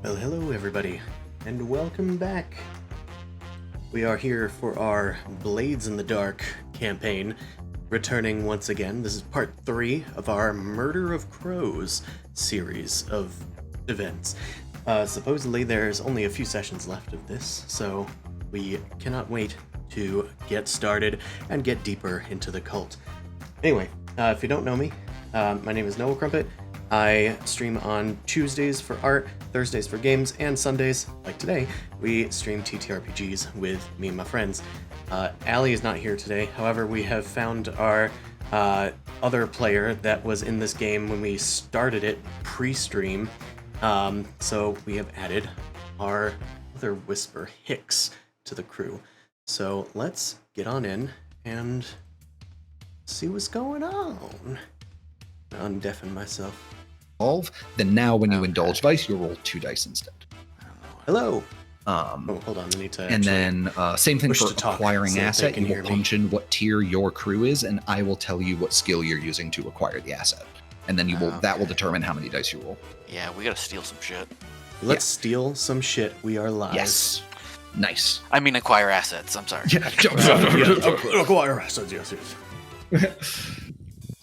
Well, hello everybody, and welcome back. We are here for our Blades in the Dark campaign, returning once again. This is part 3 of our Murder of Crows series of events. Supposedly there's only a few sessions left of this, so we cannot wait to get started and get deeper into the cult. Anyway, if you don't know me, my name is Noah Crumpet. I stream on Tuesdays for art, Thursdays for games, and Sundays, like today, we stream TTRPGs with me and my friends. Allie is not here today, however, we have found our other player that was in this game when we started it pre-stream, so we have added our other Whisper, Hicks, to the crew. So let's get on in and see what's going on. Undeafen myself. Then now when you indulge vice, you roll 2 dice instead. Hello. Hold on, I need to. And then same thing for acquiring so asset. You will punch in what tier your crew is, and I will tell you what skill you're using to acquire the asset. And then you will that will determine how many dice you roll. Yeah, we gotta steal some shit. Let's steal some shit. We are live. Yes. Nice. I mean, acquire assets. I'm sorry. Acquire assets. Yes.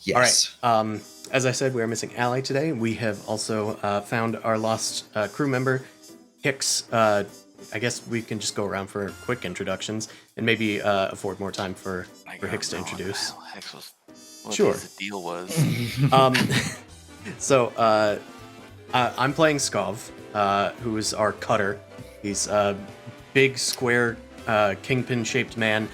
Yes. All right. As I said, we are missing Allie today. We have also found our lost crew member, Hicks. I guess we can just go around for quick introductions and maybe afford more time for Hicks to introduce. Hicks was what Sure. the deal was. So I'm playing Skov, who is our cutter. He's a big, square, kingpin-shaped man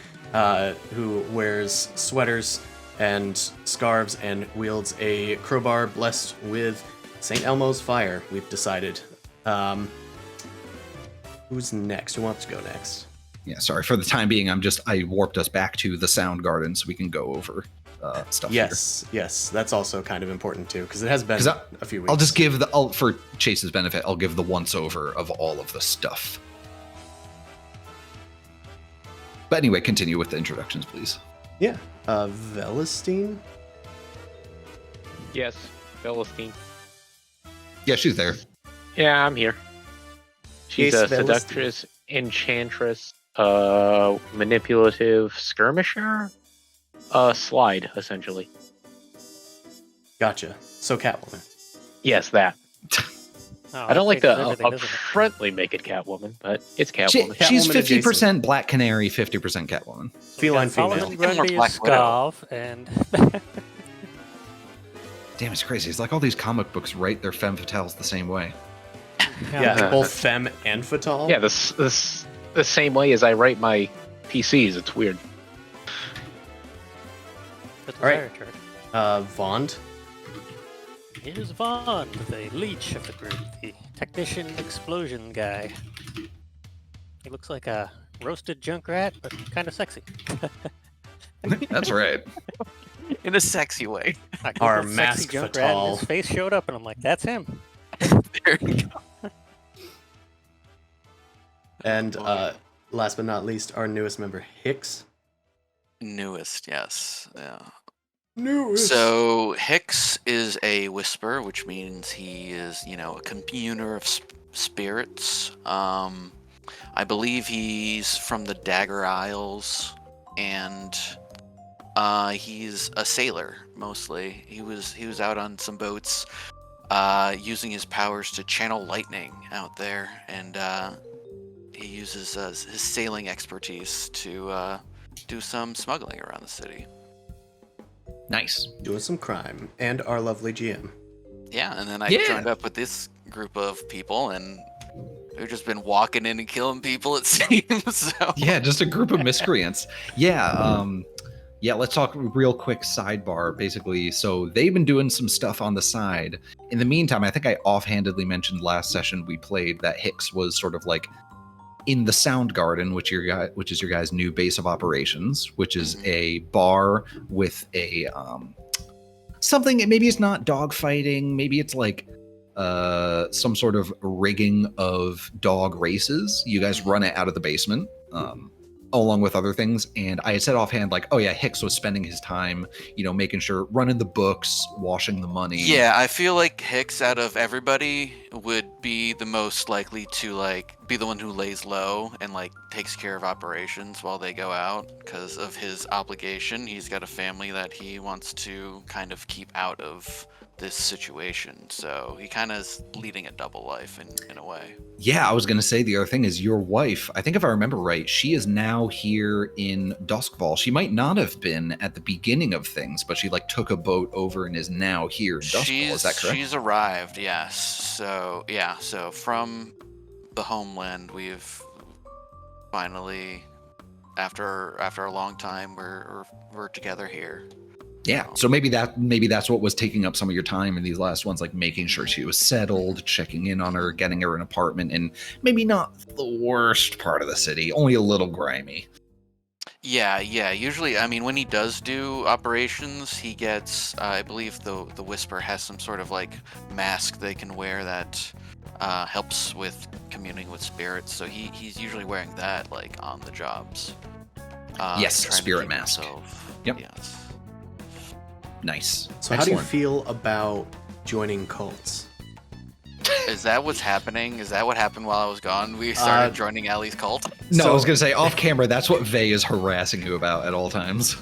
who wears sweaters and scarves and wields a crowbar blessed with St. Elmo's fire, we've decided. Who's next? Who wants to go next? Yeah, sorry. For the time being, I warped us back to the Sound Garden so we can go over stuff Yes, that's also kind of important too, because it has been a few weeks. I'll just give for Chase's benefit, I'll give the once-over of all of the stuff. But anyway, continue with the introductions, please. Yeah. Velestine? Yes, Philistine. Yeah, she's there. Yeah, I'm here. She's Yes, a seductress, enchantress, manipulative skirmisher, slide, essentially. Gotcha. So Catwoman. Yes, that. Oh, I don't like to everything, doesn't it? upfrontly make it Catwoman, but it's Catwoman. She's Catwoman 50% Black Canary, 50% Catwoman. Feline Solomon female. Grundy Black is Widow. Skov, and Damn, it's crazy. It's like all these comic books write their femme fatales the same way. Yeah, both femme and fatale. Yeah, the same way as I write my PCs. It's weird. that's All right. chart. Vond. Here's Vaughn, the leech of the group, the technician explosion guy. He looks like a roasted junkrat, but kind of sexy. That's right. In a sexy way. I Our Googled mask sexy junkrat, fatale. and his face showed up, and I'm like, that's him. There you go. And last but not least, our newest member, Hicks. Newest, yes. Yeah. Newest. So Hicks is a whisper, which means he is, a communer of spirits. I believe he's from the Dagger Isles, and he's a sailor mostly. He was out on some boats, using his powers to channel lightning out there, and he uses his sailing expertise to do some smuggling around the city. Nice. Doing some crime. And our lovely GM. Yeah, and then I joined up with this group of people, and we've just been walking in and killing people, it seems. So. Yeah, just a group of miscreants. Yeah, let's talk real quick sidebar, basically. So they've been doing some stuff on the side. In the meantime, I think I offhandedly mentioned last session we played that Hicks was sort of like in the Sound Garden, which is your guys' new base of operations, which is a bar with a something. Maybe it's not dog fighting. Maybe it's like some sort of rigging of dog races. You guys run it out of the basement. along with other things. And I had said offhand, like, oh yeah, Hicks was spending his time, making sure, running the books, washing the money. Yeah, I feel like Hicks, out of everybody, would be the most likely to be the one who lays low and takes care of operations while they go out because of his obligation. He's got a family that he wants to kind of keep out of this situation, so he kind of is leading a double life in a way. Yeah, I was going to say the other thing is your wife, I think if I remember right, she is now here in Duskfall. She might not have been at the beginning of things, but she took a boat over and is now here in Duskfall. Is that correct? She's arrived, yes. So yeah, so from the homeland, we've finally, after a long time, we're together here. Yeah, so maybe that's what was taking up some of your time in these last ones, making sure she was settled, checking in on her, getting her an apartment, and maybe not the worst part of the city, only a little grimy. Yeah. Usually, I mean, when he does do operations, he gets, I believe the Whisper has some sort of mask they can wear that helps with communing with spirits. So he's usually wearing that on the jobs. Yes, trying to spirit keep mask. himself- Yep. Yes. Nice. So how do you feel about joining cults? Is that what's happening? Is that what happened while I was gone? We started joining Allie's cult? No, So- I was going to say off camera, that's what Vey is harassing you about at all times.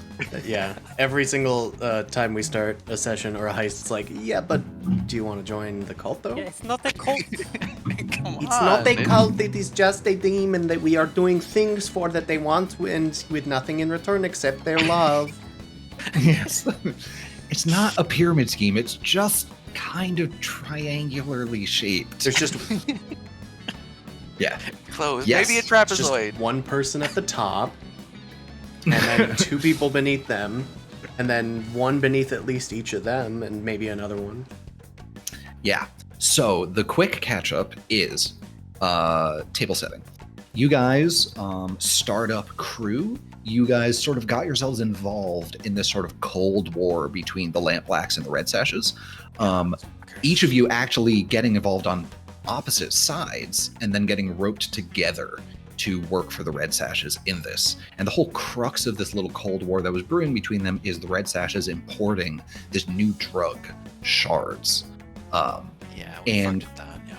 Yeah, every single time we start a session or a heist, it's like, yeah, but do you want to join the cult though? Yeah, it's not a cult. Come It's not a man. cult, it is just a demon that we are doing things for that they want and with nothing in return except their love. Yes. It's not a pyramid scheme, it's just kind of triangularly shaped. There's just Yeah. Close. Yes, Maybe a just trapezoid. one person at the top, and then two people beneath them, and then one beneath at least each of them, and maybe another one. Yeah. So the quick catch up is table setting. You guys, startup crew, you guys sort of got yourselves involved in this sort of cold war between the Lampblacks and the Red Sashes. Each of you actually getting involved on opposite sides and then getting roped together to work for the Red Sashes in this. And the whole crux of this little cold war that was brewing between them is the Red Sashes importing this new drug, shards. Yeah, we and- fucked with that, yeah.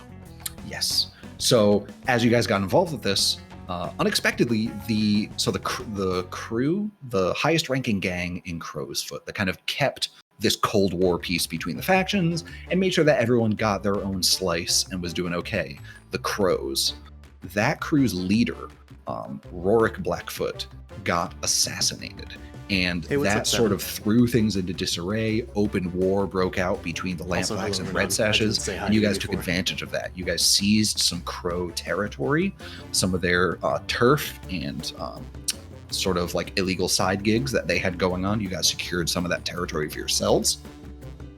Yes. So as you guys got involved with this, unexpectedly, the crew, the highest ranking gang in Crow's Foot, that kind of kept this Cold War peace between the factions and made sure that everyone got their own slice and was doing okay. The Crows, that crew's leader, Rorik Blackfoot, got assassinated. And Hey, what's that up, sort Seven? of threw things into disarray. Open war broke out between the Also, Lampblacks hello, and Renan. I Red Sashes, didn't say hi and you to you guys took before. advantage of that. You guys seized some Crow territory, some of their turf, and sort of illegal side gigs that they had going on. You guys secured some of that territory for yourselves.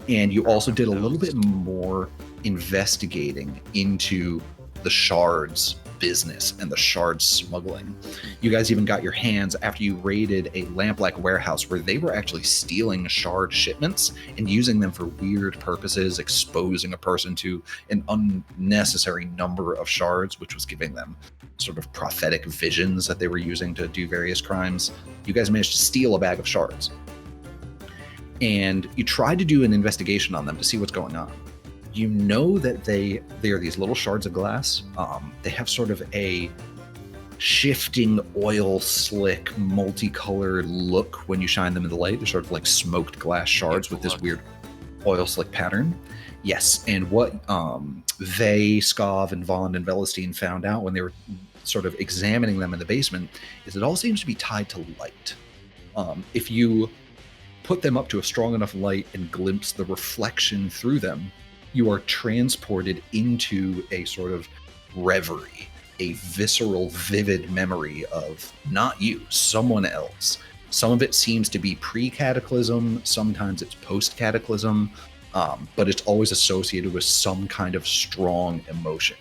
And you also did a little bit more investigating into the shards business and the shard smuggling. You guys even got your hands, after you raided a Lampblack warehouse where they were actually stealing shard shipments and using them for weird purposes, exposing a person to an unnecessary number of shards, which was giving them sort of prophetic visions that they were using to do various crimes. You guys managed to steal a bag of shards. And you tried to do an investigation on them to see what's going on. You know that they are these little shards of glass. They have sort of a shifting oil slick, multicolored look when you shine them in the light. They're sort of like smoked glass shards with this weird oil slick pattern. Yes, and what they, Skov, and Vaughn and Velestein found out when they were sort of examining them in the basement is it all seems to be tied to light. If you put them up to a strong enough light and glimpse the reflection through them, you are transported into a sort of reverie, a visceral, vivid memory of not you, someone else. Some of it seems to be pre-cataclysm, sometimes it's post-cataclysm, but it's always associated with some kind of strong emotion.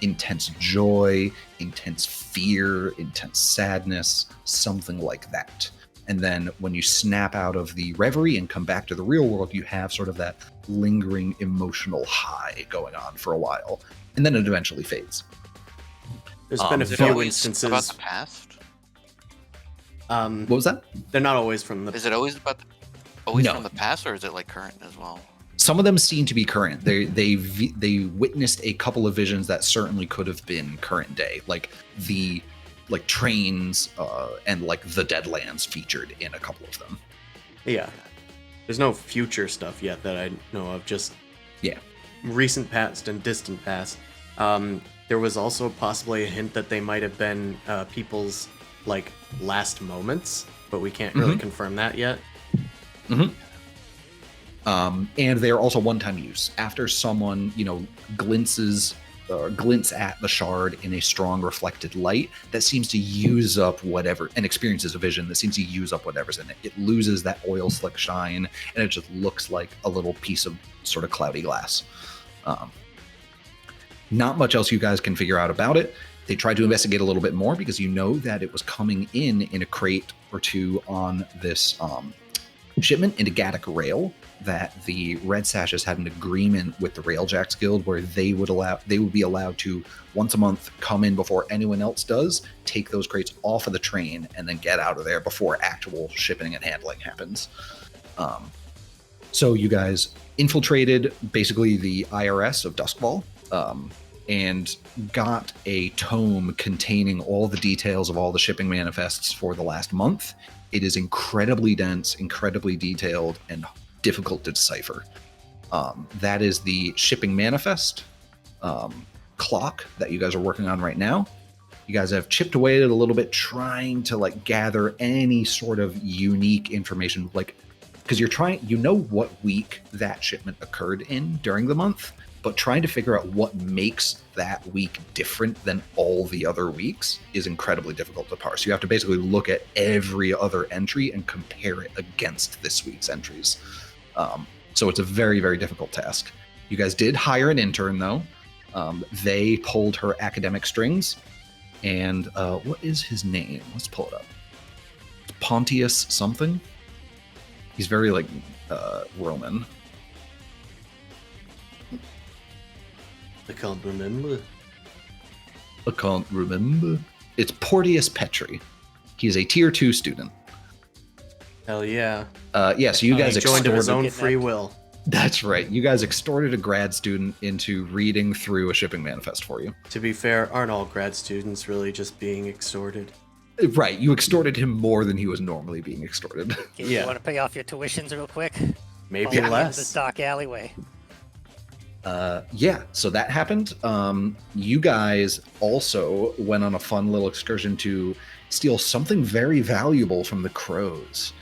Intense joy, intense fear, intense sadness, something like that. And then when you snap out of the reverie and come back to the real world, you have sort of that lingering emotional high going on for a while. And then it eventually fades. There's been a Is it few always instances. about the past? What was that? They're not always from the. Is it always always No. from the past, or is it like current as well? Some of them seem to be current. They witnessed a couple of visions that certainly could have been current day, like the trains and like the Deadlands featured in a couple of them. Yeah. There's no future stuff yet that I know of. Just Yeah. recent past and distant past. There was also possibly a hint that they might have been people's like last moments, but we can't really confirm that yet. And they are also one-time use. After someone, glints at the shard in a strong reflected light, that seems to use up whatever, and experiences a vision that seems to use up whatever's in it. It loses that oil slick shine, and it just looks like a little piece of sort of cloudy glass. Not much else you guys can figure out about it. They tried to investigate a little bit more because you know that it was coming in a crate or two on this shipment into Gaddock Rail, that the Red Sashes had an agreement with the Railjacks Guild where they would be allowed to once a month come in before anyone else does, take those crates off of the train, and then get out of there before actual shipping and handling happens. So you guys infiltrated basically the IRS of Duskfall, and got a tome containing all the details of all the shipping manifests for the last month. It is incredibly dense, incredibly detailed, and difficult to decipher. That is the shipping manifest clock that you guys are working on right now. You guys have chipped away at it a little bit, trying to like gather any sort of unique information, like because you're trying, what week that shipment occurred in during the month, but trying to figure out what makes that week different than all the other weeks is incredibly difficult to parse. You have to basically look at every other entry and compare it against this week's entries. So it's a very, very difficult task. You guys did hire an intern, though. They pulled her academic strings. And what is his name? Let's pull it up. Pontius something. He's very, Roman. I can't remember. I can't remember. It's Portius Petri. He's a tier 2 student. Hell yeah. So you guys He joined of his own Kidnapped. free will. That's right. You guys extorted a grad student into reading through a shipping manifest for you. To be fair, aren't all grad students really just being extorted? Right. You extorted him more than he was normally being extorted. Okay, Yeah. You want to pay off your tuitions real quick? Maybe Follow me into less. this dark alleyway. So that happened. You guys also went on a fun little excursion to steal something very valuable from the Crows.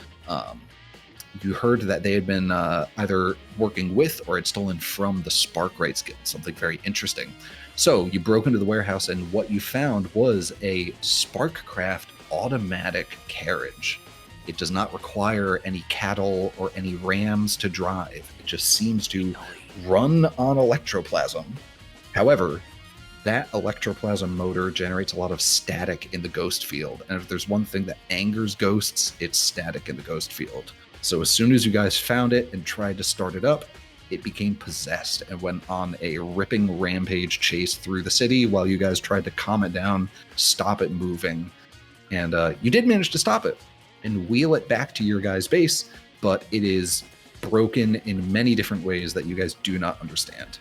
You heard that they had been either working with or had stolen from the Sparkwrights Guild, something very interesting. So you broke into the warehouse, and what you found was a Sparkcraft automatic carriage. It does not require any cattle or any rams to drive. It just seems to run on electroplasm. However, that electroplasm motor generates a lot of static in the ghost field. And if there's one thing that angers ghosts, it's static in the ghost field. So as soon as you guys found it and tried to start it up, it became possessed and went on a ripping rampage chase through the city while you guys tried to calm it down, stop it moving. And you did manage to stop it and wheel it back to your guys' base, but it is broken in many different ways that you guys do not understand.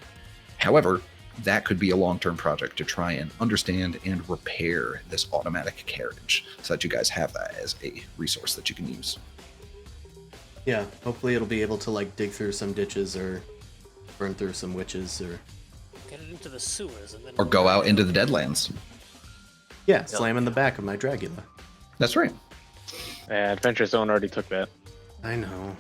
However, that could be a long-term project to try and understand and repair this automatic carriage so that you guys have that as a resource that you can use. Yeah, hopefully it'll be able to like dig through some ditches or burn through some witches or Get it into the sewers and then. Or go out into the Deadlands. yeah, slam in the back of my Dragula. That's right. Yeah, Adventure Zone already took that. I know.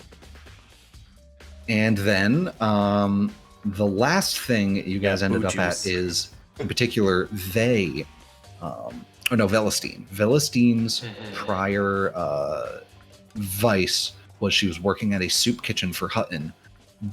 And then the last thing you guys Yeah, ended up juice. at is, in particular, Velestine. Velestine's prior vice was she was working at a soup kitchen for Hutton,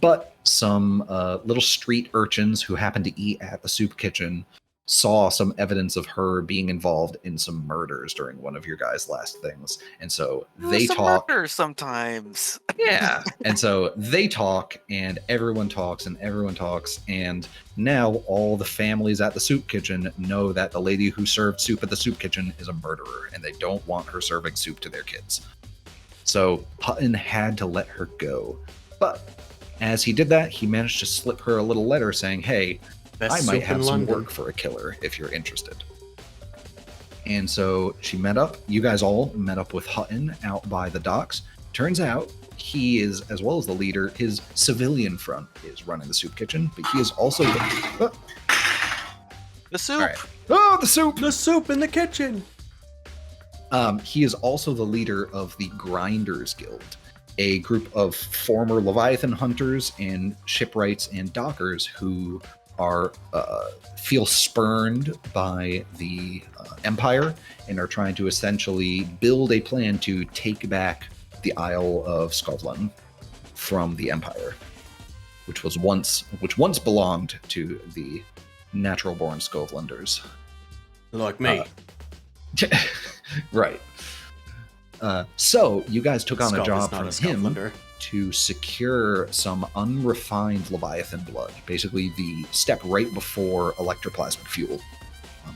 but some little street urchins who happened to eat at the soup kitchen saw some evidence of her being involved in some murders during one of your guys' last things. And so they talk. Murder sometimes. Yeah. And so they talk, and everyone talks, and everyone talks. And now all the families at the soup kitchen know that the lady who served soup at the soup kitchen is a murderer, and they don't want her serving soup to their kids. So Hutton had to let her go. But as he did that, he managed to slip her a little letter saying, hey, Best I might soup in have some London. work for a killer if you're interested. And so she met up. You guys all met up with Hutton out by the docks. Turns out he is, as well as the leader, his civilian front is running the soup kitchen, but he is also the... The soup. All right. Oh, the soup! The soup in the kitchen. He is also the leader of the Grinders Guild, a group of former Leviathan hunters and shipwrights and dockers who are feel spurned by the Empire and are trying to essentially build a plan to take back the Isle of Scotland from the Empire, which once belonged to the natural-born Scotlanders. Like me. Right. So you guys took on a Scott job is not from a him Scotlander. to secure some unrefined Leviathan blood, basically the step right before electroplasmic fuel.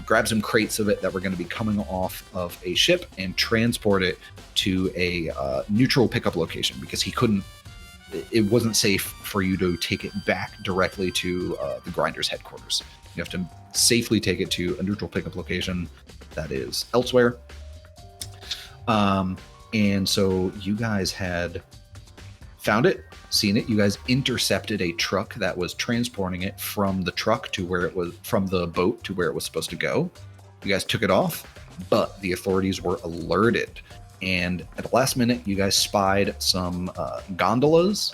Grab some crates of it that were going to be coming off of a ship and transport it to a neutral pickup location because it wasn't safe for you to take it back directly to the Grinders headquarters. You have to safely take it to a neutral pickup location that is elsewhere. And so you guys had found it, seen it. You guys intercepted a truck that was transporting it from the boat to where it was supposed to go. You guys took it off, but the authorities were alerted. And at the last minute, you guys spied some gondolas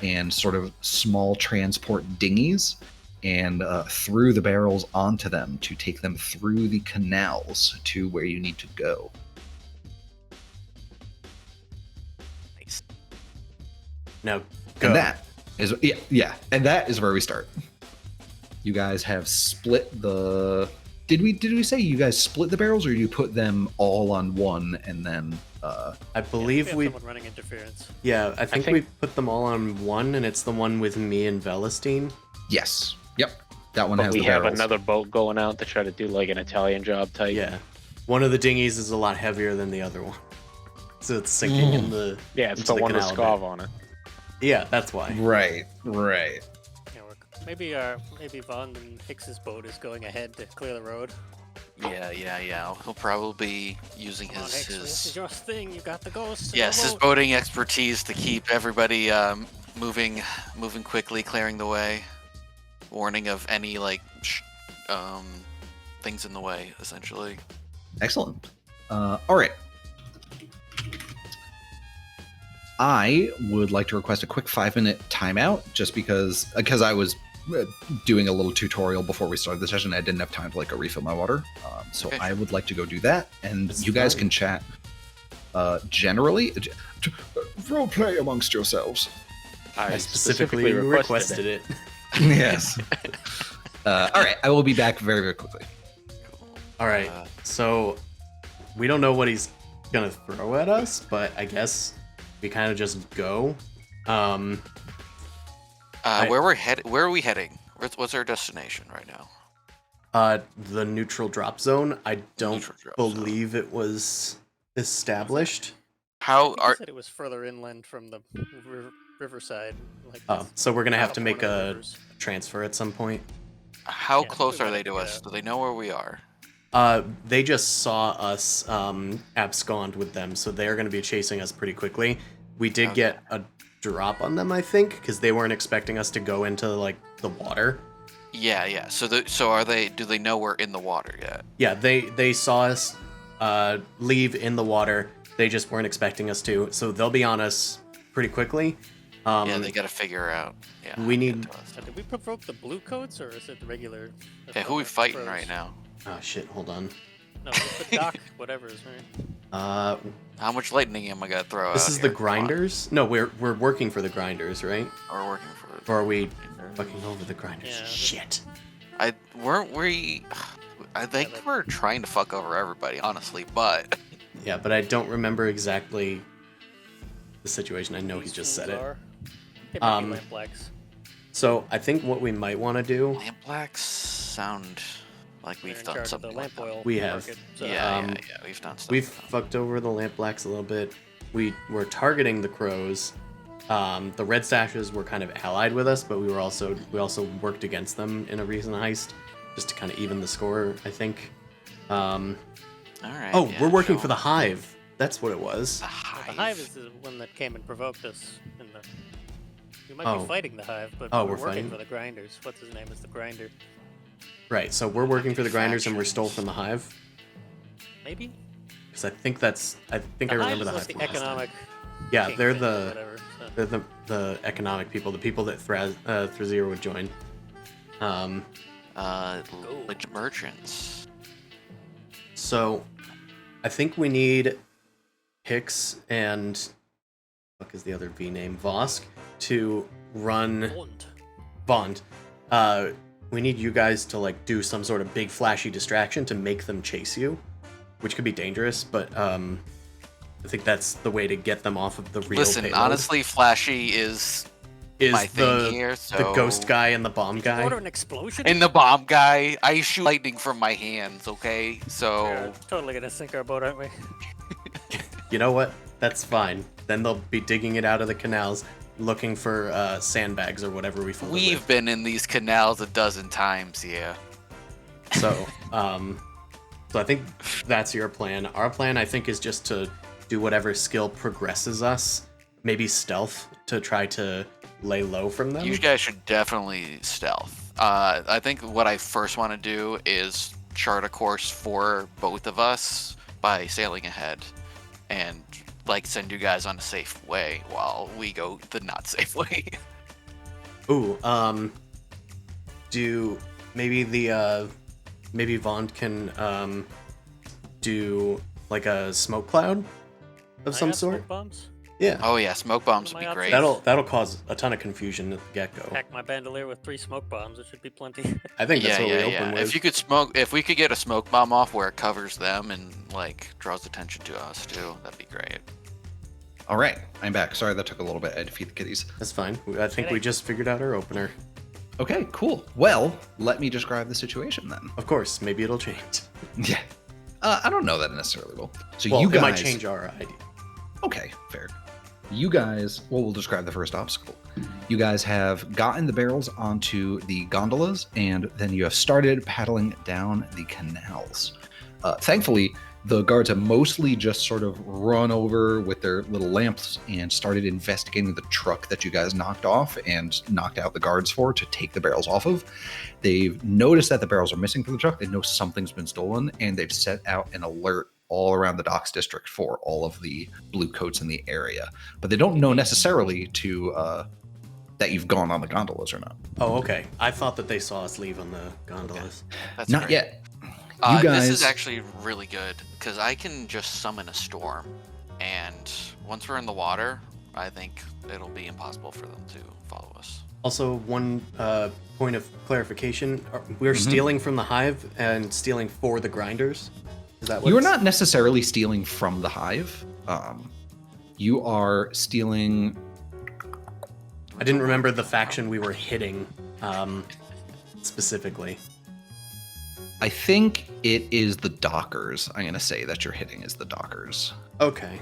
and sort of small transport dinghies and threw the barrels onto them to take them through the canals to where you need to go. Now go. And that is and that is where we start. You guys have split the. Did we say you guys split the barrels, or you put them all on one and then? I believe we we. have someone running interference. Yeah, I think we put them all on one, and it's the one with me and Velestein. Yes. Yep. That one But has we the have barrels. another boat going out to try to do like an Italian job type. Yeah, one of the dinghies is a lot heavier than the other one, so it's sinking in the. Yeah, it's into the one with canal a bit. Scav on it. Yeah, that's why. Right. Yeah, maybe Vaughn and Hicks's boat is going ahead to clear the road. Yeah. He'll probably be using Come on, Hicks, this is your thing. You got the ghost. Yes, his boating expertise to keep everybody moving quickly, clearing the way, warning of any things in the way, essentially. Excellent. All right. I would like to request a quick 5-minute timeout, just because I was doing a little tutorial before we started the session. I didn't have time to go refill my water, so Okay. I would like to go do that, and That's you guys fine. can chat generally. Role play amongst yourselves. I specifically requested it. Yes. All right, I will be back very, very quickly. All right, so we don't know what he's gonna throw at us, but I guess we kind of just go. Where are we heading? What's our destination right now? The neutral drop zone. I don't Neutral drop zone. believe it was established. How You are said it was further inland from the riverside. Oh, so we're gonna have to Out make one of the a rivers. transfer at some point. how Yeah, close we are they gotta to get us? out. Do they know where we are? They just saw us abscond with them, so they're gonna be chasing us pretty quickly. We did Okay. get a drop on them, I think, because they weren't expecting us to go into the water. Yeah. So are they? Do they know we're in the water yet? Yeah, they saw us leave in the water. They just weren't expecting us to, so they'll be on us pretty quickly. Yeah, they got to figure out. Yeah, we how to get need- to us. Did we provoke the blue coats, or is it the regular? Okay, who are we fighting pros? right now? Oh shit, hold on. No, it's the dock, whatever is right. How much lightning am I gonna throw This out is the here? Come on. grinders. No, we're working for the grinders, right? Or working for. Or are we fucking over the grinders? Yeah, Shit. weren't we. I think we're trying to fuck over everybody, honestly, but. Yeah, but I don't remember exactly the situation. I know he just said it. They might be lampblacks. So I think what we might want to do. Lampblacks sound like we've done something like that. We have. Yeah, we've done stuff. We've fucked over the lampblacks a little bit. We were targeting the crows. The red stashes were kind of allied with us, but we also worked against them in a recent heist, just to kind of even the score, I think. All right. Oh, we're working for the Hive. That's what it was. The Hive. The Hive is the one that came and provoked us. We might be fighting the Hive, but we're working fighting for the Grinders. What's his name is the Grinder. Right, so we're working for the Grinders and we're stole from the Hive. Maybe? Because I think I remember the Hive. The economic. Yeah, they're whatever, so. they're the economic people, the people that Thrazir would join. Merchants. So, I think we need Hicks and what is the other V name? Vosk to run Bond. We need you guys to like do some sort of big flashy distraction to make them chase you, which could be dangerous, but I think that's the way to get them off of the real payload. Honestly, flashy is my thing here. So the ghost guy and the bomb guy. Order an explosion? And the bomb guy, I shoot lightning from my hands. Okay, so We're totally gonna sink our boat, aren't we? You know what? That's fine. Then they'll be digging it out of the canals, looking for sandbags or whatever we fill it we've with. been in these canals a dozen times. Yeah. So, so I think that's your plan. Our plan, I think, is just to do whatever skill progresses us. Maybe stealth to try to lay low from them. You guys should definitely stealth. I think what I first want to do is chart a course for both of us by sailing ahead and like send you guys on a safe way while we go the not safe way. Ooh, do maybe maybe Vaughn can do like a smoke cloud of some sort? Smoke bombs? Yeah. Oh yeah, smoke bombs would be great. That'll cause a ton of confusion at the get-go. Pack my bandolier with 3 smoke bombs. It should be plenty. I think that's what we open with. If we could get a smoke bomb off where it covers them and like draws attention to us too, that'd be great. All right, I'm back. Sorry that took a little bit. I had to feed the kitties. That's fine. I think we just figured out our opener. Okay, cool. Well, let me describe the situation then. Of course, maybe it'll change. Yeah. I don't know that it necessarily will. So well, you guys it might change our idea. Okay, fair. You guys, well, we'll describe the first obstacle. You guys have gotten the barrels onto the gondolas, and then you have started paddling down the canals. Thankfully, the guards have mostly just sort of run over with their little lamps and started investigating the truck that you guys knocked off and knocked out the guards for to take the barrels off of. They've noticed that the barrels are missing from the truck. They know something's been stolen, and they've set out an alert all around the docks district for all of the blue coats in the area. But they don't know necessarily that you've gone on the gondolas or not. Oh, okay. I thought that they saw us leave on the gondolas. Okay. That's not great. yet. You guys... This is actually really good because I can just summon a storm, and once we're in the water, I think it'll be impossible for them to follow us. Also, one point of clarification: we're stealing from the Hive and stealing for the Grinders. Is that what you are not necessarily stealing from the Hive. You are stealing. I didn't remember the faction we were hitting specifically. I think it is the Dockers. I'm going to say that you're hitting is the Dockers. Okay.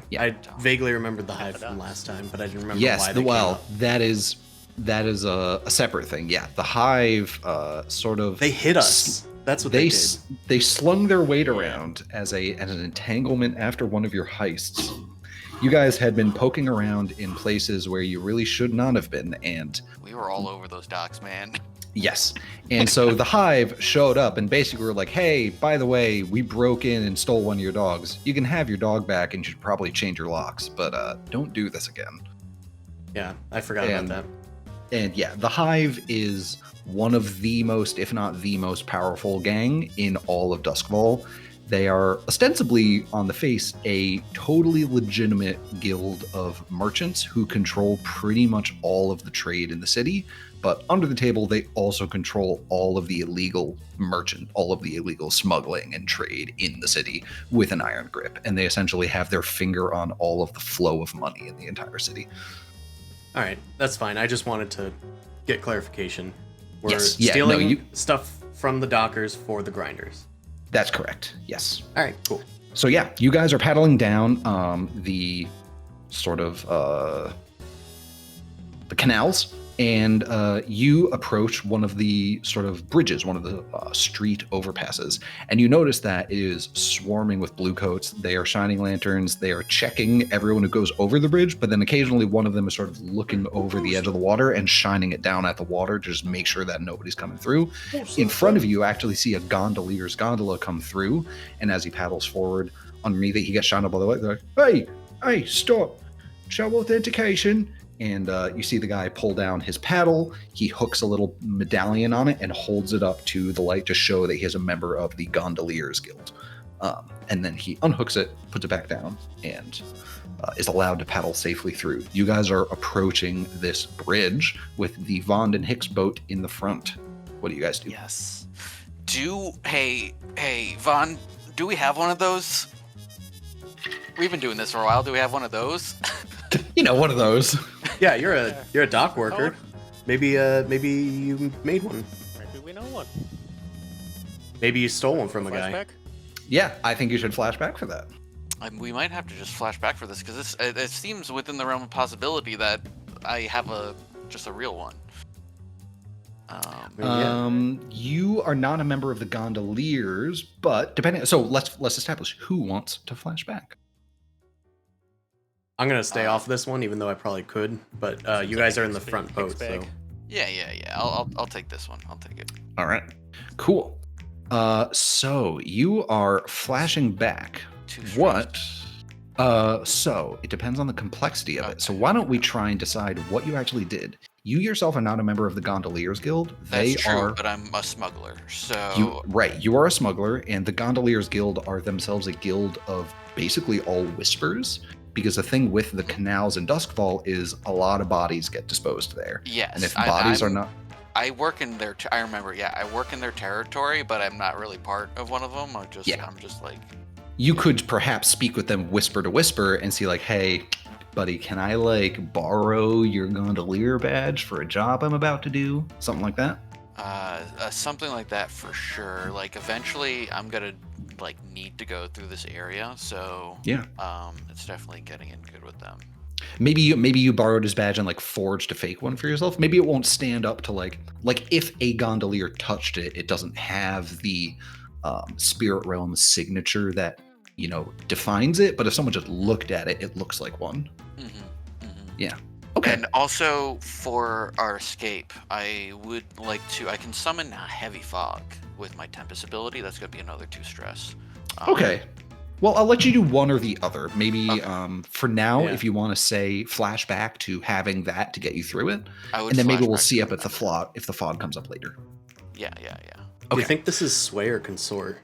Yeah. I vaguely remembered the Hive from last time, but I didn't remember yes, why they came up. that is a separate thing. Yeah, the Hive sort of... They hit us. That's what they did. They slung their weight around as an entanglement after one of your heists. You guys had been poking around in places where you really should not have been, and... We were all over those docks, man. Yes. And so the Hive showed up and basically were like, hey, by the way, we broke in and stole one of your dogs. You can have your dog back and you should probably change your locks, but don't do this again. Yeah, I forgot about that. And yeah, the Hive is one of the most, if not the most powerful gang in all of Duskfall. They are ostensibly, on the face, a totally legitimate guild of merchants who control pretty much all of the trade in the city, but under the table, they also control all of the illegal all of the illegal smuggling and trade in the city with an iron grip. And they essentially have their finger on all of the flow of money in the entire city. All right, that's fine. I just wanted to get clarification. We're Yes. Yeah, stealing stuff from the dockers for the grinders. That's correct. Yes. All right, cool. So yeah, you guys are paddling down the sort of the canals, and you approach one of the sort of bridges, one of the street overpasses, and you notice that it is swarming with blue coats. They are shining lanterns. They are checking everyone who goes over the bridge, but then occasionally one of them is sort of looking over the edge of the water and shining it down at the water to just make sure that nobody's coming through. In front of you actually see a gondolier's gondola come through, and as he paddles forward, underneath it, he gets shined up all the way. They're like, hey, stop, show authentication. And you see the guy pull down his paddle. He hooks a little medallion on it and holds it up to the light to show that he is a member of the Gondoliers Guild. And then he unhooks it, puts it back down, and is allowed to paddle safely through. You guys are approaching this bridge with the Vaughn and Hicks boat in the front. What do you guys do? Yes. Hey, Vaughn, do we have one of those? We've been doing this for a while. Do we have one of those? You know, one of those. Yeah, you're a dock worker. Maybe you made one. Maybe we know one. Maybe you stole one from a guy. Flashback? Yeah, I think you should flash back for that. We might have to just flash back for this because it seems within the realm of possibility that I have just a real one. You are not a member of the Gondoliers, but depending. So let's establish who wants to flash back. I'm gonna stay off this one, even though I probably could. But you guys are in the front boat, so Yeah. I'll take this one. I'll take it. All right, cool. So you are flashing back. What? So it depends on the complexity of it. So why don't we try and decide what you actually did? You yourself are not a member of the Gondoliers Guild. That's true, but I'm a smuggler. So you are a smuggler, and the Gondoliers Guild are themselves a guild of basically all whispers. Because the thing with the canals in Duskfall is a lot of bodies get disposed there. Yes, and if bodies are not, I work in their. I remember. Yeah, I work in their territory, but I'm not really part of one of them. I'm just like. You could perhaps speak with them whisper to whisper and see like, hey, buddy, can I like borrow your gondolier badge for a job I'm about to do? Something like that. Something like that for sure. Like eventually, I'm gonna like need to go through this area, so yeah. It's definitely getting in good with them. Maybe you borrowed his badge and like forged a fake one for yourself. Maybe it won't stand up to like if a gondolier touched it, it doesn't have the spirit realm signature that defines it. But if someone just looked at it, it looks like one. Yeah. Okay. And also for our escape, I would like to. I can summon a heavy fog with my Tempest ability. That's going to be another 2 stress. Okay. Well, I'll let you do one or the other. Maybe for now, Yeah. if you want to say flashback to having that to get you through it, and then maybe we'll see up at the fog if the fog comes up later. Yeah. Do you think this is sway or consort?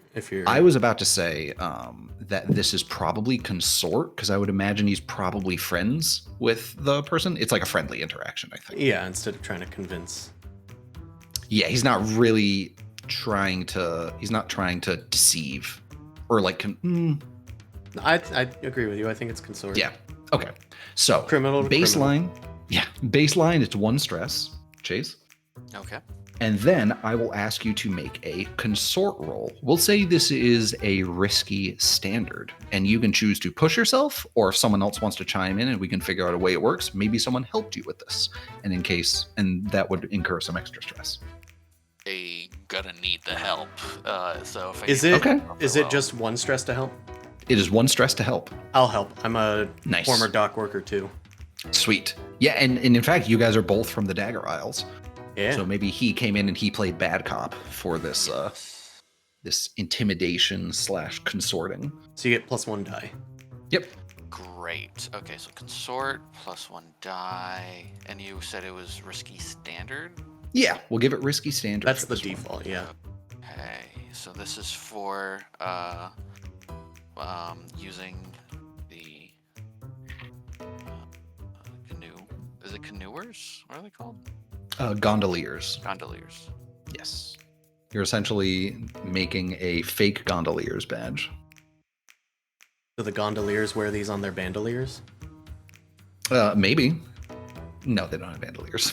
I was about to say that this is probably consort because I would imagine he's probably friends with the person. It's like a friendly interaction, I think. Yeah, instead of trying to convince. Yeah, he's not really trying to. He's not trying to deceive or like. I agree with you. I think it's consort. Yeah. Okay. So criminal to baseline. Yeah, baseline. It's 1 stress. Chase. Okay. And then I will ask you to make a consort roll. We'll say this is a risky standard, and you can choose to push yourself, or if someone else wants to chime in and we can figure out a way it works, maybe someone helped you with this. And that would incur some extra stress. Gonna need the help. So if I Is it just 1 stress to help? It is 1 stress to help. I'll help. I'm a Nice. former dock worker too. Sweet. Yeah, and in fact, you guys are both from the Dagger Isles. Yeah. So maybe he came in and he played bad cop for this this intimidation / consorting. So you get +1 die. Yep. Great. Okay, so consort +1 die, and you said it was risky standard. Yeah, we'll give it risky standard. That's for the this one. default. Yeah. Okay, so this is for using the canoe. Is it canoers? What are they called? Gondoliers. Gondoliers. Yes. You're essentially making a fake gondoliers badge. Do the gondoliers wear these on their bandoliers? Maybe. No, they don't have bandoliers.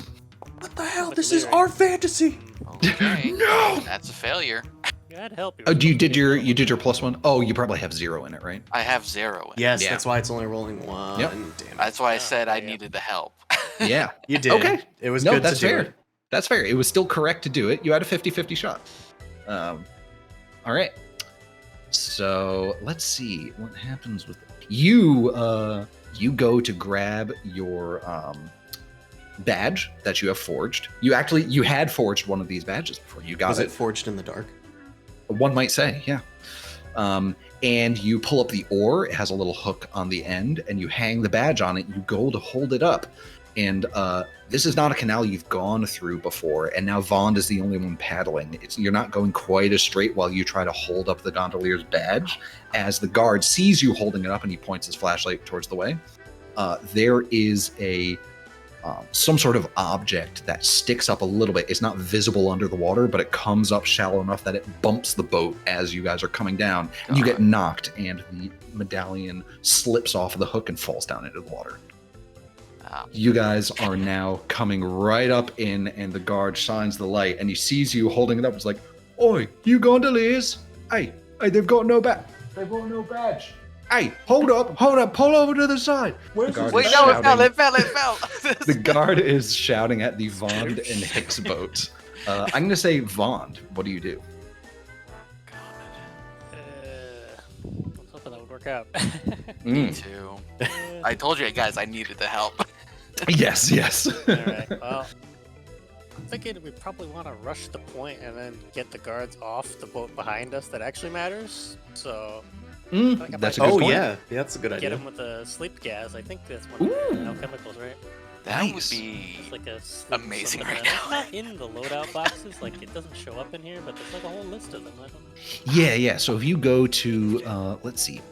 What the hell? Much This is lyric. our fantasy! Okay. No! That's a failure. Yeah, I'd help you. Oh, you did your +1? Oh, you probably have 0 in it, right? I have 0 in it. Yes, Yeah. that's why it's only rolling 1. Yep. Damn it. That's why I Oh, said I yeah. needed the help. Yeah. You did. Okay. It was No, good that's to do fair. it. That's fair. It was still correct to do it. You had a 50-50 shot. All right. So let's see what happens with you. You go to grab your badge that you have forged. You had forged one of these badges before. You got Was it. it forged in the dark? One might say, yeah. And you pull up the oar. It has a little hook on the end, and you hang the badge on it. You go to hold it up, and this is not a canal you've gone through before. And now Vond is the only one paddling. You're not going quite as straight while you try to hold up the gondolier's badge. As the guard sees you holding it up, and he points his flashlight towards the way, there is some sort of object that sticks up a little bit. It's not visible under the water, but it comes up shallow enough that it bumps the boat as you guys are coming down. And you get knocked, and the medallion slips off of the hook and falls down into the water. You guys are now coming right up in, and the guard shines the light, and he sees you holding it up. It's like, "Oi, you gondoliers! Hey, they've got no badge. They've got no badge. Hey, hold up, pull over to the side." Wait, no, it fell. The guard is shouting at the Vond and Hicks boat. I'm going to say, Vond, what do you do? I was hoping that would work out. Me too. I told you guys I needed the help. Yes. Alright, well, I'm thinking we probably want to rush the point and then get the guards off the boat behind us that actually matters. So, That's a good Oh, point. yeah. That's a good get idea. them with the sleep gas. I think that's one of the alchemicals, right? That Nice. would be It's like a sleep amazing something right that- It's now. not in the loadout boxes. Like, it doesn't show up in here, but there's like a whole list of them. I don't know. Yeah. So if you go to, let's see,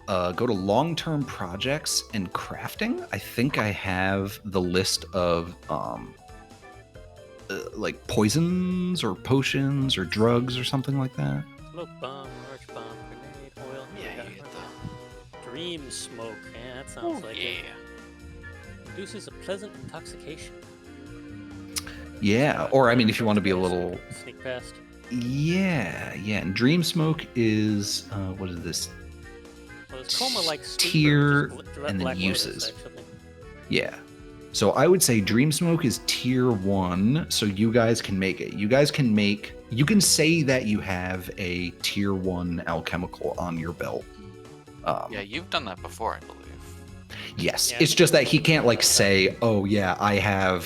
go to long-term projects and crafting, I think I have the list of like poisons or potions or drugs or something like that. Smoke bomb, arch bomb, grenade, oil. Yeah, we got you get Dream smoke. Yeah, that sounds like it. yeah. Produces a pleasant intoxication. Yeah. Or I mean, if you want to be a little, Sneak past. yeah. And dream smoke is what is this? Well, it's coma like Tier and then uses. Yeah. So I would say Dream Smoke is tier 1, so you guys can make it. You can say that you have a tier 1 alchemical on your belt. Yeah, you've done that before, I believe. Yes. Yeah. It's just that he can't like say, "Oh yeah, I have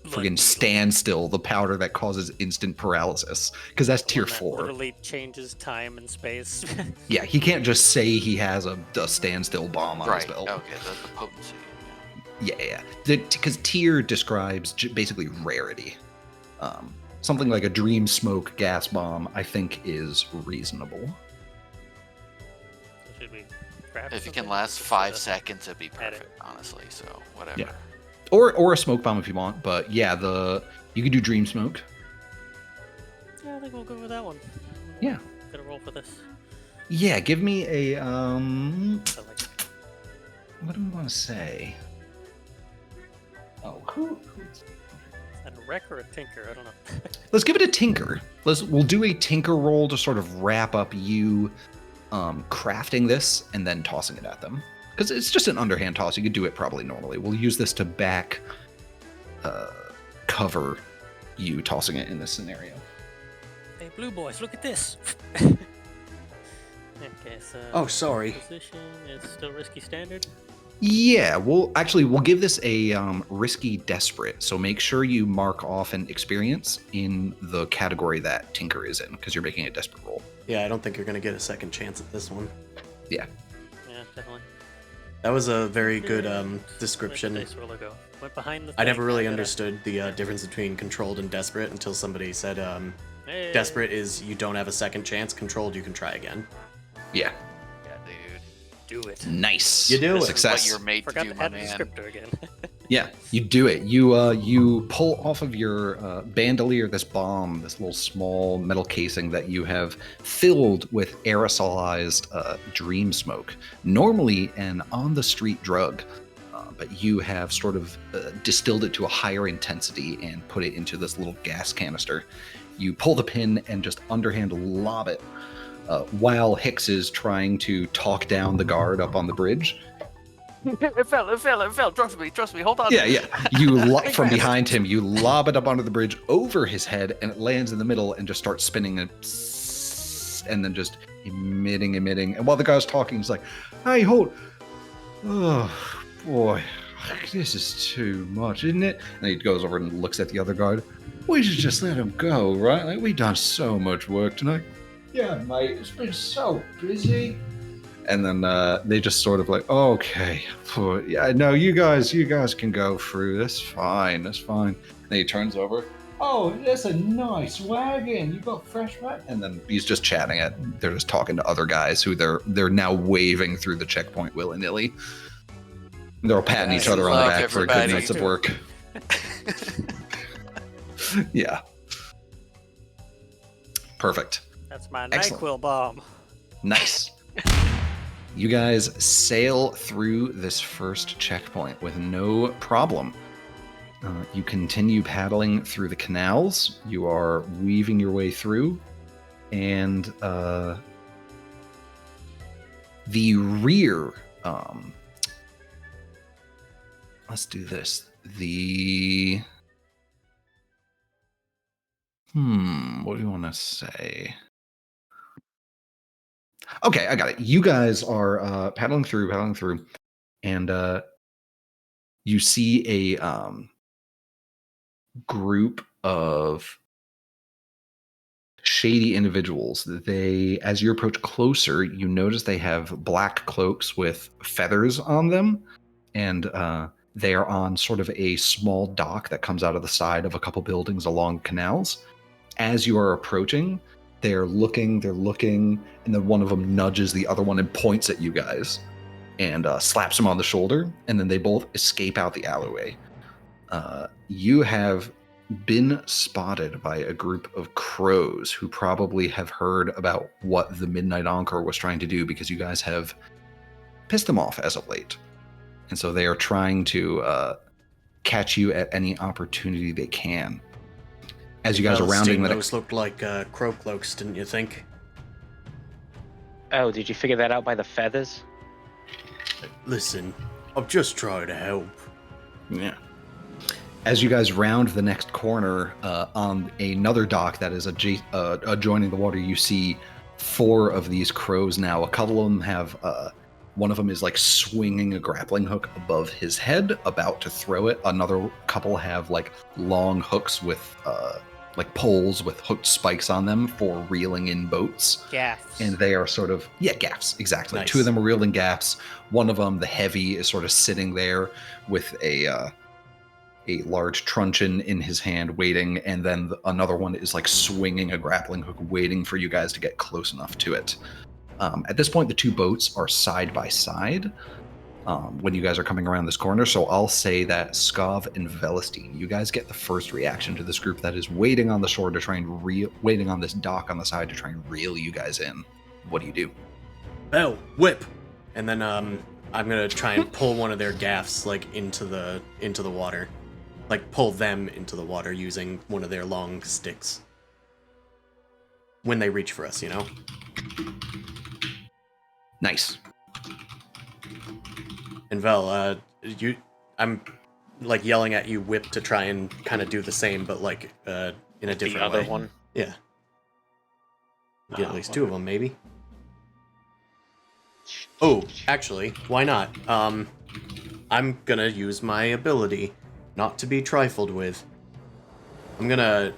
friggin' standstill, the powder that causes instant paralysis," because that's tier 4. Literally changes time and space. Yeah, he can't just say he has a standstill bomb on his Right. belt. Okay, the potency. Yeah. Because tier describes basically rarity. Something like a dream smoke gas bomb, I think, is reasonable. Should we craft If you can something? last Just, 5 seconds, it'd be add it. perfect, honestly. So whatever. Yeah. Or a smoke bomb if you want, but yeah, you could do dream smoke. Yeah, I think we'll go with that one. Yeah. Gonna roll for this. Yeah, give me a I like it. what do we want to say? Oh, who? A wreck or a tinker? I don't know. Let's give it a tinker. We'll do a tinker roll to sort of wrap up you crafting this and then tossing it at them. Because it's just an underhand toss. You could do it probably normally. We'll use this to back cover you tossing it in this scenario. Hey, blue boys, look at this. Okay, so. Oh, sorry. Position is still risky standard. Yeah, we'll give this a risky desperate. So make sure you mark off an experience in the category that tinker is in, because you're making a desperate roll. Yeah, I don't think you're going to get a second chance at this one. Yeah. Yeah, definitely. That was a very good description. Where'd the dice roller go? Went behind the I never thing, really gotta- understood the difference between controlled and desperate until somebody said Hey. desperate is you don't have a second chance, controlled you can try again. Yeah. Yeah, dude. Do it. Nice. You do it. This is what Success. you're made Forgot to do, to my add the man. descriptor again. Yeah, you do it. You pull off of your bandolier this bomb, this little small metal casing that you have filled with aerosolized dream smoke. Normally an on-the-street drug, but you have sort of distilled it to a higher intensity and put it into this little gas canister. You pull the pin and just underhand lob it while Hicks is trying to talk down the guard up on the bridge. It fell. Trust me. Hold on. Yeah. From behind him, you lob it up onto the bridge over his head, and it lands in the middle and just starts spinning and then just emitting. And while the guy's talking, he's like, "Hey, hold! Oh boy, this is too much, isn't it?" And he goes over and looks at the other guard. We should just let him go, right? Like, we done so much work tonight. Yeah, mate, it's been so busy. And then they just sort of like, oh, okay, yeah, no, you guys can go through. That's fine. And he turns over. Oh, that's a nice wagon. You got fresh wagon. And then he's just chatting it. They're just talking to other guys who they're now waving through the checkpoint willy nilly. They're all patting each other on the back for a good night's of work. Yeah. Perfect. That's my Excellent. NyQuil bomb. Nice. You guys sail through this first checkpoint with no problem. You continue paddling through the canals. You are weaving your way through. And the rear... let's do this. What do you want to say? Okay, I got it. You guys are paddling through, and you see a group of shady individuals. They, as you approach closer, you notice they have black cloaks with feathers on them, and they are on sort of a small dock that comes out of the side of a couple buildings along canals. As you are approaching, they're looking, and then one of them nudges the other one and points at you guys and slaps him on the shoulder, and then they both escape out the alleyway. You have been spotted by a group of crows who probably have heard about what the Midnight Encore was trying to do because you guys have pissed them off as of late. And so they are trying to catch you at any opportunity they can. As you guys are rounding the... Those looked like crow cloaks, didn't you think? Oh, did you figure that out by the feathers? Listen, I'm just trying to help. Yeah. As you guys round the next corner on another dock that is adjoining the water, you see 4 of these crows now. A couple of them have... one of them is like swinging a grappling hook above his head, about to throw it. Another couple have like long hooks with... like poles with hooked spikes on them for reeling in boats. Gaffs. And they are sort of, gaffs, exactly. Nice. 2 of them are reeling gaffs. One of them, the heavy, is sort of sitting there with a large truncheon in his hand waiting, and then another one is like swinging a grappling hook waiting for you guys to get close enough to it. At this point, the 2 boats are side by side when you guys are coming around this corner, so I'll say that Skov and Velestein, you guys get the first reaction to this group that is waiting on the shore to try and waiting on this dock on the side to try and reel you guys in. What do you do? Bell, whip! And then I'm gonna try and pull one of their gaffs like into the water. Like pull them into the water using one of their long sticks. When they reach for us, you know? Nice. And Vel, I'm like yelling at you, whip, to try and kind of do the same, but like in a different way. The other one? Yeah. Get at least 2 of them, maybe. Oh, actually, why not? I'm gonna use my ability, not to be trifled with. I'm gonna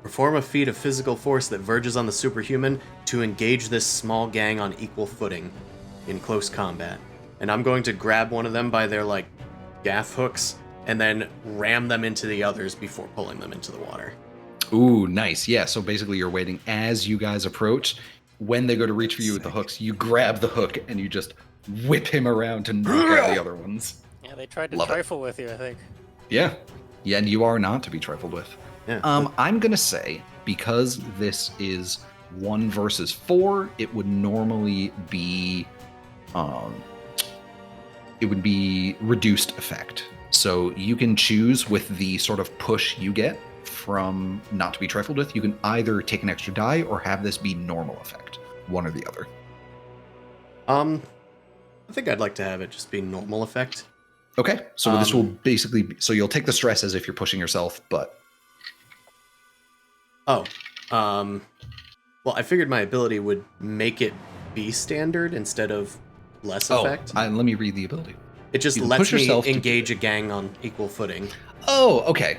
perform a feat of physical force that verges on the superhuman to engage this small gang on equal footing in close combat. And I'm going to grab one of them by their, like, gaff hooks and then ram them into the others before pulling them into the water. Ooh, nice. Yeah, so basically you're waiting as you guys approach. When they go to reach for you with the hooks, you grab the hook and you just whip him around to knock out the other ones. Yeah, Yeah, they tried to Love it. trifle with you, I think. Yeah. Yeah, and you are not to be trifled with. Yeah. I'm going to say, because this is 1 versus 4, it would normally be it would be reduced effect. So you can choose with the sort of push you get from not to be trifled with. You can either take an extra die or have this be normal effect, one or the other. I think I'd like to have it just be normal effect. Okay, so this will basically so you'll take the stress as if you're pushing yourself, but well, I figured my ability would make it be standard instead of less effect. let me read the ability. It just you can lets push me yourself to do engage a gang on equal footing. Oh, okay.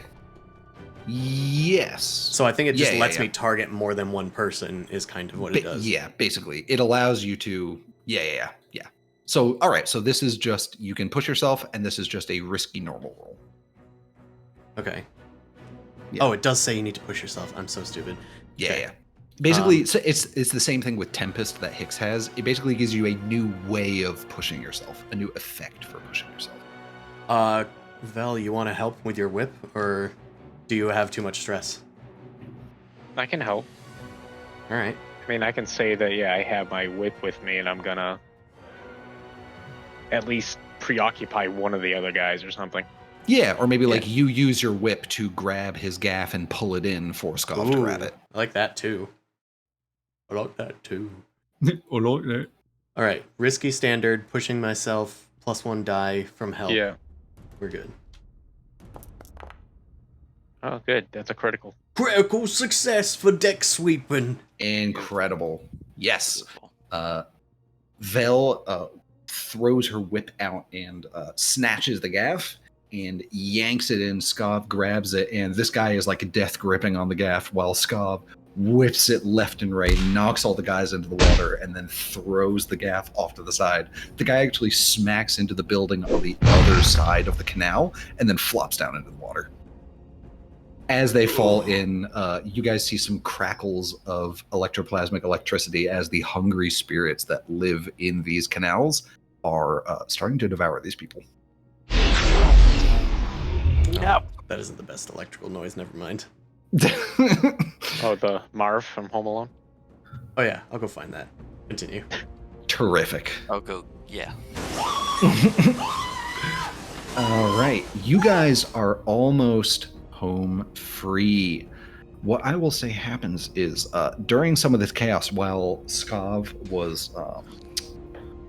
Yes. So I think it just lets me target more than one person is kind of what it does. Yeah, basically. It allows you to yeah. So all right, so this is just you can push yourself and this is just a risky normal roll. Okay. Yeah. Oh, it does say you need to push yourself. I'm so stupid. Yeah, Okay. yeah. Basically, so it's the same thing with Tempest that Hicks has. It basically gives you a new way of pushing yourself, a new effect for pushing yourself. Vel, you want to help with your whip, or do you have too much stress? I can help. All right. I mean, I can say that, yeah, I have my whip with me, and I'm gonna at least preoccupy one of the other guys or something. Yeah, or maybe like you use your whip to grab his gaff and pull it in for Skov to grab it. I like that too. I like that too. I like that. All right, risky standard, pushing myself, +1 die from help. Yeah. We're good. Oh, good. That's a critical. Critical success for deck sweeping. Incredible. Yes. Beautiful. Vel throws her whip out and snatches the gaff and yanks it in. Skov grabs it, and this guy is like death gripping on the gaff while Skov whips it left and right, knocks all the guys into the water, and then throws the gaff off to the side. The guy actually smacks into the building on the other side of the canal and then flops down into the water. As they fall in, you guys see some crackles of electroplasmic electricity as the hungry spirits that live in these canals are starting to devour these people. No. That isn't the best electrical noise, never mind. Oh, the Marv from Home Alone? Oh yeah, I'll go find that. Continue. Terrific. I'll go. Yeah. All right, you guys are almost home free. What I will say happens is during some of this chaos, while Skov was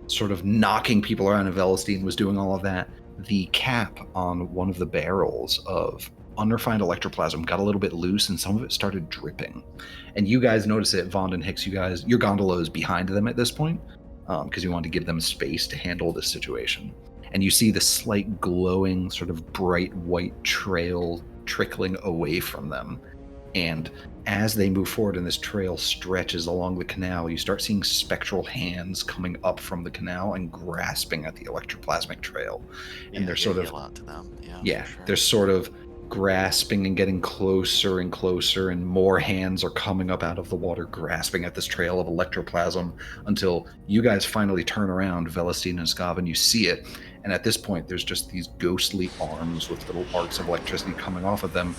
sort of knocking people around and Velestein was doing all of that, the cap on one of the barrels of unrefined electroplasm got a little bit loose and some of it started dripping. And you guys notice it, Vaughn and Hicks, your gondola is behind them at this point because you want to give them space to handle this situation. And you see the slight glowing sort of bright white trail trickling away from them. And as they move forward and this trail stretches along the canal, you start seeing spectral hands coming up from the canal and grasping at the electroplasmic trail. And they're sort of out to them. yeah, for sure. they're sort of grasping and getting closer and closer, and more hands are coming up out of the water grasping at this trail of electroplasm until you guys finally turn around, Velestein and Skov, and you see it. And at this point, there's just these ghostly arms with little arcs of electricity coming off of them,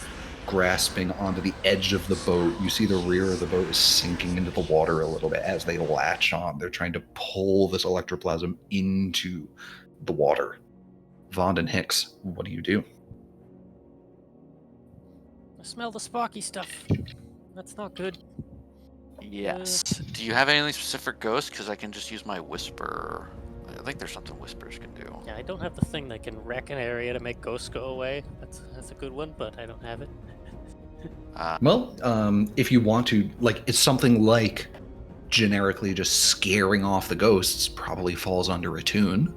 grasping onto the edge of the boat. You see the rear of the boat is sinking into the water a little bit as they latch on. They're trying to pull this electroplasm into the water. Vaughn and Hicks, what do you do? I smell the sparky stuff. That's not good. Yes. Do you have anything specific, Ghost? Because I can just use my Whisper. I think there's something Whispers can do. Yeah, I don't have the thing that can wreck an area to make ghosts go away. That's a good one, but I don't have it. Well, if you want to, like, it's something like generically just scaring off the ghosts probably falls under attune.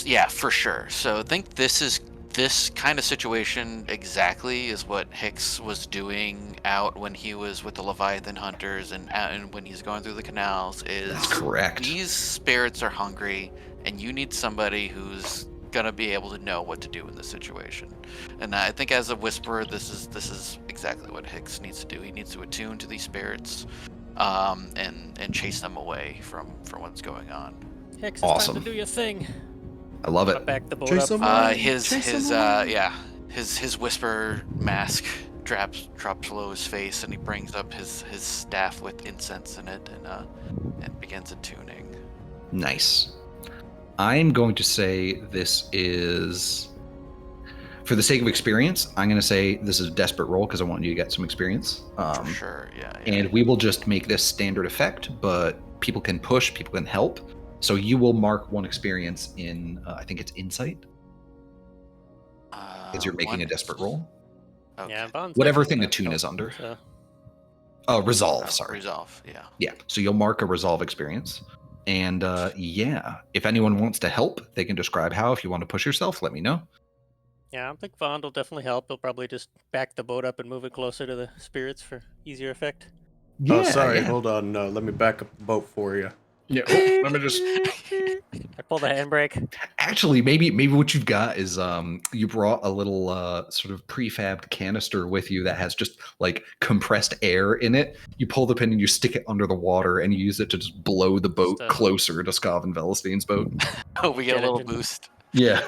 Yeah, for sure. So I think this kind of situation exactly is what Hicks was doing out when he was with the Leviathan hunters and when he's going through the canals. That's correct. These spirits are hungry, and you need somebody who's gonna be able to know what to do in this situation. And I think as a whisperer, this is exactly what Hicks needs to do. He needs to attune to these spirits, and chase them away from what's going on. Hicks, it's Awesome. time to do your thing. I love Wanna it. back the boat Chase up. them away. His Chase his them away. yeah, his whisper mask drops below his face, and he brings up his staff with incense in it, and begins attuning. Nice. I'm going to say this is, for the sake of experience, I'm going to say this is a desperate roll because I want you to get some experience. For sure, yeah. And we will just make this standard effect, but people can push, people can help. So you will mark 1 experience in, I think it's insight, as you're making a desperate roll. Okay. Yeah, Vaughn's Whatever making thing that attune is help, under. so- Resolve, sorry. Resolve, yeah. Yeah, so you'll mark a resolve experience. And yeah, if anyone wants to help, they can describe how. If you want to push yourself, let me know. Yeah, I think Vaughn will definitely help. He'll probably just back the boat up and move it closer to the spirits for easier effect. Yeah, Oh, sorry. yeah. Hold on. No, let me back up the boat for you. Yeah, oh, let me just... I pull the handbrake. Actually, maybe what you've got is you brought a little sort of prefabbed canister with you that has just like compressed air in it. You pull the pin and you stick it under the water and you use it to just blow the boat closer to Skav and Velestein's boat. Oh, we get a Jet little engine. boost. Yeah,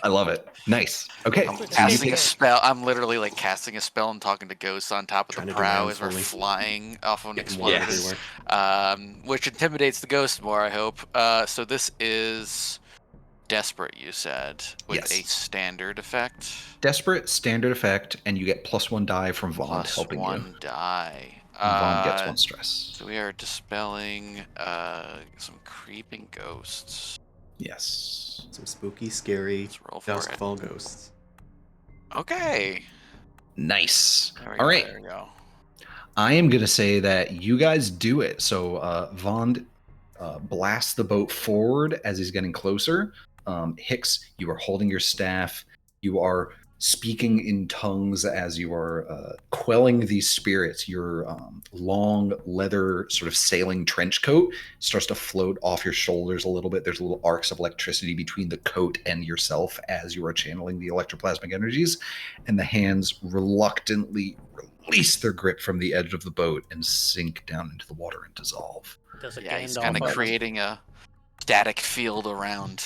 I love it. Nice. Okay, I'm Good casting a idea. spell. I'm literally like casting a spell and talking to ghosts on top of Trying the to do prow hand as we're fully. flying off of an Getting water explosion. everywhere. Which intimidates the ghost more, I hope. So this is desperate, you said, with Yes. a standard effect. desperate standard effect, and you get +1 die from Vaughn Plus helping 1 die. you. And Vaughn gets 1 stress. So we are dispelling some creeping ghosts. Yes. Some spooky, scary Let's roll for it. Duskfall ghosts. Okay. Nice. There we All go, right. There we go. I am going to say that you guys do it. So Vaughn blasts the boat forward as he's getting closer. Hicks, you are holding your staff. You are speaking in tongues as you are quelling these spirits. Your long leather sort of sailing trench coat starts to float off your shoulders a little bit. There's little arcs of electricity between the coat and yourself as you are channeling the electroplasmic energies. And the hands reluctantly release their grip from the edge of the boat and sink down into the water and dissolve. Does a Yeah, he's Gandalf kind of on us. creating a static field around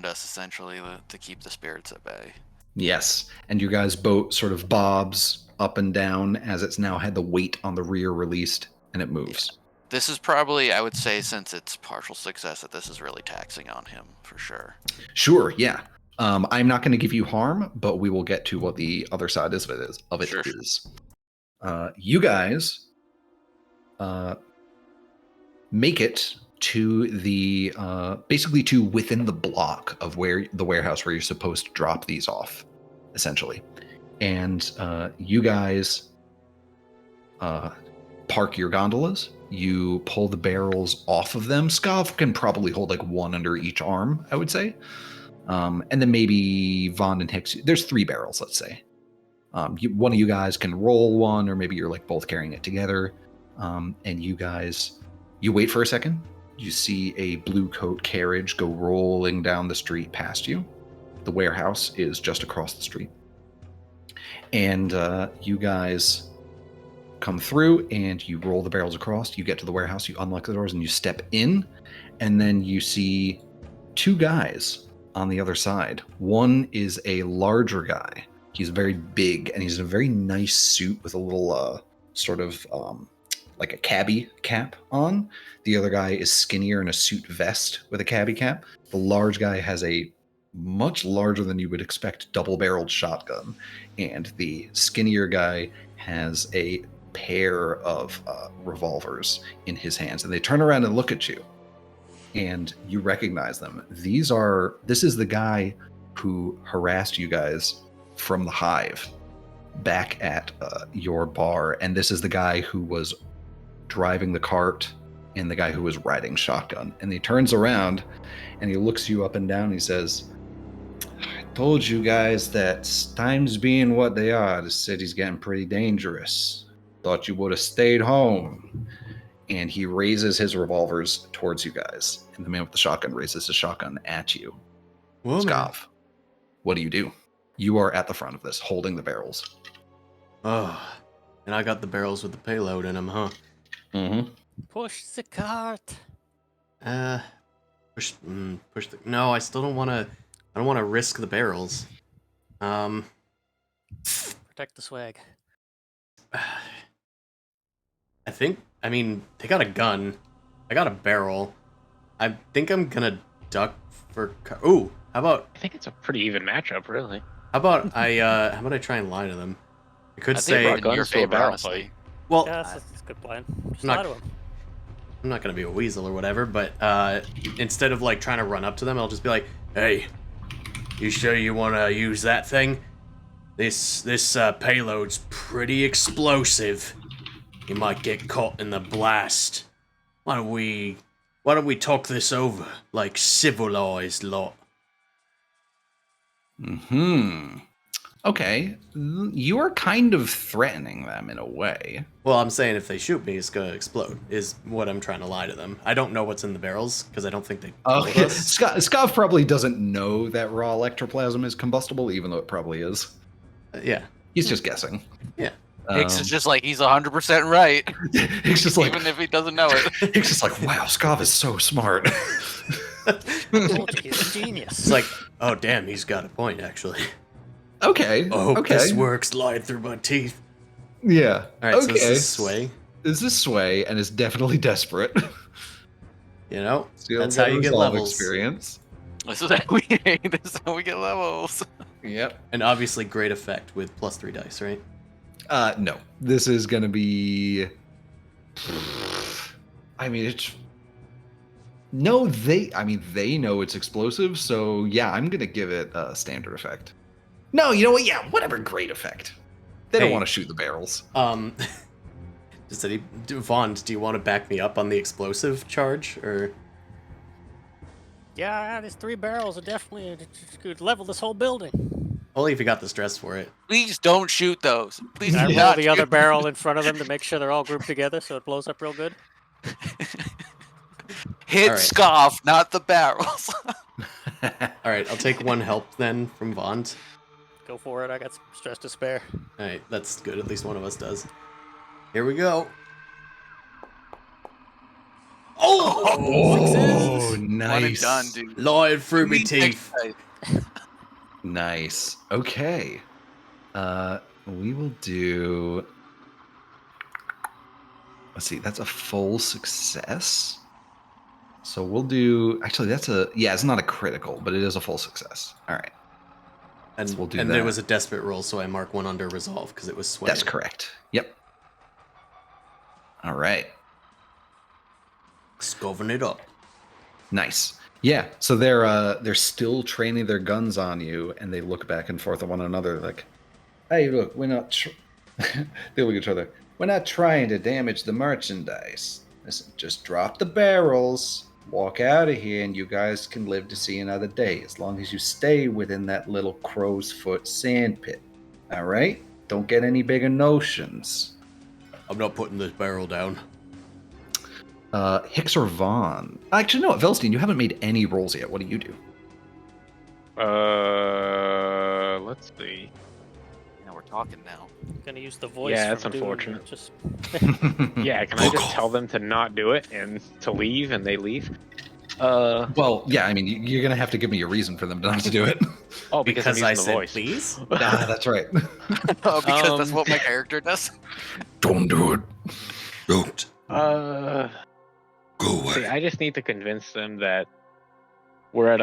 us, essentially, to keep the spirits at bay. Yes, and your guys' boat sort of bobs up and down as it's now had the weight on the rear released, and it moves. This is probably, I would say, since it's partial success, that this is really taxing on him, for sure. Sure, yeah. I'm not going to give you harm, but we will get to what the other side is of it. Sure. You guys make it to the basically to within the block of where the warehouse where you're supposed to drop these off, essentially. And you guys park your gondolas. You pull the barrels off of them. Skav can probably hold like 1 under each arm, I would say. And then maybe Vaughn and Hicks. There's 3 barrels, let's say. One of you guys can roll one, or maybe you're like both carrying it together. And you guys, you wait for a second. You see a blue coat carriage go rolling down the street past you. The warehouse is just across the street. And you guys come through and you roll the barrels across. You get to the warehouse, you unlock the doors, and you step in. And then you see 2 guys on the other side. One is a larger guy. He's very big, and he's in a very nice suit with a little sort of like a cabbie cap on. The other guy is skinnier in a suit vest with a cabbie cap. The large guy has a much larger than you would expect double-barreled shotgun, and the skinnier guy has a pair of revolvers in his hands. And they turn around and look at you, and you recognize them. This is the guy who harassed you guys from the Hive back at your bar, and this is the guy who was driving the cart and the guy who was riding shotgun. And he turns around and he looks you up and down and he says, "I told you guys that times being what they are, the city's getting pretty dangerous. Thought you would have stayed home." And he raises his revolvers towards you guys, and the man with the shotgun raises his shotgun at you. Woman. Skav, what do? You are at the front of this, holding the barrels. Oh, and I got the barrels with the payload in them, huh? Mm-hmm. Push the cart. Push the. No, I still don't want to. I don't want to risk the barrels. Protect the swag. I think. I mean, they got a gun. I got a barrel. I think I'm gonna duck for. Ooh, how about? I think it's a pretty even matchup, really. How about I try and lie to them? I could I think say. we're in your guns to a favor, barrel honestly. Well, Yeah, that's a good plan. Just not- lie to him. I'm not gonna be a weasel or whatever, but instead of like trying to run up to them, I'll just be like, "Hey, you sure you want to use that thing? This payload's pretty explosive. You might get caught in the blast. Why don't we talk this over like civilized lot?" Okay. You are kind of threatening them in a way. Well, I'm saying if they shoot me, it's gonna explode. Is what I'm trying to lie to them. I don't know what's in the barrels because I don't think they told Okay. us. Scott probably doesn't know that raw electroplasm is combustible, even though it probably is. Yeah. He's just guessing. Yeah. Hicks is just like, he's 100% right, Hicks just like, even if he doesn't know it. Hicks is like, wow, Scott is so smart. Told you, he's a genius. It's like, oh damn, he's got a point actually. Okay. I hope okay. this works lying through my teeth. Yeah. All right, so this is Sway. This is Sway, and is definitely desperate. You know, Still that's got how you get resolve levels. experience. This is how we get levels. Yep. And obviously great effect with +3 dice, right? No. This is gonna be. I mean, it's. No, they know it's explosive, so yeah, I'm gonna give it a standard effect. No, you know what? Yeah, whatever. Great effect. They don't Hey. want to shoot the barrels. Just Vaughn, do you want to back me up on the explosive charge, or? Yeah, these 3 barrels are definitely could level this whole building. Only if you got the stress for it. Please don't shoot those. Please I do roll not the shoot other barrel in front of them to make sure they're all grouped together so it blows up real good. Hit All right. scoff, not the barrels. All right, I'll take 1 help then from Vaughn. Go for it. I got some stress to spare. All right, that's good. At least one of us does. Here we go. Oh, nice. One and done, dude. Lying through me Need teeth. next Nice. Okay. We will do. Let's see. That's a full success. So we'll do. Actually, that's a. Yeah, it's not a critical, but it is a full success. All right. And, We'll do and that. there was a desperate roll, so I mark 1 under resolve because it was Sway. That's correct. Yep. All right. Scoving it up. Nice. Yeah. So they're still training their guns on you, and they look back and forth at one another like, "Hey, look, we're not." They look at each other. We're not trying to damage the merchandise. Listen, just drop the barrels, walk out of here, and you guys can live to see another day, as long as you stay within that little crow's foot sand pit. All right? Don't get any bigger notions. I'm not putting this barrel down. Hicks or Vaughn? Actually, no, Velstein, you haven't made any rolls yet. What do you do? Let's see. Now we're talking now. Gonna use the voice. Yeah, that's from Doom. unfortunate. Just Yeah, can I just tell them to not do it and to leave, and they leave? Well, yeah, I mean, you're going to have to give me a reason for them not to do it. Oh, because I'm I using the said voice. please? That's right. Oh, because that's what my character does. Don't do it. Don't. Go Go See, I just need to convince them that we're at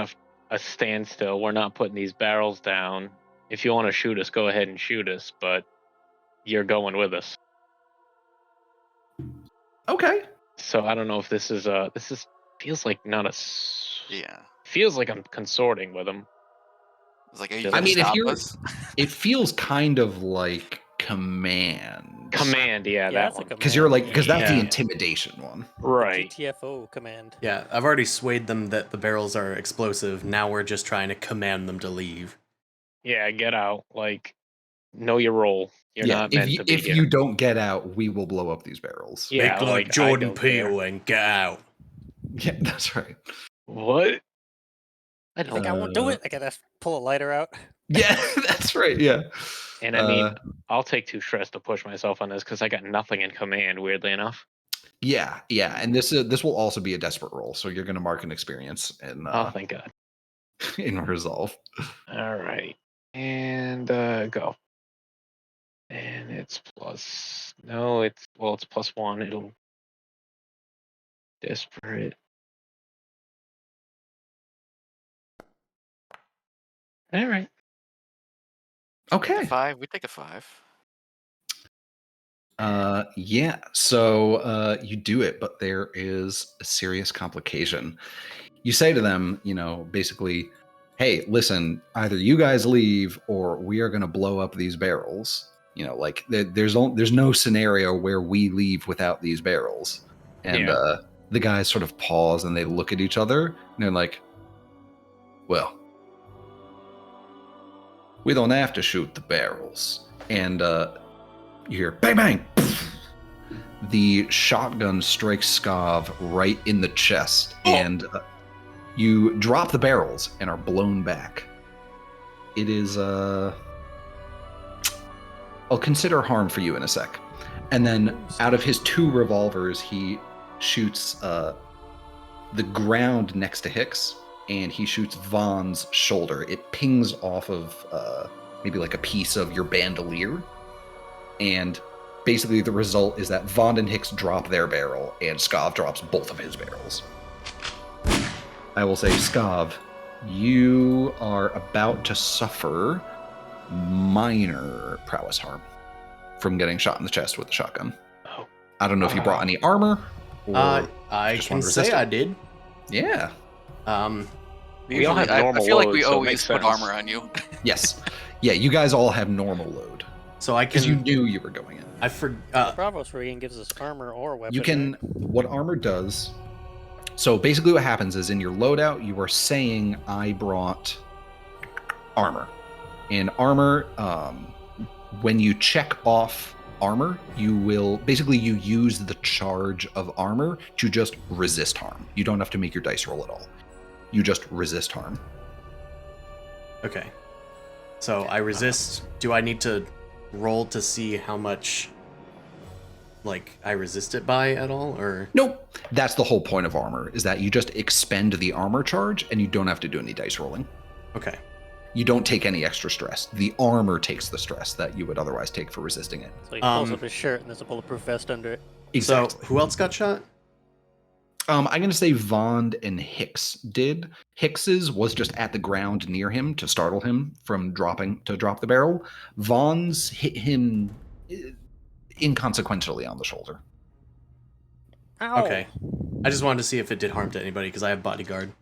a standstill. We're not putting these barrels down. If you want to shoot us, go ahead and shoot us, but you're going with us. Okay. So I don't know if this is feels like not a Yeah. feels like I'm consorting with them. It's like, are you I gonna mean, if stop you're- us? It feels kind of like command. Command, yeah, that that's one. like a Because you're like, because that's the Yeah. intimidation one. Right. GTFO command. Yeah, I've already swayed them that the barrels are explosive. Now we're just trying to command them to leave. Yeah, get out. Like, know your role. You're not meant to be if here. you don't get out, we will blow up these barrels. Yeah, Make like I Jordan don't care. Peele and get out. Yeah, that's right. What? I I think I won't do it. I gotta pull a lighter out. Yeah, that's right. Yeah. And I mean, I'll take 2 stress to push myself on this because I got nothing in command. Weirdly enough. Yeah, and this will also be a desperate roll, so you're going to mark an experience in Oh, thank God. in resolve. All right. And go. And it's plus. No, it's +1. It'll desperate. All right. Okay. 5. We take a 5. Yeah. So you do it, but there is a serious complication. You say to them, basically, hey, listen, either you guys leave or we are going to blow up these barrels. Like there's no scenario where we leave without these barrels. And Yeah. the guys sort of pause and they look at each other and they're like, well, we don't have to shoot the barrels. And you hear bang, bang. The shotgun strikes Skav right in the chest, and you drop the barrels and are blown back. It is, I'll consider harm for you in a sec. And then out of his 2 revolvers, he shoots the ground next to Hicks, and he shoots Vaughn's shoulder. It pings off of maybe like a piece of your bandolier, and basically the result is that Vaughn and Hicks drop their barrel, and Skav drops both of his barrels. I will say, Skav, you are about to suffer minor prowess harm from getting shot in the chest with a shotgun. Oh. I don't know if you brought any armor. Or I just can wanted to resist say it. I did. Yeah. We all have I normal feel like we loads, so it always makes put sense. armor on you. Yes. Yeah, you guys all have normal load. So I Because you can. knew you were going in. I forgot. Bravos reading gives us armor or weapon. You can, what armor does, so basically what happens is in your loadout, you are saying, I brought armor. And armor, when you check off armor, you use the charge of armor to just resist harm. You don't have to make your dice roll at all. You just resist harm. Okay. So I resist. Do I need to roll to see how much, like, I resist it by at all, or? Nope. That's the whole point of armor, is that you just expend the armor charge and you don't have to do any dice rolling. Okay. You don't take any extra stress. The armor takes the stress that you would otherwise take for resisting it. So he pulls up his shirt and there's a bulletproof vest under it. Exactly. So who else got shot? I'm going to say Vond and Hicks did. Hicks's was just at the ground near him to startle him from drop the barrel. Vaughn's hit him inconsequentially on the shoulder. Ow! Okay. I just wanted to see if it did harm to anybody because I have bodyguard.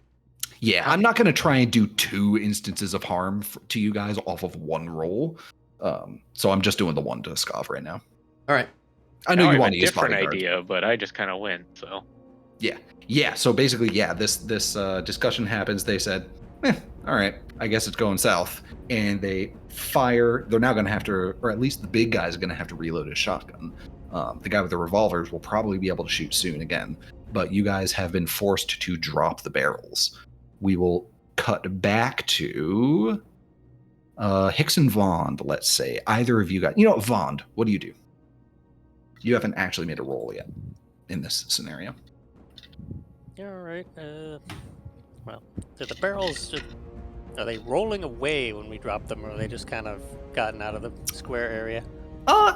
Yeah, I'm not going to try and do 2 instances of harm to you guys off of 1 roll. So I'm just doing the 1 to Skav right now. All right. I know Now I you have want a to use different bodyguard. idea, but I just kind of win. So Yeah. So basically, this discussion happens. They said, all right, I guess it's going south. And they fire. They're now going to have to, or at least the big guy's going to have to reload his shotgun. The guy with the revolvers will probably be able to shoot soon again. But you guys have been forced to drop the barrels. We will cut back to Hicks and Vond, let's say. Either of you guys. You know what, Vond, what do you do? You haven't actually made a roll yet in this scenario. Yeah, all right. Well, the barrels, are they rolling away when we drop them, or are they just kind of gotten out of the square area?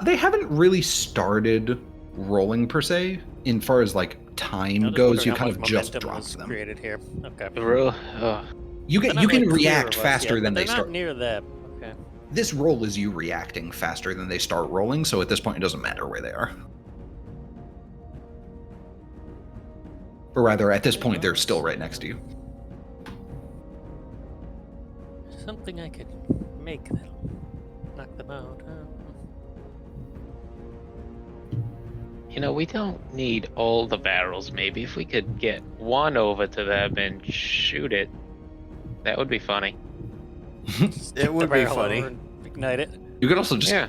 They haven't really started rolling per se. In far as like time I'm just goes, wondering you how kind much of just momentum drop was them. created here. Okay. You They're can not you can really clear react of us faster yet, than but they they're start. not near them. Okay. This roll is you reacting faster than they start rolling, so at this point it doesn't matter where they are. Or rather, at this point they're still right next to you. Something I could make that'll knock them out. we don't need all the barrels. Maybe if we could get 1 over to them and shoot it, that would be funny. It would be funny. Ignite it. You could also just Yeah.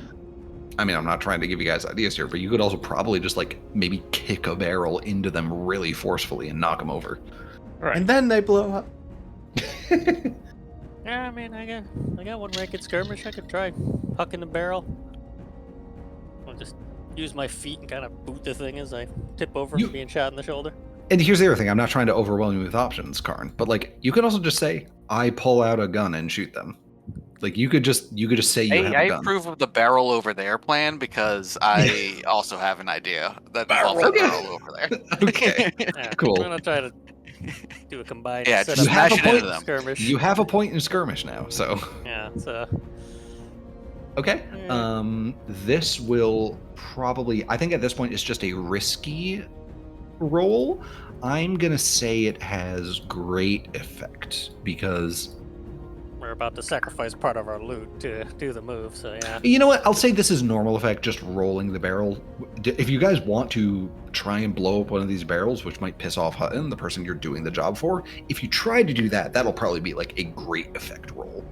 I mean, I'm not trying to give you guys ideas here, but you could also probably just like maybe kick a barrel into them really forcefully and knock them over. Right. And then they blow up. Yeah, I mean, I got one where I could skirmish. I could try hucking the barrel. I'll just use my feet and kind of boot the thing as I tip over You- from being shot in the shoulder. And here's the other thing. I'm not trying to overwhelm you with options, Karn, but like you can also just say, I pull out a gun and shoot them. Like you could just say you have I a gun. approve of the barrel over there plan because I also have an idea that involves a Okay. barrel over there. Okay. Yeah, Cool. I'm gonna try to do a combined Yeah, setup just You have a smash it into point. them. skirmish. You have a point in skirmish now, so Yeah, so okay. Yeah. This will probably I think at this point it's just a risky roll. I'm gonna say it has great effect because we're about to sacrifice part of our loot to do the move. So yeah. you know what? I'll say this is normal effect, just rolling the barrel. If you guys want to try and blow up one of these barrels, which might piss off Hutton, the person you're doing the job for, if you try to do that, that'll probably be like a great effect roll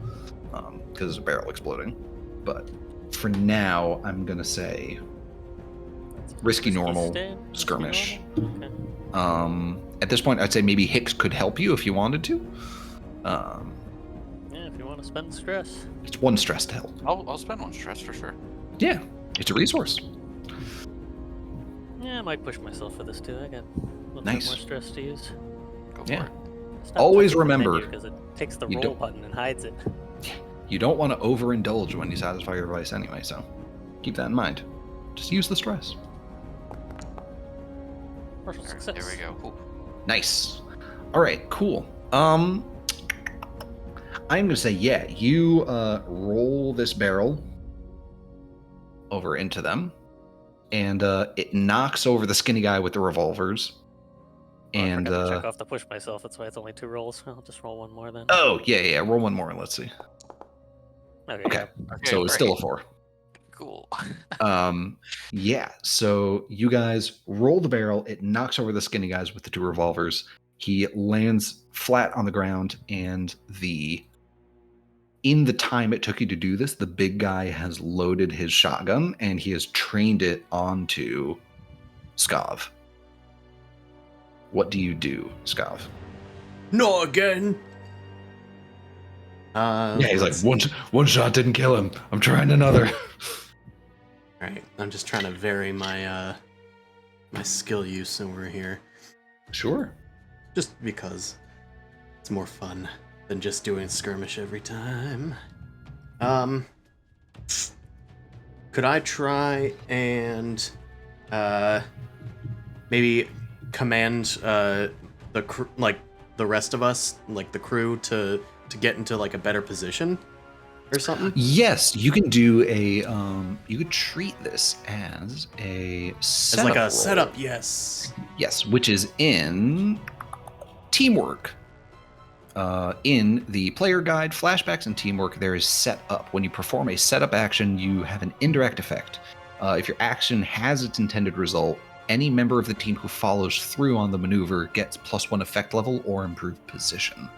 because it's a barrel exploding. But for now, I'm gonna say risky normal stand, skirmish. risky normal? Okay. At this point, I'd say maybe Hicks could help you if you wanted to. Yeah, if you want to spend stress. It's one stress to help. I'll spend one stress for sure. Yeah, it's a resource. Yeah, I might push myself for this too. I got a little Nice. bit more stress to use. Go Yeah. for it. Always remember, because it takes the you roll don't- button and hides it. You don't want to overindulge when you satisfy your vice anyway, so keep that in mind. Just use the stress. Partial Alright, success. there we go. Ooh. Nice. All right, cool. I'm gonna say, yeah, you roll this barrel over into them, and it knocks over the skinny guy with the revolvers. Oh, I And forgot to check off the push myself. That's why it's only 2 rolls. I'll just roll one more then. yeah, roll one more and let's see. Okay. Okay, Yeah. Okay, so it's still a great. 4. Cool. Yeah, so you guys roll the barrel, it knocks over the skinny guys with the 2 revolvers. He lands flat on the ground, and in the time it took you to do this, the big guy has loaded his shotgun and he has trained it onto Skav. What do you do, Skav? Not again. Yeah, he's like, let's- one shot didn't kill him. I'm trying another. All right, I'm just trying to vary my my skill use over here, Sure. just because it's more fun than just doing skirmish every time. Could I try and maybe command the the rest of us, like the crew, to get into like a better position or something? Yes, you can do a. You could treat this as a It's setup like a roll. setup, yes. Yes, which is in teamwork. In the player guide, flashbacks, and teamwork, there is set up. When you perform a setup action, you have an indirect effect. If your action has its intended result, any member of the team who follows through on the maneuver gets +1 effect level or improved position.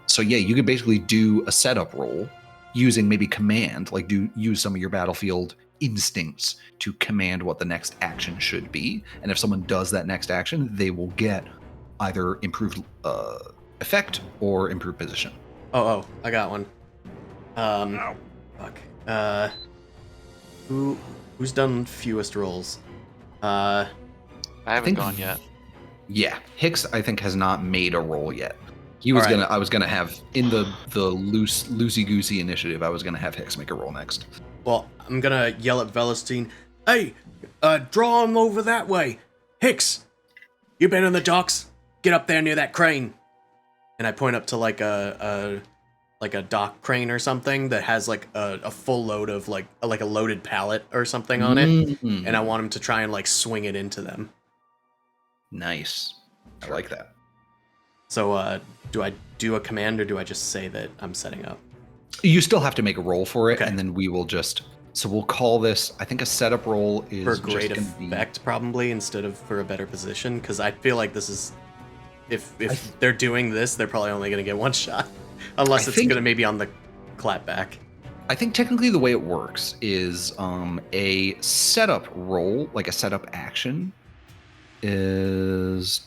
So yeah, you could basically do a setup roll using maybe command, like use some of your battlefield instincts to command what the next action should be. And if someone does that next action, they will get either improved effect or improved position. Oh, I got one. Fuck. Who's done fewest rolls? I haven't think- gone yet. Yeah, Hicks I think has not made a roll yet. He was All right. I was gonna have in the loosey goosey initiative. I was gonna have Hicks make a roll next. Well, I'm gonna yell at Velestein. Hey, draw him over that way. Hicks, you been in the docks? Get up there near that crane. And I point up to like a dock crane or something that has like a full load of like a loaded pallet or something on it. Mhm. And I want him to try and like swing it into them. Nice. I like that. So do I do a command or do I just say that I'm setting up? You still have to make a roll for it, Okay. and then we will just. So we'll call this. I think a setup roll is For great just gonna be. effect, probably, instead of for a better position, because I feel like this is, if they're doing this, they're probably only going to get one shot, unless I it's think- going to maybe on the clapback. I think technically the way it works is a setup roll, like a setup action, is.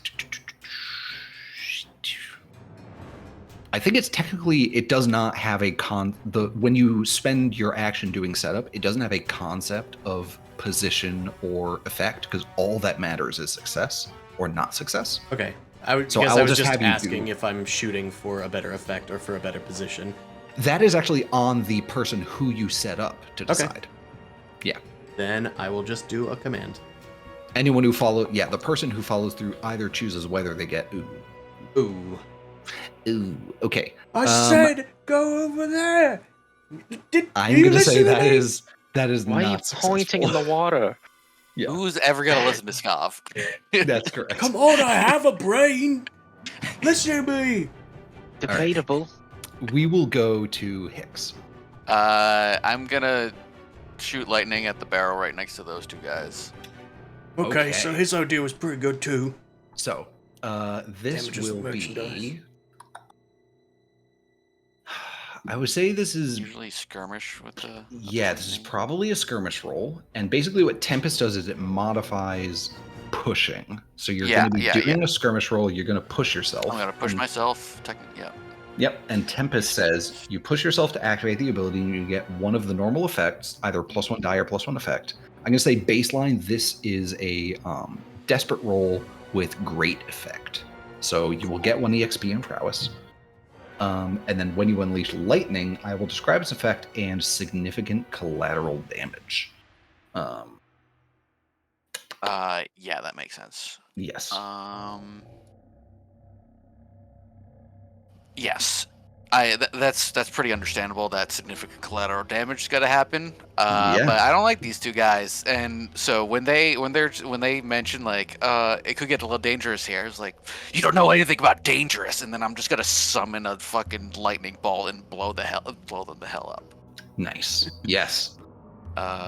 I think it's technically it does not have a when you spend your action doing setup, it doesn't have a concept of position, or effect, because all that matters is success or not success. Okay. I So guess I I will was just just have you asking do- if I'm shooting for a better effect or for a better position. That is actually on the person who you set up to Okay. decide. Yeah. Then I will just do a command. Anyone who the person who follows through either chooses whether they get ooh. Ooh. Ooh. Okay. I said go over there. I'm going to say that is Why are you not successful. pointing in the water? Yeah. Who's ever gonna listen to Scoff? That's correct. Come on, I have a brain. Listen to me. Debatable. We will go to Hicks. I'm gonna shoot lightning at the barrel right next to those two guys. Okay, so Okay. his idea was pretty good too. So, this Damages will merchandise. be. I would say this is. Usually skirmish with the. Yeah, this is probably a skirmish roll. And basically, what Tempest does is it modifies pushing. So you're Yeah, going to be yeah, doing a skirmish roll. You're going to push yourself. I'm gonna push and- myself. Yeah. Yep. And Tempest says you push yourself to activate the ability, and you get one of the normal effects, either +1 die or +1 effect. I'm going to say baseline. This is a desperate roll with great effect. So you will get 1 EXP in prowess. And then when you unleash lightning, I will describe its effect and significant collateral damage. Yeah, that makes sense. Yes. Yes. That's pretty understandable that significant collateral damage is gonna happen. Yeah. But I don't like these two guys, and so when they mention like it could get a little dangerous here, it's like you don't know anything about dangerous, and then I'm just gonna summon a fucking lightning bolt and blow them the hell up. Nice. Yes.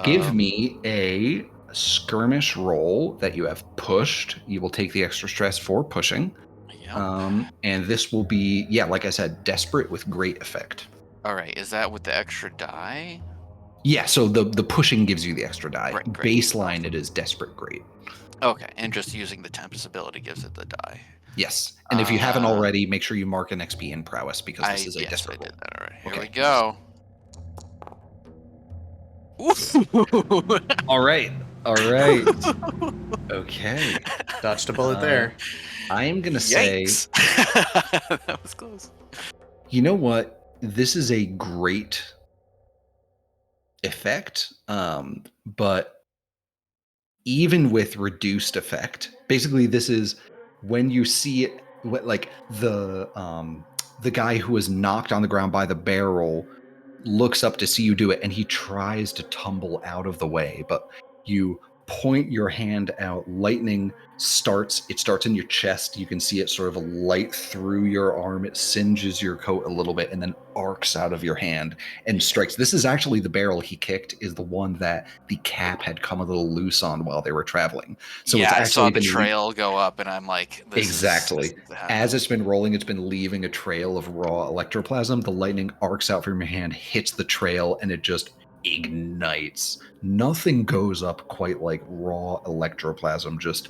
Give me a skirmish roll that you have pushed. You will take the extra stress for pushing. Yeah. And this will be, like I said, desperate with great effect. All right. Is that with the extra die? Yeah, so the pushing gives you the extra die. Right, great. Baseline, it is desperate great. Okay, and just using the Tempest ability gives it the die. Yes, and if you haven't already, make sure you mark an XP in prowess because this is a desperate I did that already. Here Okay. we go. All right. Okay. Dodged a bullet there. I am going to say, Yikes. That was close. you know what? This is a great effect, but even with reduced effect, basically this is when you see it, like the guy who was knocked on the ground by the barrel looks up to see you do it, and he tries to tumble out of the way, but you point your hand out. Lightning starts in your chest. You can see it sort of light through your arm. It singes your coat a little bit and then arcs out of your hand and strikes. This is actually the barrel he kicked, is the one that the cap had come a little loose on while they were traveling. So yeah, it's I actually saw the been trail go up, and I'm like, this Exactly. is As it's been rolling, it's been leaving a trail of raw electroplasm. The lightning arcs out from your hand, hits the trail, and it just ignites. Nothing goes up quite like raw electroplasm, just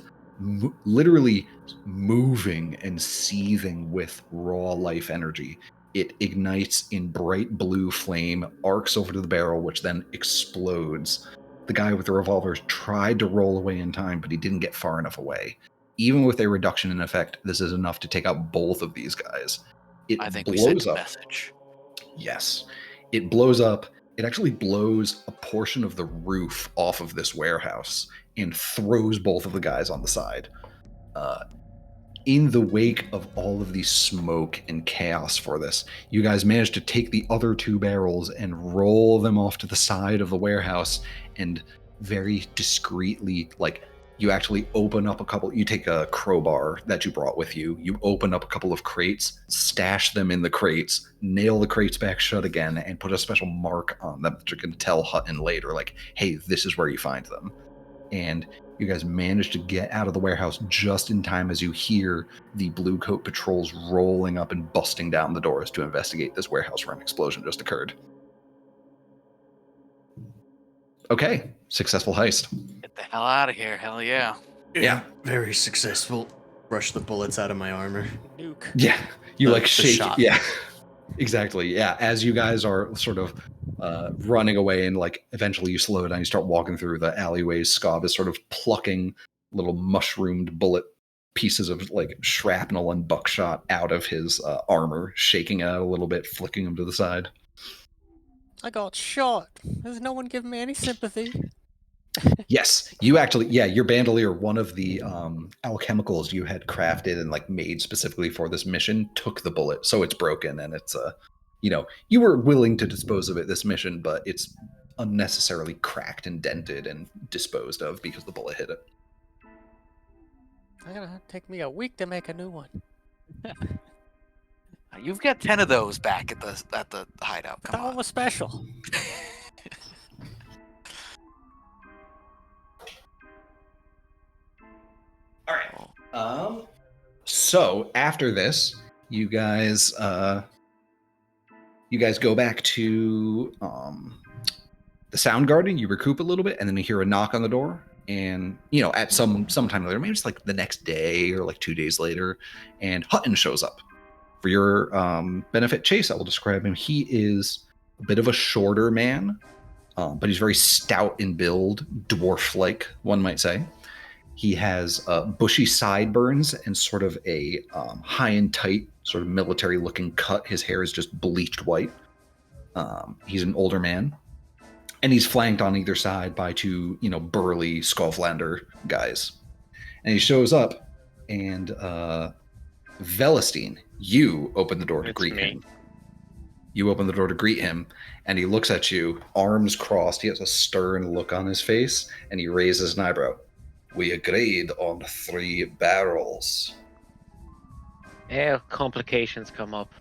literally moving and seething with raw life energy. It ignites in bright blue flame, arcs over to the barrel, which then explodes. The guy with the revolvers tried to roll away in time, but he didn't get far enough away. Even with a reduction in effect, this is enough to take out both of these guys. I think we sent a message. Yes. It blows up. It actually blows a portion of the roof off of this warehouse and throws both of the guys on the side. In the wake of all of the smoke and chaos for this, you guys managed to take the other two barrels and roll them off to the side of the warehouse, and very discreetly, like, you actually open up you take a crowbar that you brought with you, you open up a couple of crates, stash them in the crates, nail the crates back shut again, and put a special mark on them that you're going to tell Hutton later, like, hey, this is where you find them. And you guys manage to get out of the warehouse just in time as you hear the Blue Coat patrols rolling up and busting down the doors to investigate this warehouse where an explosion just occurred. Okay, successful heist. Get the hell out of here. Hell yeah. Yeah. Very successful. Brush the bullets out of my armor. Nuke. Yeah, you The like shake. shot. Yeah, exactly. Yeah, as you guys are sort of running away, and like eventually you slow down. You start walking through the alleyways. Scob is sort of plucking little mushroomed bullet pieces of like shrapnel and buckshot out of his armor, shaking it out a little bit, flicking them to the side. I got shot. There's no one giving me any sympathy. Yes, you actually, yeah, your bandolier, one of the alchemicals you had crafted and like made specifically for this mission, took the bullet, so it's broken, and it's you were willing to dispose of it this mission, but it's unnecessarily cracked and dented and disposed of because the bullet hit it. It's gonna take me a week to make a new one. You've got 10 of those back at the hideout. Come That one on. was special. All right. So after this, you guys go back to the Sound Garden. You recoup a little bit, and then you hear a knock on the door. And at some time later, maybe it's like the next day or like 2 days later, and Hutton shows up. For your benefit, Chase, I will describe him. He is a bit of a shorter man, but he's very stout in build, dwarf-like, one might say. He has bushy sideburns and sort of a high and tight, sort of military-looking cut. His hair is just bleached white. He's an older man, and he's flanked on either side by two, burly Skovlander guys. And he shows up, and Velestine, you open the door to greet him. You open the door to greet him, and he looks at you, arms crossed. He has a stern look on his face, and he raises an eyebrow. We agreed on 3 barrels. Yeah, complications come up.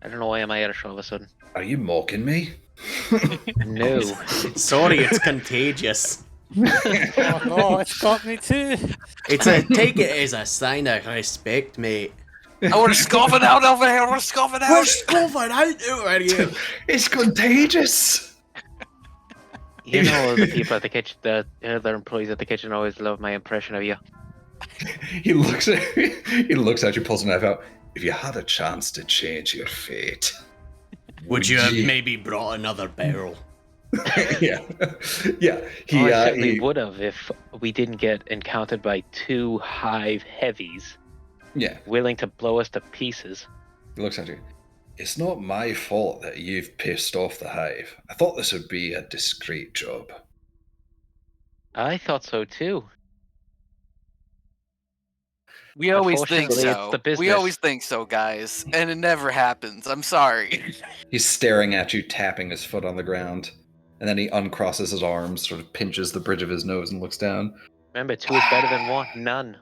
I don't know why I'm Irish all of a sudden. Are you mocking me? No. Sorry, it's contagious. Oh no, it's got me too. Take it as a sign of respect, mate. I want to scoff it out over here. I want to scoff it out. We're scoffing out over here. It's contagious. You know, the people at the kitchen, the other employees at the kitchen always love my impression of you. He looks at you, pulls a knife out. If you had a chance to change your fate, would you have maybe brought another barrel? yeah. We would have if we didn't get encountered by 2 hive heavies. Yeah. Willing to blow us to pieces. He looks at you. It's not my fault that you've pissed off the hive. I thought this would be a discreet job. I thought so too. We always think Unfortunately, so. it's the business. We always think so, guys, and it never happens. I'm sorry. He's staring at you, tapping his foot on the ground, and then he uncrosses his arms, sort of pinches the bridge of his nose, and looks down. Remember, 2 is better than 1. None.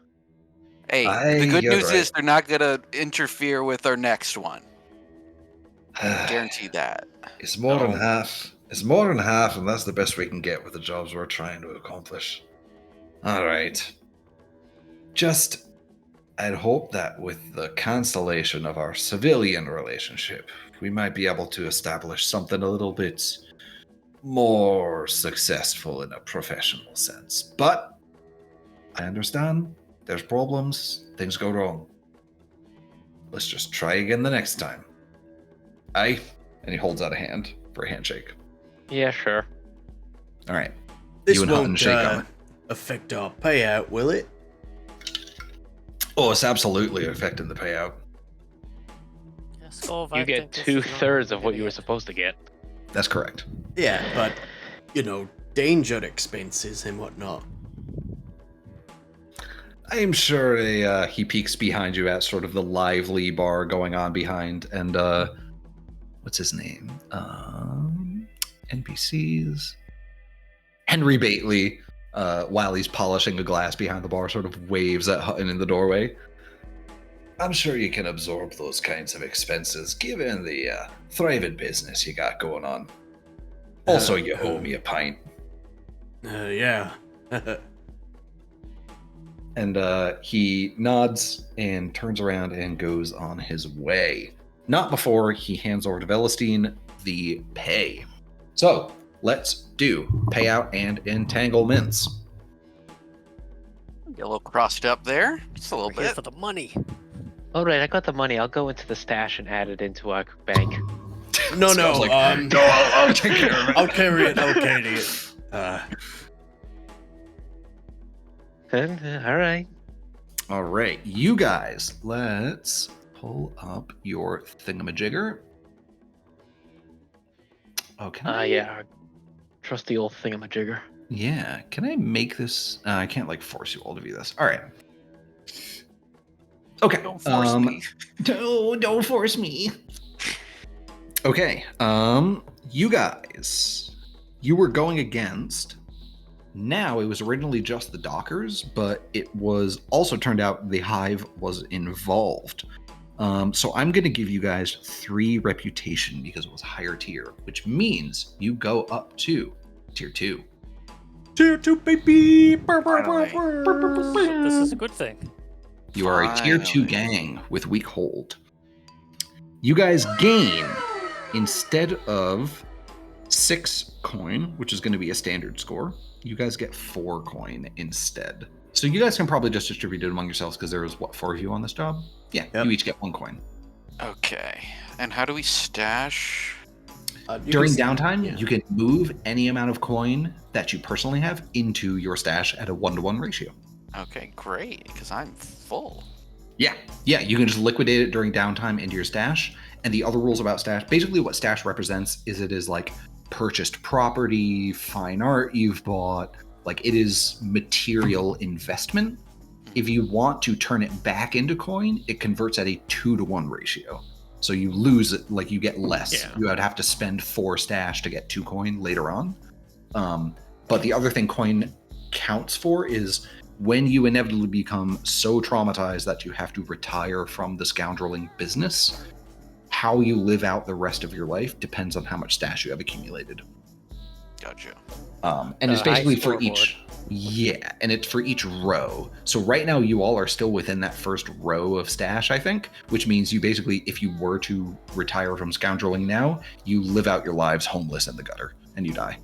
Hey, the good you're news right. is they're not gonna interfere with our next one. I guarantee that. It's more than half. It's more than half, and that's the best we can get with the jobs we're trying to accomplish. All right. Just, I'd hope that with the constellation of our civilian relationship, we might be able to establish something a little bit more successful in a professional sense. But I understand there's problems, things go wrong. Let's just try again the next time. Aye? And he holds out a hand for a handshake. Yeah, sure. All right. This You and Hutton won't shake on it. affect our payout, will it? Oh, it's absolutely affecting the payout. Yeah, Skov, I You get think this is not 2/3 of what an you were idiot. supposed to get. That's correct. Yeah, but, danger expenses and whatnot. I'm sure he peeks behind you at sort of the lively bar going on behind, and what's his name? NPCs. Henry Bately, while he's polishing a glass behind the bar, sort of waves at Hutton in the doorway. I'm sure you can absorb those kinds of expenses, given the thriving business you got going on. Also, you owe me a pint. Yeah. And he nods and turns around and goes on his way. Not before he hands over to Velestine the pay. So, let's do payout and entanglements. Get a little crossed up there. Just a little We're here bit. for the money. All right, I got the money. I'll go into the stash and add it into our bank. No, So I was no. like, no, I'll take care of it. I'll carry it. I'll carry it. All right. All right, you guys, let's pull up your thingamajigger. Okay. Yeah. Trusty old thingamajigger. Yeah, can I make this? I can't like force you all to do this. All right. Okay. Don't force me. Don't force me. Okay. You guys, you were going against. Now it was originally just the Dockers, but it was also turned out the Hive was involved. So I'm going to give you guys 3 reputation because it was higher tier, which means you go up to tier 2. Tier 2, baby. This is a good thing. You are a tier 2 Finally. gang with weak hold. You guys gain, instead of 6 coin, which is going to be a standard score, you guys get 4 coin instead. So you guys can probably just distribute it among yourselves because there was, 4 of you on this job? Yeah, Yep. you each get 1 coin. Okay. And how do we stash? During downtime, yeah. you can move any amount of coin that you personally have into your stash at a 1-to-1 ratio. Okay, great, because I'm full. Yeah, you can just liquidate it during downtime into your stash. And the other rules about stash, basically what stash represents is it is like purchased property, fine art you've bought, like it is material investment. If you want to turn it back into coin, it converts at a 2-to-1 ratio. So you lose it, like you get less. Yeah. You would have to spend 4 stash to get 2 coin later on. But the other thing coin counts for is when you inevitably become so traumatized that you have to retire from the scoundreling business, how you live out the rest of your life depends on how much stash you have accumulated. Gotcha. And it's The high basically for scoreboard. each, and it's for each row. So right now you all are still within that first row of stash, I think, which means you basically, if you were to retire from scoundreling now, you live out your lives homeless in the gutter and you die.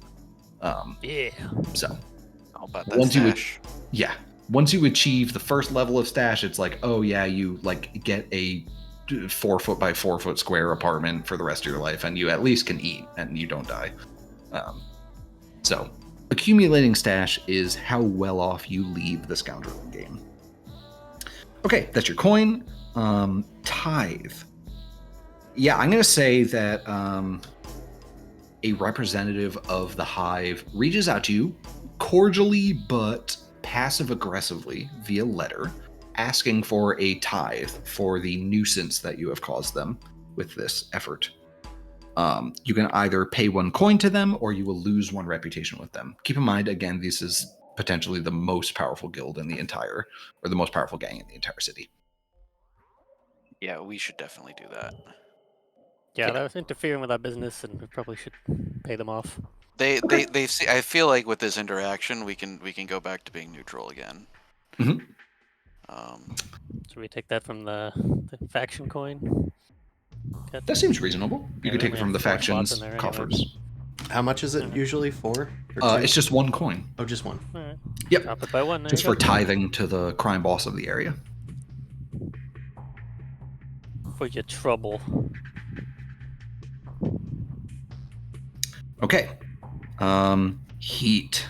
Yeah. So How about that Once you would- stash? yeah, once you achieve the first level of stash, it's like, oh yeah, you like get a 4 foot by 4 foot square apartment for the rest of your life, and you at least can eat and you don't die. So accumulating stash is how well off you leave the scoundreling game. Okay, that's your coin. Tithe. Yeah, I'm gonna say that a representative of the Hive reaches out to you cordially but passive aggressively via letter, asking for a tithe for the nuisance that you have caused them with this effort. You can either pay 1 coin to them or you will lose 1 reputation with them. Keep in mind, again, this is potentially the most powerful guild in the entire, or the most powerful gang in the entire city. Yeah, we should definitely do that. Yeah, that was interfering with our business, and we probably should pay them off. They see. I feel like with this interaction, we can go back to being neutral again. Mhm. So we take that from the faction coin. Got That seems reasonable. You Yeah, could we take it only from the have 4 spots faction's in there anyway. coffers. How much is it usually for? Or 2? It's just 1 coin. Oh, just 1. All right. Yep. Drop it by 1. There Just you for go. tithing to the crime boss of the area. For your trouble. Okay. Heat.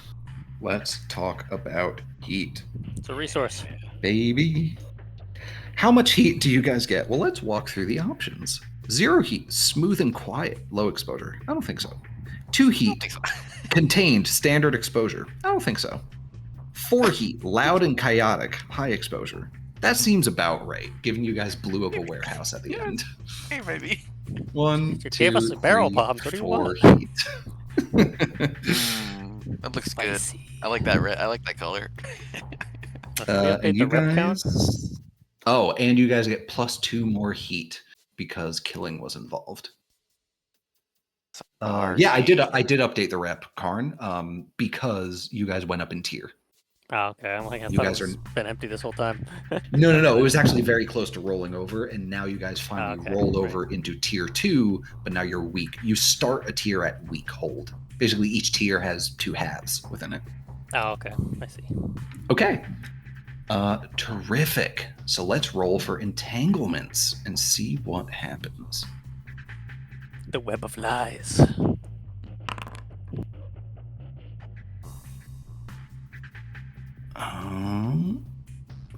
Let's talk about heat, It's a resource. baby. How much heat do you guys get? Well, let's walk through the options. 0 heat, smooth and quiet, low exposure. I don't think so. 2 heat, contained, standard exposure. I don't think so. 4 heat, loud and chaotic, high exposure. That seems about right, given you guys blew up a warehouse at the end. Hey, maybe. 1, You 2, gave us barrel 3, bombs. What do you 4 want? heat. That looks good. Spicy. I like that red. I like that color. Let's update And the you rep count. guys. Oh, and you guys get +2 more heat because killing was involved. Yeah, I did update the rep, Karn, because you guys went up in tier. Oh, okay. I'm like, I You thought guys it was been empty this whole time. No. It was actually very close to rolling over, and now you guys finally Okay, rolled right. over into tier 2, but now you're weak. You start a tier at weak hold. Basically, each tier has 2 halves within it. Oh, okay. I see. Okay. Terrific. So let's roll for entanglements and see what happens. The web of lies.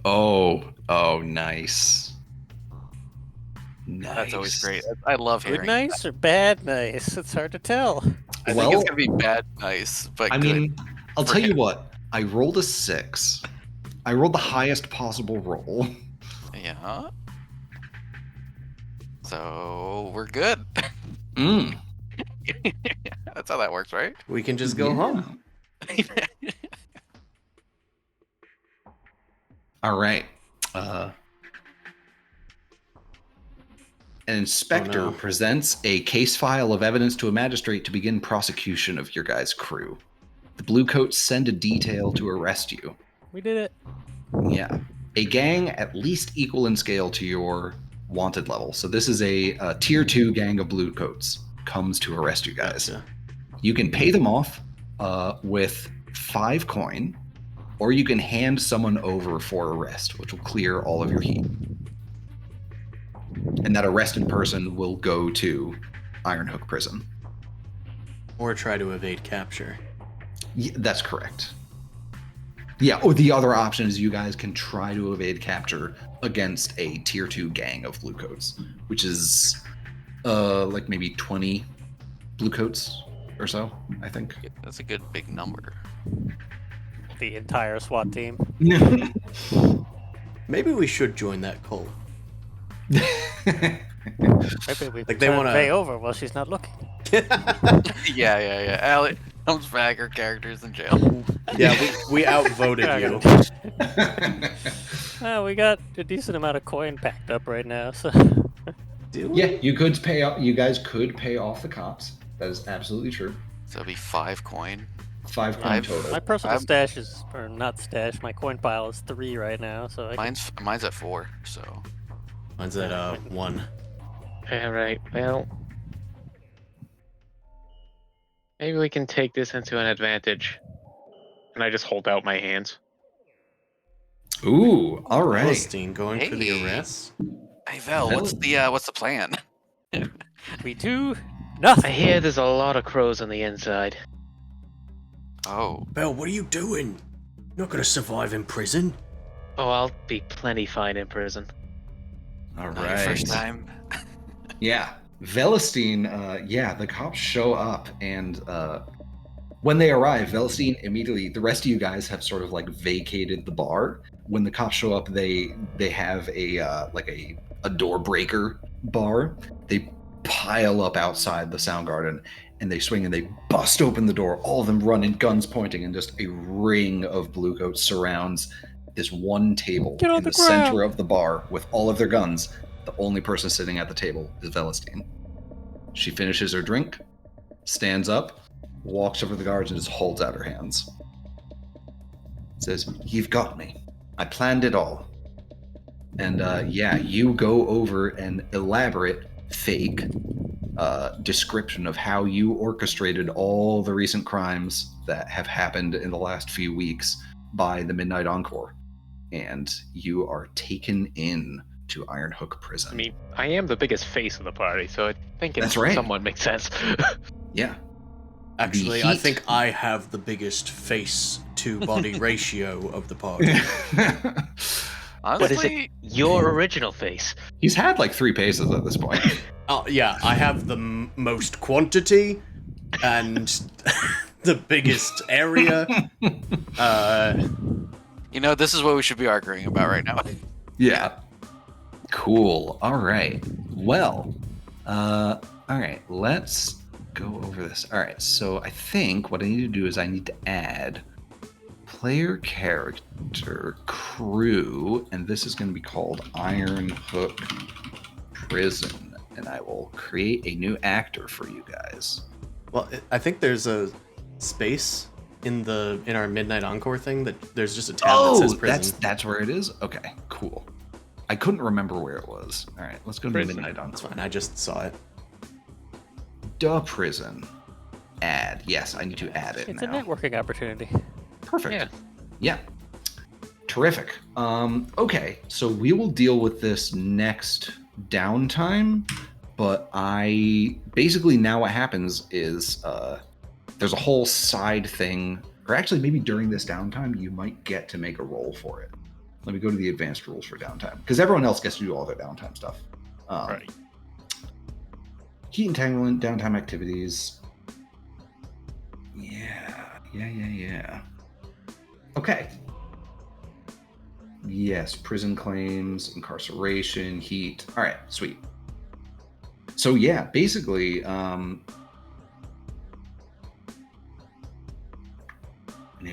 Oh, nice. Nice. That's always great. I love Good hearing. nice or bad nice? It's hard to tell. I think it's gonna be bad nice, but I good. mean, I'll for tell you him. what. I rolled a 6. I rolled the highest possible roll. Yeah. So we're good. Mm. That's how that works, right? We can just go Yeah. home. All right. An inspector no. presents a case file of evidence to a magistrate to begin prosecution of your guys' crew. The Bluecoats send a detail to arrest you. We did it. Yeah. A gang at least equal in scale to your wanted level. So this is a tier 2 gang of Bluecoats comes to arrest you guys. Gotcha. You can pay them off with 5 coin, or you can hand someone over for arrest, which will clear all of your heat. And that arrested person will go to Iron Hook Prison. Or try to evade capture. Yeah, that's correct. Yeah, or the other option is you guys can try to evade capture against a tier 2 gang of Bluecoats, which is like maybe 20 Bluecoats or so, I think. That's a good big number. The entire SWAT team. Maybe we should join that cult. Maybe we Like they turn wanna- Faye over while she's not looking. Yeah. Allie comes back, her character's in jail. Yeah, we outvoted you. We got a decent amount of coin packed up right now, so Do we? Yeah, you guys could pay off the cops. That is absolutely true. So it'll be 5 coin. 5 coin total. my personal I'm- stash is, or not stash, my coin pile is 3 right now, so I can, Mine's at 4, so Mine's at 1. All right. Well, maybe we can take this into an advantage. And I just hold out my hands. Ooh, all right. Philistine going for the Hey. arrest. hey Vel, what's the plan? we do I nothing. hear there's a lot of crows on the inside. Oh, Belle, what are you doing? You're not gonna survive in prison. Oh, I'll be plenty fine in prison. All not your right. first time. Yeah. Velestine, the cops show up, and when they arrive, Velestine immediately, the rest of you guys have sort of like vacated the bar. When the cops show up, they have a door breaker bar. They pile up outside the Soundgarden, and they swing and they bust open the door. All of them run in, guns pointing, and just a ring of Bluecoats surrounds this one table Get on in the the ground. center of the bar with all of their guns. The only person sitting at the table is Velestine. She finishes her drink, stands up, walks over to the guards, and just holds out her hands. Says, "You've got me. I planned it all." And you go over an elaborate, fake description of how you orchestrated all the recent crimes that have happened in the last few weeks by the Midnight Encore. And you are taken in to Iron Hook Prison. I mean, I am the biggest face of the party, so I think it That's right. somewhat makes sense. Yeah. Actually, The I heat. think I have the biggest face to body ratio of the party. What is Honestly, it? Your original face. He's had like 3 paces at this point. Oh, yeah, I have the most quantity and the biggest area. this is what we should be arguing about right now. Yeah. Cool. All right. Well, all right. Let's go over this. All right. So I think what I need to do is I need to add player character crew, and this is going to be called Iron Hook Prison, and I will create a new actor for you guys. Well, I think there's a space in our Midnight Encore thing that there's just a tab that says prison. that's where it is. Okay. Cool. I couldn't remember where it was. All right. Let's go to Prison. Midnight That's Encore. fine. I just saw it. Prison. Add. Yes, I need to add it It's now. a networking opportunity. Perfect. Yeah. Yeah. Terrific. Okay, so we will deal with this next downtime, but I basically now what happens is there's a whole side thing, or actually maybe during this downtime you might get to make a roll for it. Let me go to the advanced rules for downtime because everyone else gets to do all their downtime stuff. Right. Heat entanglement, downtime activities. Yeah. Okay. Yes, prison claims, incarceration, heat. All right, sweet. So yeah, basically, enable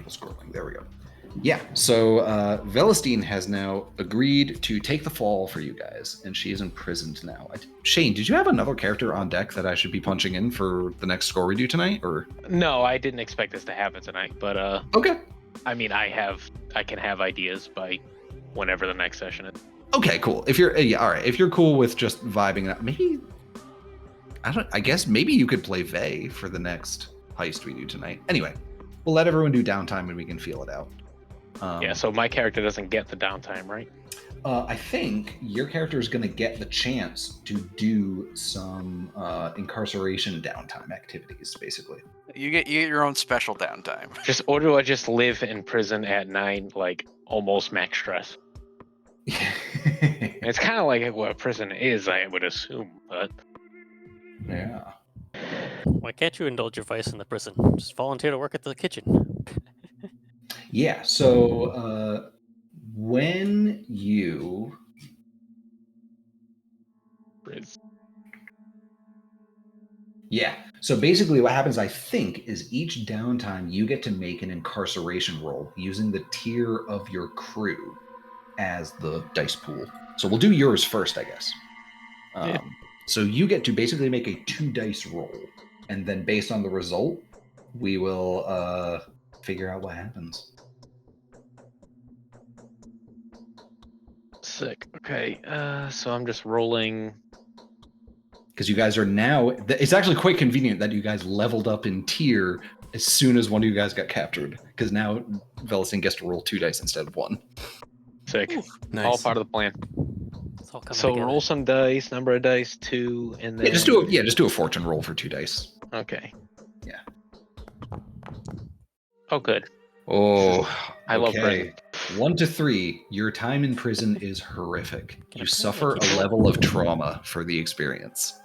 scrolling. There we go. Yeah, so Velestine has now agreed to take the fall for you guys, and she is imprisoned now. Shane, did you have another character on deck that I should be punching in for the next score we do tonight, or? No, I didn't expect this to happen tonight, but Okay. I mean, I can have ideas by whenever the next session is. Okay, cool. If you're all right, if you're cool with just vibing out, maybe I guess maybe you could play Vey for the next heist we do tonight. Anyway, we'll let everyone do downtime and we can feel it out. Yeah, so my character doesn't get the downtime, right? I think your character is going to get the chance to do some incarceration downtime activities, basically. You get your own special downtime. Or do I just live in prison at 9, like almost max stress? It's kind of like what a prison is, I would assume, but Yeah. Why can't you indulge your vice in the prison? Just volunteer to work at the kitchen. Yeah. So when you Yeah. So basically what happens, I think, is each downtime you get to make an incarceration roll using the tier of your crew as the dice pool. So we'll do yours first, I guess. Yeah. So you get to basically make a 2 dice roll. And then based on the result, we will figure out what happens. Sick. Okay. So I'm just rolling. Because you guys are now, it's actually quite convenient that you guys leveled up in tier as soon as one of you guys got captured. Because now Velestine gets to roll 2 dice instead of 1. Sick. Nice. All part of the plan. It's all coming So together. roll some dice, number of dice, 2, and then Yeah, just do a fortune roll for 2 dice. Okay. Yeah. Oh, good. Oh, I love prison. 1 to 3. Your time in prison is horrific. Can You I suffer keep a it? level of trauma for the experience.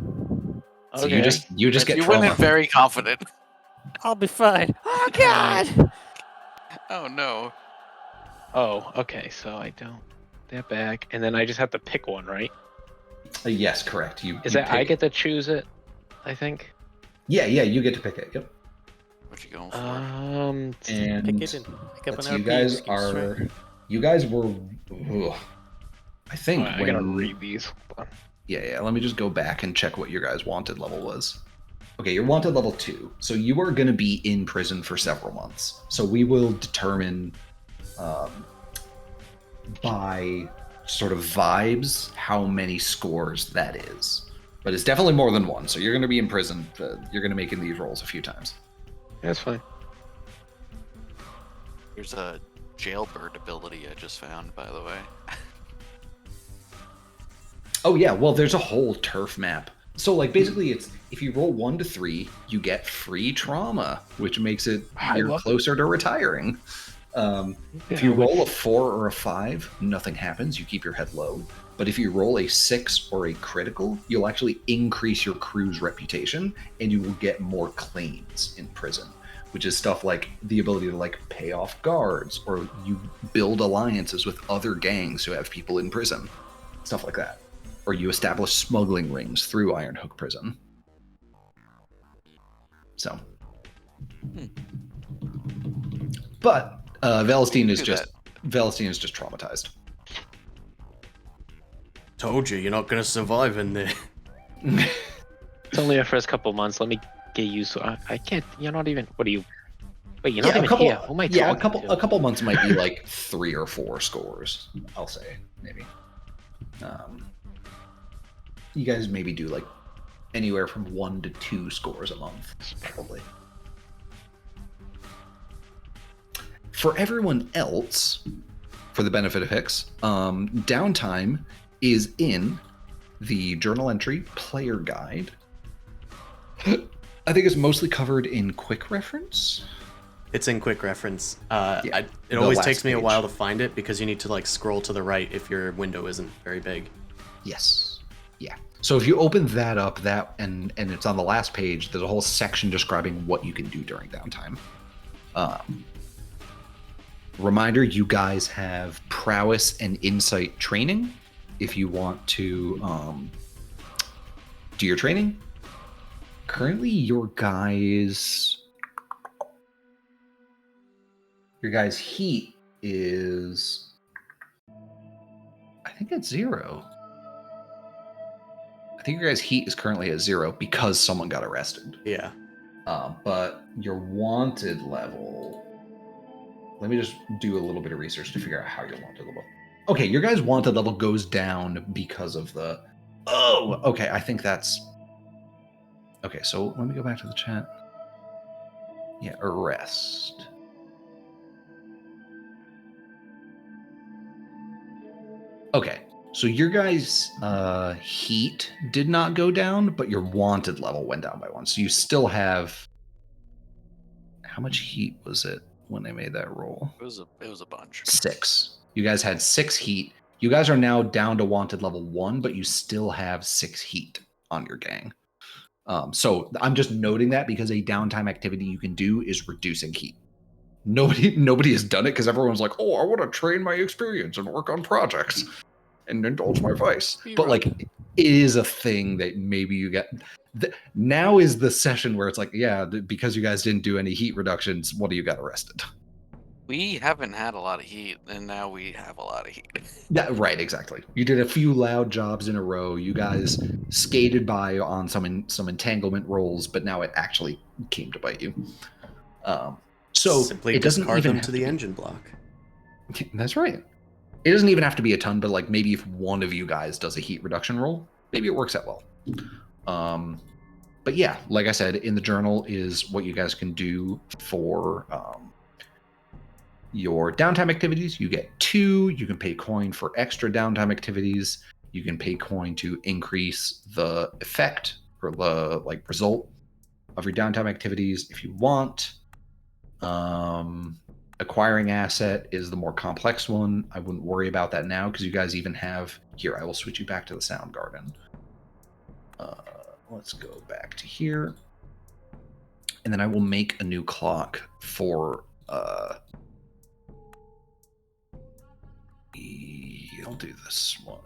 So Okay. you just get You went trauma. in very confident. I'll be fine. Oh God! Oh no. Oh, okay. So I don't that back, and then I just have to pick one, right? Yes, correct. You Is you that I pick- get to choose it? I think. Yeah, you get to pick it. Yep. What you going for? And Pick it and pick up let's an see, you RP guys excuse, right? are you guys were I think I when gotta read these. Hold on. Yeah, let me just go back and check what your guys' wanted level was. Okay, you're wanted level 2. So you are going to be in prison for several months. So we will determine by sort of vibes how many scores that is. But it's definitely more than 1. So you're going to be in prison. You're going to make in these rolls a few times. That's fine. There's a jailbird ability I just found, by the way. Oh yeah, well there's a whole turf map. So like basically it's if you roll 1 to 3, you get free trauma, which makes it you're love closer to retiring. If you roll a 4 or a 5, nothing happens. You keep your head low. But if you roll a 6 or a critical, you'll actually increase your crew's reputation and you will get more claims in prison, which is stuff like the ability to like pay off guards, or you build alliances with other gangs who have people in prison, stuff like that. Or you establish smuggling rings through Iron Hook Prison. So. But Velestine is just traumatized. Told you, you're not gonna survive in there. It's only our first couple months. Let me get used to. I can't. You're not even. What are you? Wait, you're not even here. Who am I talking to? A couple months might be like 3 or 4 scores. I'll say maybe. You guys maybe do like anywhere from 1 to 2 scores a month, probably. For everyone else, for the benefit of Hicks, downtime is in the journal entry player guide. I think it's mostly covered in quick reference. It's in quick reference. Yeah, It the always last takes me a page. while to find it because you need to like scroll to the right if your window isn't very big. Yes. Yeah. So if you open that up, and it's on the last page, there's a whole section describing what you can do during downtime. Reminder, you guys have prowess and insight training if you want to do your training. Currently, your guys' heat is, I think it's 0. I think your guys' heat is currently at 0 because someone got arrested. Yeah. But your wanted level, let me just do a little bit of research to figure out how your wanted level. Okay, your guys' wanted level goes down because of the, okay, I think that's, okay, so let me go back to the chat. Yeah, arrest. Okay, so your guys' heat did not go down, but your wanted level went down by 1. So you still have, how much heat was it when they made that roll? It was a bunch. 6. You guys had 6 heat. You guys are now down to wanted level 1, but you still have 6 heat on your gang. So I'm just noting that because a downtime activity you can do is reducing heat. Nobody has done it because everyone's like, oh, I want to train my experience and work on projects and indulge my vice. Be But right. like, it is a thing that maybe you get. Now is the session where it's like, yeah, because you guys didn't do any heat reductions, what do you got arrested? We haven't had a lot of heat, and now we have a lot of heat. Yeah, right, exactly. You did a few loud jobs in a row. You guys skated by on some entanglement rolls, but now it actually came to bite you. So simply it doesn't discard even them have to the be- engine block. That's right. It doesn't even have to be a ton, but like maybe if one of you guys does a heat reduction roll, maybe it works out well. But yeah, like I said, in the journal is what you guys can do for your downtime activities. You get 2. You can pay coin for extra downtime activities. You can pay coin to increase the effect or the like result of your downtime activities if you want. Acquiring asset is the more complex one. I wouldn't worry about that now because you guys even have here. I will switch you back to the sound garden. Let's go back to here, and then I will make a new clock for I'll do this one.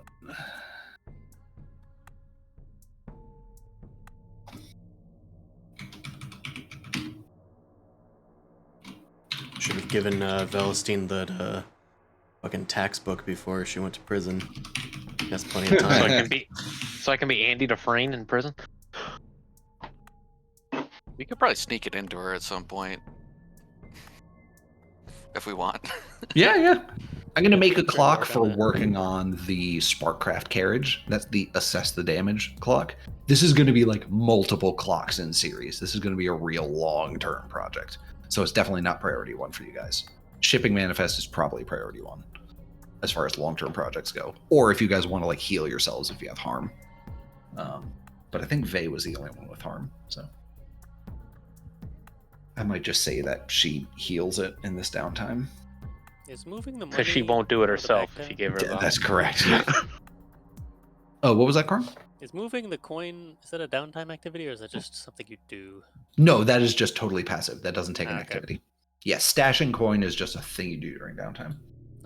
Should have given Velestine that fucking tax book before she went to prison. That's plenty of So time. I can be Andy Dufresne in prison. We could probably sneak it into her at some point. If we want. Yeah. I'm gonna make a Work clock for on it. working on the Sparkcraft carriage. That's the assess the damage clock. This is gonna be like multiple clocks in series. This is gonna be a real long-term project. So it's definitely not priority 1 for you guys. Shipping manifest is probably priority 1 as far as long-term projects go. Or if you guys want to like heal yourselves if you have harm. But I think Vey was the only one with harm, so I might just say that she heals it in this downtime. Is moving the money Because she won't do it on the herself back if you down? give her the. That's correct. Oh, what was that, Carm? Is moving the coin, is that a downtime activity or is that just something you do? No, that is just totally passive. That doesn't take an Okay. activity. Yeah, stashing coin is just a thing you do during downtime.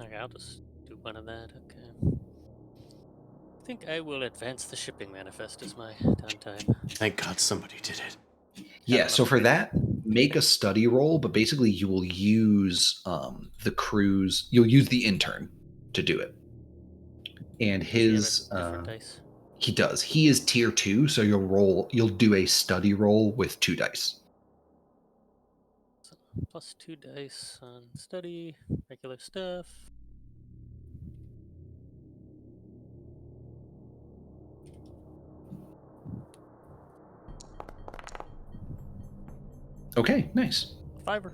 Okay, I'll just do one of that. Okay. I think I will advance the shipping manifest as my downtime. Thank God somebody did it. Yeah, so for enough that, make a study roll, but basically you will use the crew's, you'll use the intern to do it. And Does he have a his, different dice? he does. He is tier 2, so you'll do a study roll with 2 dice. So plus 2 dice on study, regular stuff. Okay, nice. Fiver.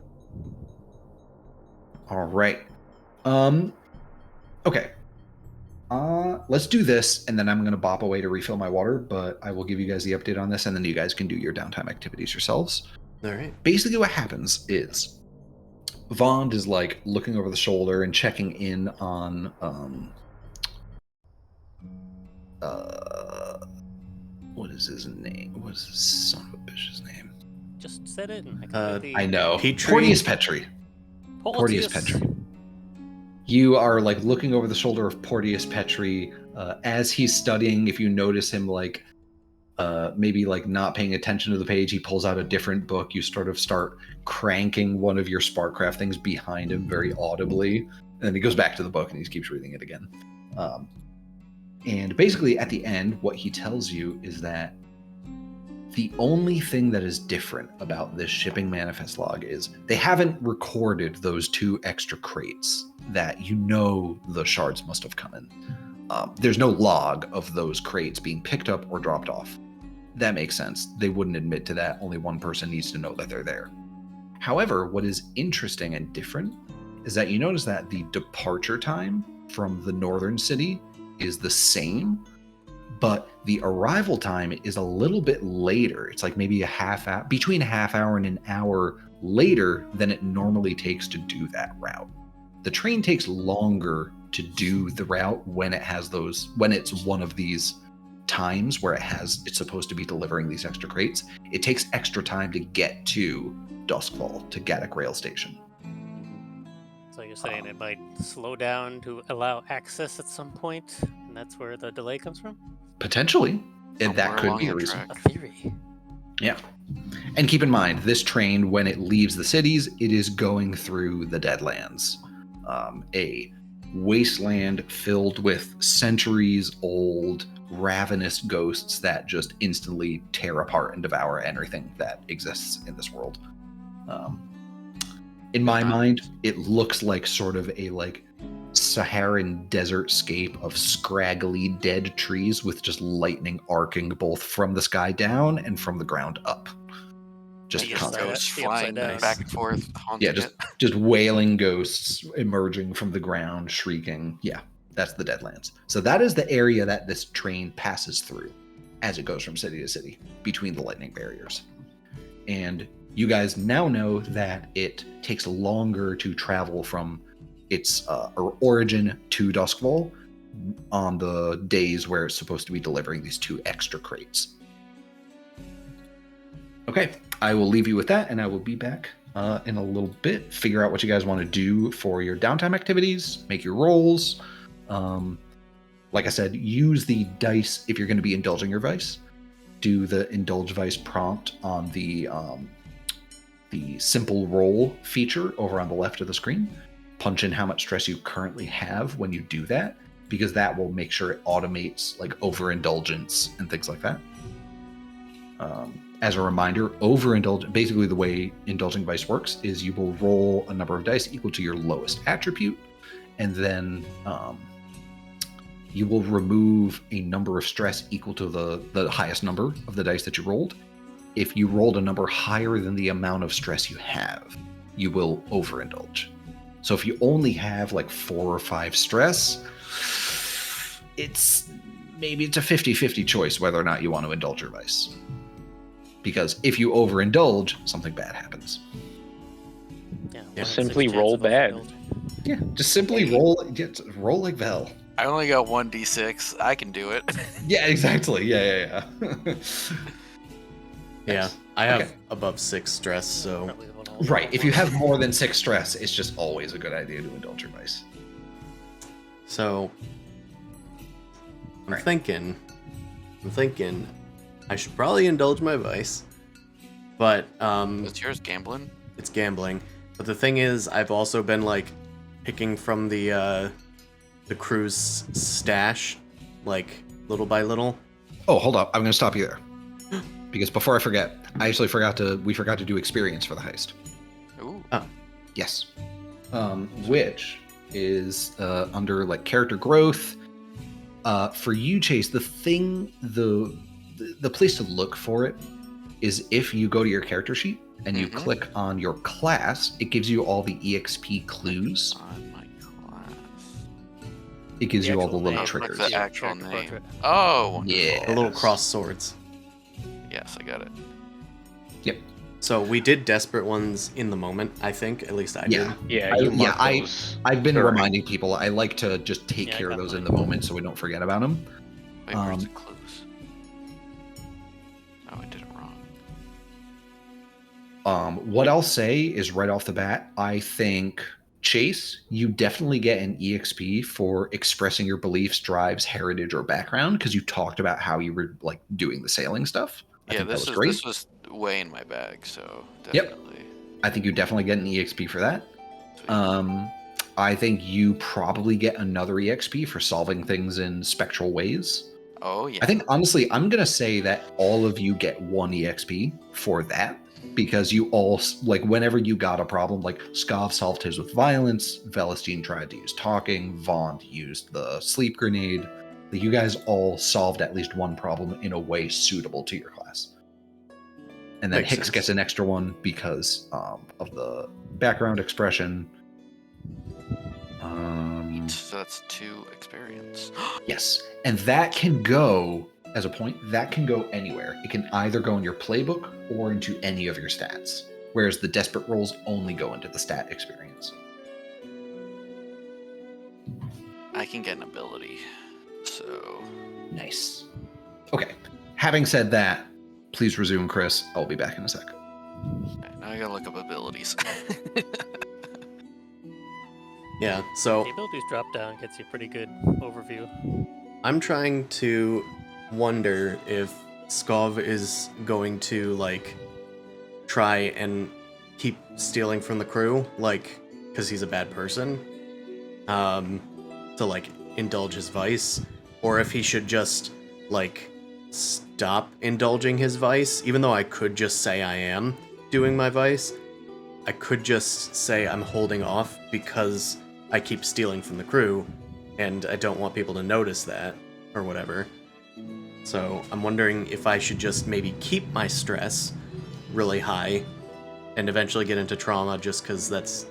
All right. Okay. let's do this, and then I'm going to bop away to refill my water, but I will give you guys the update on this, and then you guys can do your downtime activities yourselves. All right. Basically what happens is Vond is like looking over the shoulder and checking in on what is his name? What is this son of a bitch's name? Just said it. And I, can I know. Petrie? Porteous Petrie. Porteous Petrie. You are like looking over the shoulder of Porteous Petrie as he's studying. If you notice him like maybe like not paying attention to the page, he pulls out a different book. You sort of start cranking one of your Sparkcraft things behind him very audibly, and then he goes back to the book and he keeps reading it again. And basically at the end, what he tells you is that the only thing that is different about this shipping manifest log is they haven't recorded those 2 extra crates that the shards must have come in. There's no log of those crates being picked up or dropped off. That makes sense. They wouldn't admit to that. Only one person needs to know that they're there. However, what is interesting and different is that you notice that the departure time from the northern city is the same, but the arrival time is a little bit later. It's like maybe between a half hour and an hour later than it normally takes to do that route. The train takes longer to do the route when it's one of these times where it's supposed to be delivering these extra crates. It takes extra time to get to Duskfall, to Gaddock Rail Station. So you're saying it might slow down to allow access at some point, and that's where the delay comes from? Potentially. And that Somewhere could along be a the reason. track. A theory. Yeah. And keep in mind, this train, when it leaves the cities, it is going through the Deadlands. A wasteland filled with centuries-old ravenous ghosts that just instantly tear apart and devour everything that exists in this world. In my mind, it looks like sort of a Saharan desert scape of scraggly dead trees with just lightning arcing both from the sky down and from the ground up. Just Yes, constant. Ghosts the flying upside down. back and forth, haunting Yeah, just wailing ghosts emerging from the ground, shrieking. Yeah, that's the Deadlands. So that is the area that this train passes through as it goes from city to city between the lightning barriers. And you guys now know that it takes longer to travel from its origin to Duskfall on the days where it's supposed to be delivering these 2 extra crates. Okay, I will leave you with that, and I will be back in a little bit. Figure out what you guys want to do for your downtime activities, make your rolls. Like I said, use the dice if you're going to be indulging your vice. Do the indulge vice prompt on the simple roll feature over on the left of the screen. Punch in how much stress you currently have when you do that, because that will make sure it automates like overindulgence and things like that. As a reminder, basically the way indulging vice works is you will roll a number of dice equal to your lowest attribute, and then you will remove a number of stress equal to the highest number of the dice that you rolled. If you rolled a number higher than the amount of stress you have, you will overindulge. So if you only have like 4 or 5 stress, it's a 50-50 choice whether or not you want to indulge your vice. Because if you overindulge, something bad happens. Yeah, Just 1 in 6 simply chance roll of bad. overindulging. Yeah, just simply roll like Vel. I only got 1d6. I can do it. Yeah, exactly. Yeah. Yeah, I have Okay. above 6 stress, so Probably the one all- Right. If you have more than 6 stress, it's just always a good idea to indulge your vice. I'm Right. thinking I should probably indulge my vice, but What's yours, gambling? it's gambling. But the thing is, I've also been like picking from the crew's stash, like little by little. Oh, hold up. I'm going to stop you there. Because before I forget, we forgot to do experience for the heist. Ooh. Yes. Which is under like character growth. For you, Chase, the place to look for it is if you go to your character sheet and you click on your class, it gives you all the EXP clues. On my class. It gives you all the actual little name, Like triggers. the your actual character name. portrait. Oh, wonderful. Yeah. The little Yes. cross swords. Yes, I got it. Yep. So we did desperate ones in the moment, I think. At least I Yeah. did. Yeah, I- you yeah, mark those. I've been during. reminding people. I like to just take Yeah, I care of got those in mine. the moment so we don't forget about them. Wait, where's Um, the clues? Oh, I did it wrong. What I'll say is right off the bat, I think Chase, you definitely get an EXP for expressing your beliefs, drives, heritage, or background because you talked about how you were like doing the sailing stuff. I Yeah, think that this was great. this was way in my bag, so Yep. definitely. I think you definitely get an EXP for that. Sweet. I think you probably get another EXP for solving things in spectral ways. Oh yeah. I think honestly, I'm gonna say that all of you get one EXP for that because you all like whenever you got a problem, like Skov solved his with violence, Velestine tried to use talking, Vaughn used the sleep grenade. Like, you guys all solved at least one problem in a way suitable to your class. And then Makes Hicks sense. gets an extra one because of the background expression. So that's 2 experience. Yes, and that can go as a point. That can go anywhere. It can either go in your playbook or into any of your stats. Whereas the desperate rolls only go into the stat experience. I can get an ability. So Nice. Okay. Having said that, please resume, Chris. I'll be back in a sec. okay, now I gotta look up abilities. Yeah, so The abilities drop down gets you a pretty good overview. I'm trying to wonder if Skov is going to, like, try and keep stealing from the crew, like, because he's a bad person, to, like, indulge his vice, or if he should just, like, stop indulging his vice, even though I could just say I am doing my vice. I could just say I'm holding off because I keep stealing from the crew, and I don't want people to notice that, or whatever. So I'm wondering if I should just maybe keep my stress really high, and eventually get into trauma just because that's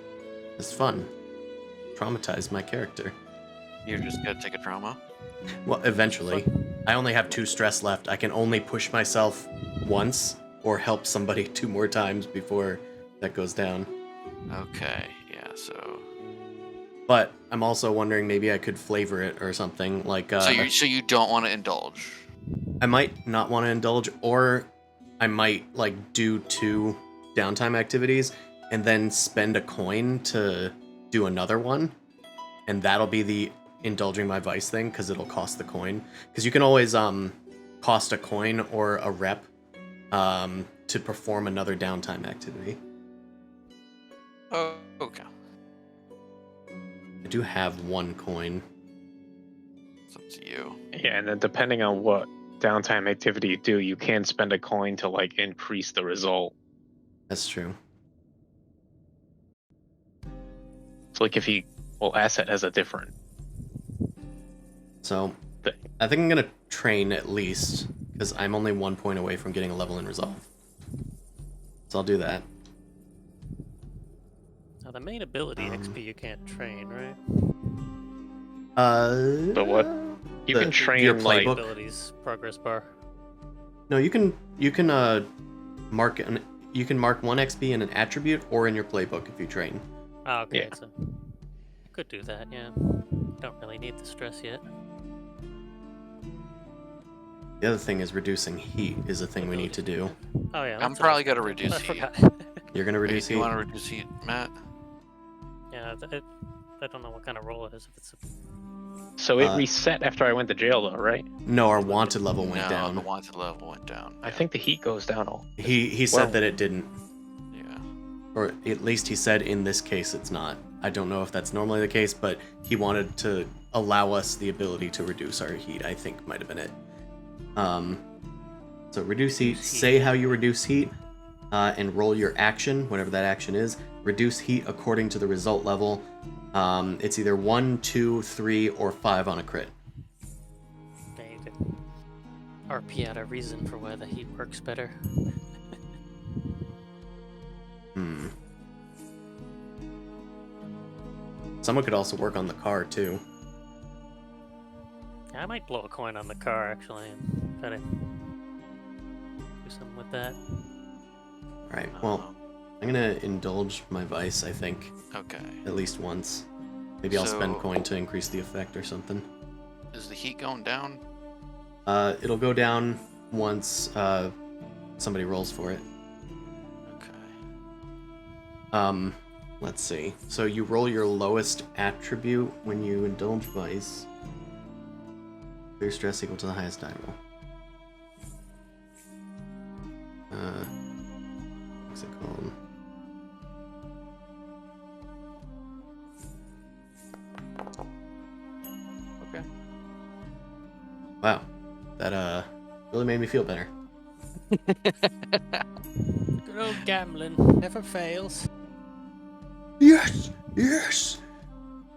fun. Traumatize my character. You're just gonna take a trauma. Well, eventually. I only have 2 stress left. I can only push myself once, or help somebody 2 more times before that goes down. Okay, yeah. So But I'm also wondering maybe I could flavor it or something like. so you don't want to indulge. I might not want to indulge, or I might like do 2 downtime activities and then spend a coin to do another one, and that'll be the indulging my vice thing because it'll cost the coin. Because you can always cost a coin or a rep to perform another downtime activity. Oh, okay. I do have 1 coin. It's up to you. Yeah, and then depending on what downtime activity you do, you can spend a coin to like increase the result. That's true. So like if he, well, asset has a different So thing. I think I'm gonna train at least because I'm only 1 point away from getting a level in resolve. So I'll do that. Now, the main ability XP you can't train, right? But what? You The- can train your like playbook? Abilities progress bar. No, you can mark you can mark 1 XP in an attribute or in your playbook if you train. Oh, okay. Yeah. So could do that. Yeah. Don't really need the stress yet. The other thing is reducing heat is a thing we need to do. Oh yeah. I'm that's probably another gonna thing. reduce I heat. forgot. You're gonna reduce Do heat. you want to reduce heat, Matt? Yeah. I don't know what kind of roll it is. If it's so it uh, reset after I went to jail though, right? No, our wanted level went No, down. the wanted level went down. I yeah. think the heat goes down all. He said Well- that it didn't, Yeah. or at least he said in this case it's not. I don't know if that's normally the case, but he wanted to allow us the ability to reduce our heat. I think might have been it. So reduce heat. Say how you reduce heat, and roll your action, whatever that action is. Reduce heat according to the result level. It's either 1, 2, 3, or 5 on a crit. yeah, you could RP out a reason for why the heat works better. Someone could also work on the car too. I might blow a coin on the car actually and try to do something with that. Alright, well, I'm gonna indulge my vice, I think, Okay. at least once. Maybe I'll spend So- coin to increase the effect or something. Is the heat going down? It'll go down once somebody rolls for it. Okay. Let's see. So you roll your lowest attribute when you indulge vice. Clear stress equal to the highest die roll. What's it called? Okay. Wow. That really made me feel better. Good old gambling never fails. Yes! Yes!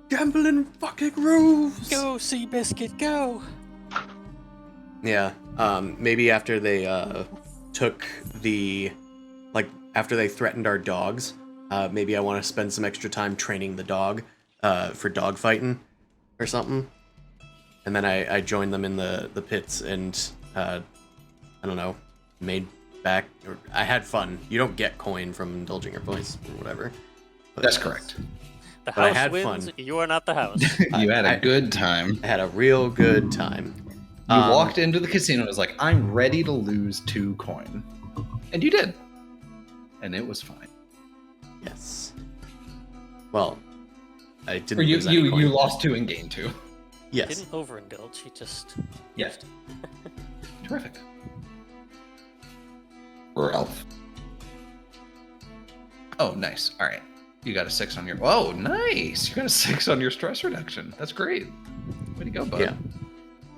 Gambling fucking rules! Go, Seabiscuit, go! Yeah, maybe after they took the, like, after they threatened our dogs, maybe I want to spend some extra time training the dog for dog fighting or something. And then I joined them in the pits and, I don't know, made back, or I had fun. You don't get coin from indulging your voice or whatever. But That's correct. The But I house had wins, fun. you are not the house. You had I- a good time. I had a real good time. You walked into the casino and was like, I'm ready to lose 2 coin. And you did. And it was fine. Yes. Well, I didn't Or you lose any coin. you lost 2 and gained 2. Yes. Didn't overindulge, he just... Yes. Terrific. Ralph. Oh, nice. All right. You got a 6 on your... Oh, nice. You got a 6 on your stress reduction. That's great. Way to go, bud. Yeah.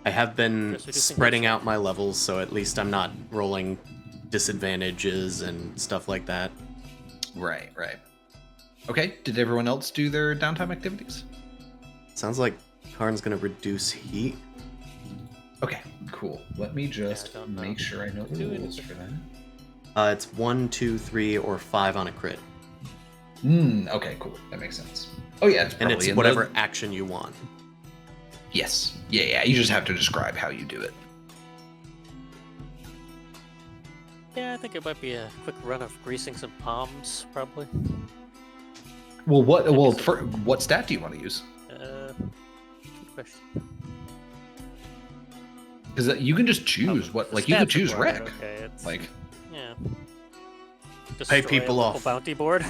I have been Stress reducing spreading nature. out my levels, so at least I'm not rolling disadvantages and stuff like that. Right. Okay. Did everyone else do their downtime activities? Sounds like Karn's gonna reduce heat. Okay, cool. Let me just I don't know. make sure I know the Do it. rules for that. It's 1, 2, 3, or 5 on a crit. Okay, cool. That makes sense. Oh yeah, it's And probably it's in whatever the... action you want. Yes. Yeah. You just have to describe how you do it. Yeah, I think it might be a quick run of greasing some palms, probably. Well, what stat do you want to use? Good question. Because you can just choose what, The like you could stats choose required, wreck. Okay, it's, Like, yeah. Pay Destroy people a local off. bounty board.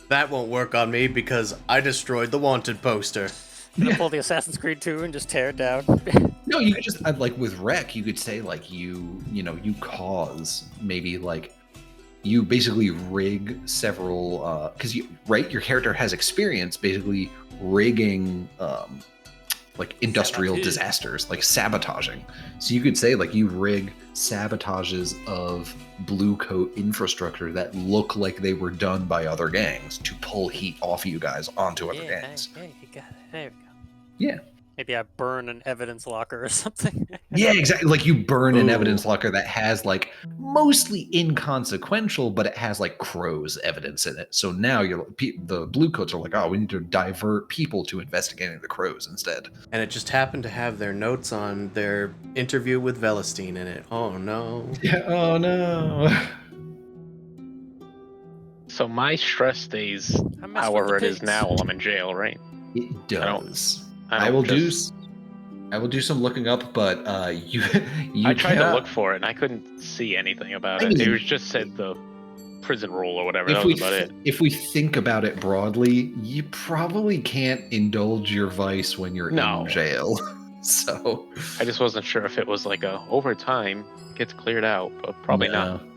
That won't work on me because I destroyed the wanted poster. Gonna Yeah. pull the Assassin's Creed 2 and just tear it down. no, you could just like with wreck, you could say like you cause maybe like you basically rig several because your character has experience basically rigging like industrial Sabotage. disasters, like sabotaging. So you could say like you rig sabotages of blue coat infrastructure that look like they were done by other gangs to pull heat off you guys onto other Yeah, gangs. hey, you got it. There we go. Yeah. Maybe I burn an evidence locker or something. Yeah, exactly. Like you burn an Ooh. evidence locker that has like mostly inconsequential, but it has like crows evidence in it. So now the blue coats are like, oh, we need to divert people to investigating the crows instead. And it just happened to have their notes on their interview with Velestein in it. Oh no. Yeah. Oh no. So my stress stays I messed with however the it is pigs. now while I'm in jail, right? It does. I I will don't just- I will do some looking up, but you I tried to cannot- look for it and I couldn't see anything about I it. It mean- was just said the prison rule or whatever. If That we was about it. if we think about it broadly, you probably can't indulge your vice when you're No. in jail. So I just wasn't sure if it was like a over time gets cleared out, but probably not. no.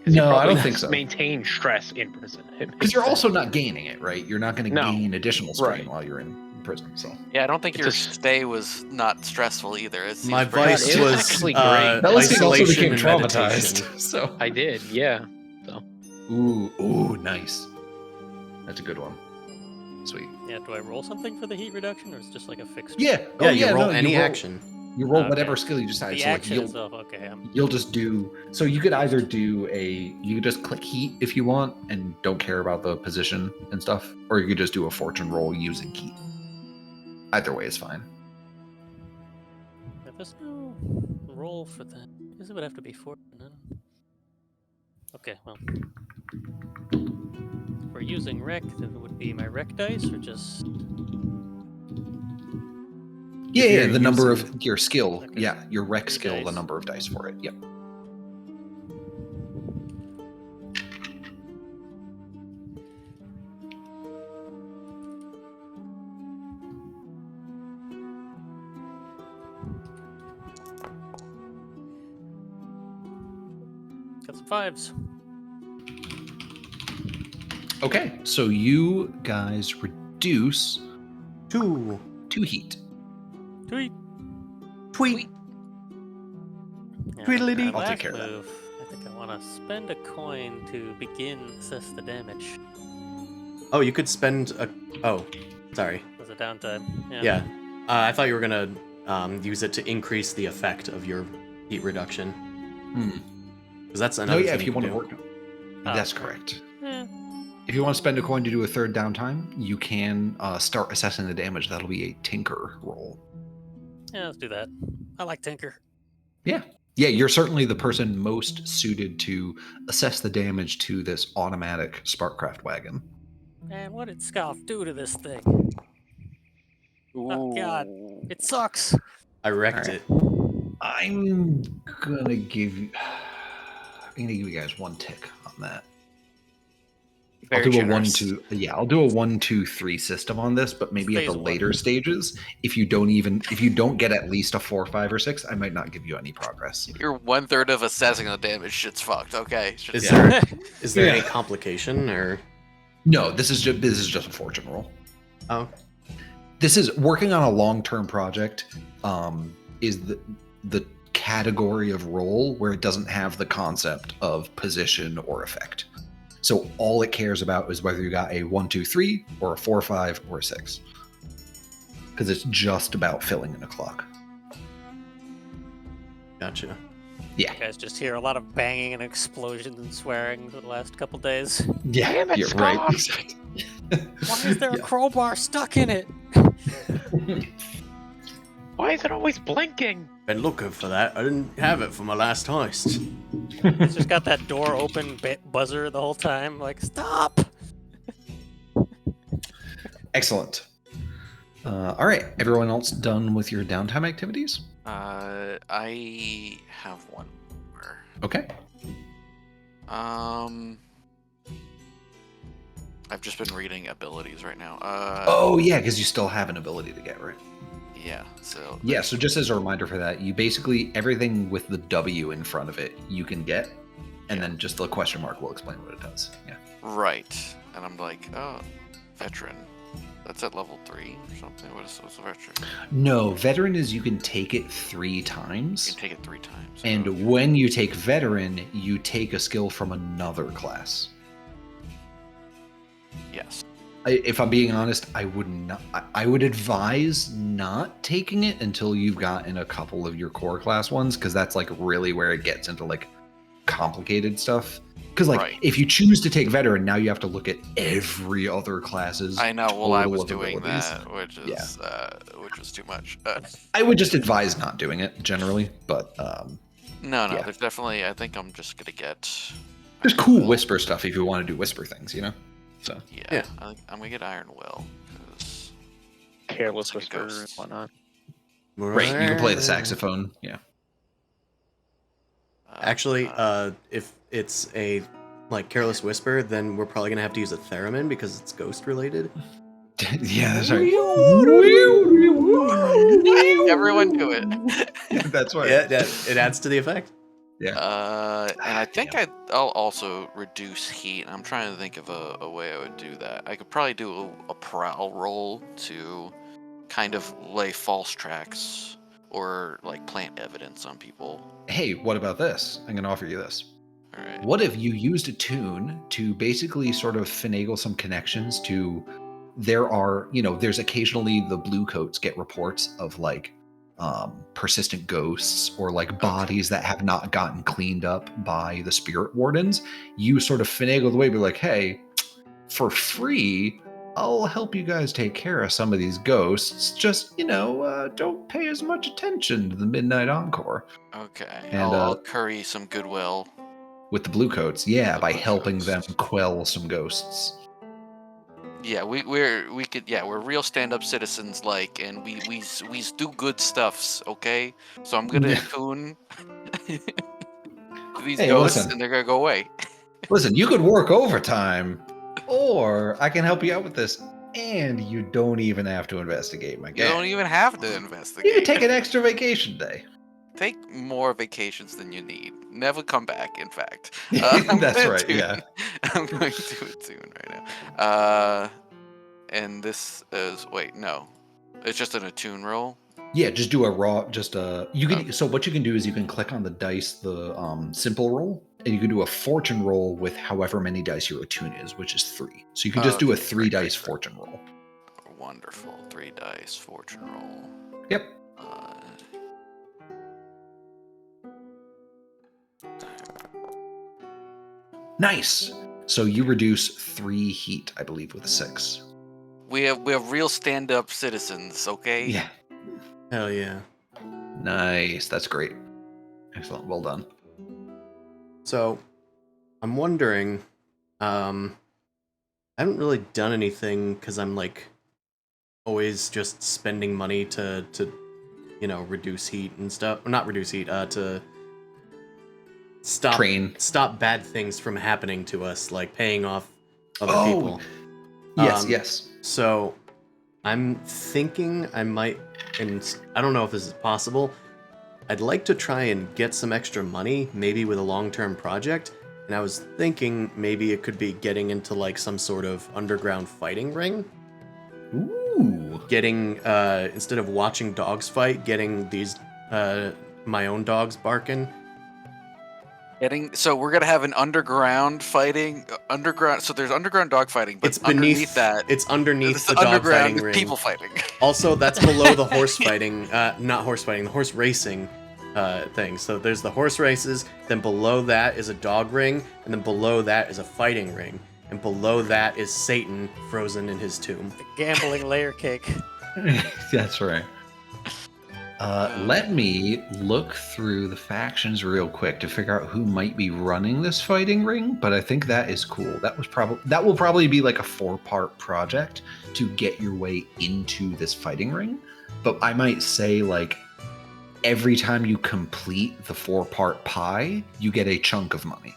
'Cause you No, I probably don't think so. Maintain stress in prison. Because you're also not gaining it, right? You're not going to No. gain additional strain Right. while you're in prison. So Yeah, I don't think It's your a s- stay was not stressful either. It seems My pretty- vice it was was actually great. Velestein also isolation became and traumatized. meditation. So I did, yeah. ooh, nice. That's a good one. Sweet. Yeah, do I roll something for the heat reduction, or is it just like a fixed? Yeah. Yeah, Oh, you roll no, any action. You roll Okay. whatever skill you decide. The So like action you'll itself. Okay, you'll just do. So you could either do you could just click heat if you want and don't care about the position and stuff, or you could just do a fortune roll using heat. Either way is fine. there's no roll for that. I guess it would have to be fortunate. Okay, well. If we're using rec, then it would be my rec dice or just. Yeah, If yeah, you're the number using- of your skill. Okay, Yeah, your rec 3 skill, the dice. number of dice for it. Yep. Got some 5s. Okay, so you guys reduce 2. 2 heat. Tweet. Tweet. Yeah, Tweedledee. my I'll take last care of that. move, I think I want to spend a coin to begin assess the damage. Oh, you could spend a... Oh, sorry. There's a downtime. Yeah. I thought you were going to use it to increase the effect of your heat reduction. Because that's No, another yeah, thing if you want to do. work. That's correct. Yeah. If you want to spend a coin to do a third downtime, you can start assessing the damage. That'll be a tinker roll. Yeah, let's do that. I like Tinker. Yeah. Yeah, you're certainly the person most suited to assess the damage to this automatic Sparkcraft wagon. Man, what did Scoff do to this thing? Oh, God. It sucks. I wrecked Alright. it. I'm gonna give you guys 1 tick on that. Very I'll do generous. a 1, 2, 3 system on this, but maybe at Phase the one. later stages, if you don't get at least a 4, 5, or 6, I might not give you any progress. You're 1/3 of assessing the damage. Shit's fucked. Okay. Is Yeah. there is there Yeah. any complication or... No, this is just a fortune roll. Oh, This is working on a long-term project. Is the category of roll where it doesn't have the concept of position or effect. So all it cares about is whether you got a 1, 2, 3, or a 4, 5, or a 6. Because it's just about filling in a clock. gotcha. Yeah. You guys just hear a lot of banging and explosions and swearing for the last couple days. Yeah, Damn it, you're right. Scott! Why is there a crowbar stuck in it? Why is it always blinking? Been looking for that. I didn't have it for my last heist. It's just got that door open buzzer the whole time. Like, stop! Excellent. All right, everyone else done with your downtime activities? I have one more. Okay. I've just been reading abilities right now. Oh yeah, because you still have an ability to get, right? Yeah. So. Yeah, so just as a reminder for that, you basically, everything with the W in front of it, you can get, and then just the question mark will explain what it does. Yeah. Right. And I'm like, oh, veteran. That's at level 3 or something. What's a veteran? No, veteran is you can take it 3 You times. can take it 3 times. And Okay. when you take veteran, you take a skill from another class. Yes. If I'm being honest, I would not. I would advise not taking it until you've gotten a couple of your core class ones, because that's like really where it gets into like complicated stuff. Because like Right. if you choose to take veteran, now you have to look at every other class's. I know. Well, I total was of doing abilities. that, which is which was too much. I would just advise not doing it generally, but No, Yeah. there's definitely. I think I'm just gonna get. there's cool Will. whisper stuff if you want to do whisper things, you know. So Yeah, I think I'm gonna get Iron Will. 'Cause Careless It's like a whisper and ghost. whatnot. right, you can play the saxophone. Yeah. Actually, if it's a like careless whisper, then we're probably gonna have to use a theremin because it's ghost related. Yeah, that's right. everyone do it. That's right. Yeah, it adds to the effect. And I think I'll also reduce heat. I'm trying to think of a way I would do that. I could probably do a prowl roll to kind of lay false tracks or like plant evidence on people. Hey, what about this? I'm going to offer you this. All right. What if you used a tune to basically sort of finagle some connections to there's occasionally the blue coats get reports of like persistent ghosts or like bodies that have not gotten cleaned up by the spirit wardens. You sort of finagle the way, be like, hey, for free, I'll help you guys take care of some of these ghosts. Just, don't pay as much attention to the Midnight Encore. Okay. And I'll curry some goodwill. with the blue coats, yeah, The by blue helping coats. them quell some ghosts. Yeah, we're real stand-up citizens, and we do good stuffs, okay? So I'm gonna Yeah. attune these Hey, ghosts, listen. and they're gonna go away. Listen, you could work overtime, or I can help you out with this, and you don't even have to investigate my You gang. don't even have to You can investigate. take an extra vacation day. Take more vacations than you need. Never come back. In fact, I'm That's gonna right, do- yeah. I'm going to attune right now. And this is no, it's just an attune roll. Yeah, just do a raw, you can, Okay. so what you can do is you can click on the dice, the simple roll, and you can do a fortune roll with however many dice your attune is, which is 3. So you can just do a Okay, 3 dice great. fortune roll. Wonderful. 3 dice fortune roll. Yep. Nice. So you reduce 3 heat, I believe, with a 6. We have real stand-up citizens, okay? Yeah. Hell yeah. Nice. That's great. Excellent. Well done. So, I'm wondering, I haven't really done anything because I'm like always just spending money to reduce heat and stuff. Or not reduce heat, to stop bad things from happening to us, like paying off other people. Yes, yes. So, I'm thinking I might, and I don't know if this is possible. I'd like to try and get some extra money, maybe with a long-term project. And I was thinking maybe it could be getting into like some sort of underground fighting ring. Ooh. Getting, instead of watching dogs fight, getting these, my own dogs barking. So we're gonna have an underground fighting, So there's underground dog fighting, but It's beneath that. It's underneath It's the dog underground fighting ring. people fighting. Also, that's below the horse fighting, not horse fighting, the horse racing thing. So there's the horse races, then below that is a dog ring, and then below that is a fighting ring. And below that is Satan frozen in his tomb. The gambling layer cake. That's right. Let me look through the factions real quick to figure out who might be running this fighting ring, but I think that is cool. That will probably be like a 4-part project to get your way into this fighting ring. But I might say like every time you complete the 4-part pie, you get a chunk of money.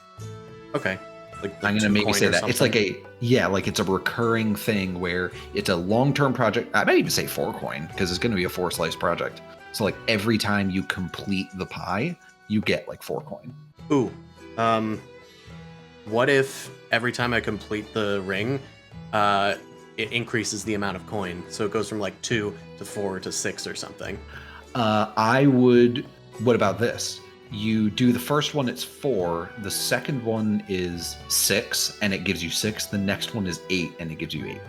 Okay. Like I'm gonna maybe say that it's like it's a recurring thing where it's a long-term project. I might even say 4 coin because it's gonna be a 4 slice project. So like every time you complete the pie, you get like 4 coin. Ooh. What if every time I complete the ring, it increases the amount of coin? So it goes from like 2 to 4 to 6 or something. What about this? You do the first one, it's 4. The second one is 6, and it gives you 6. The next one is 8, and it gives you 8.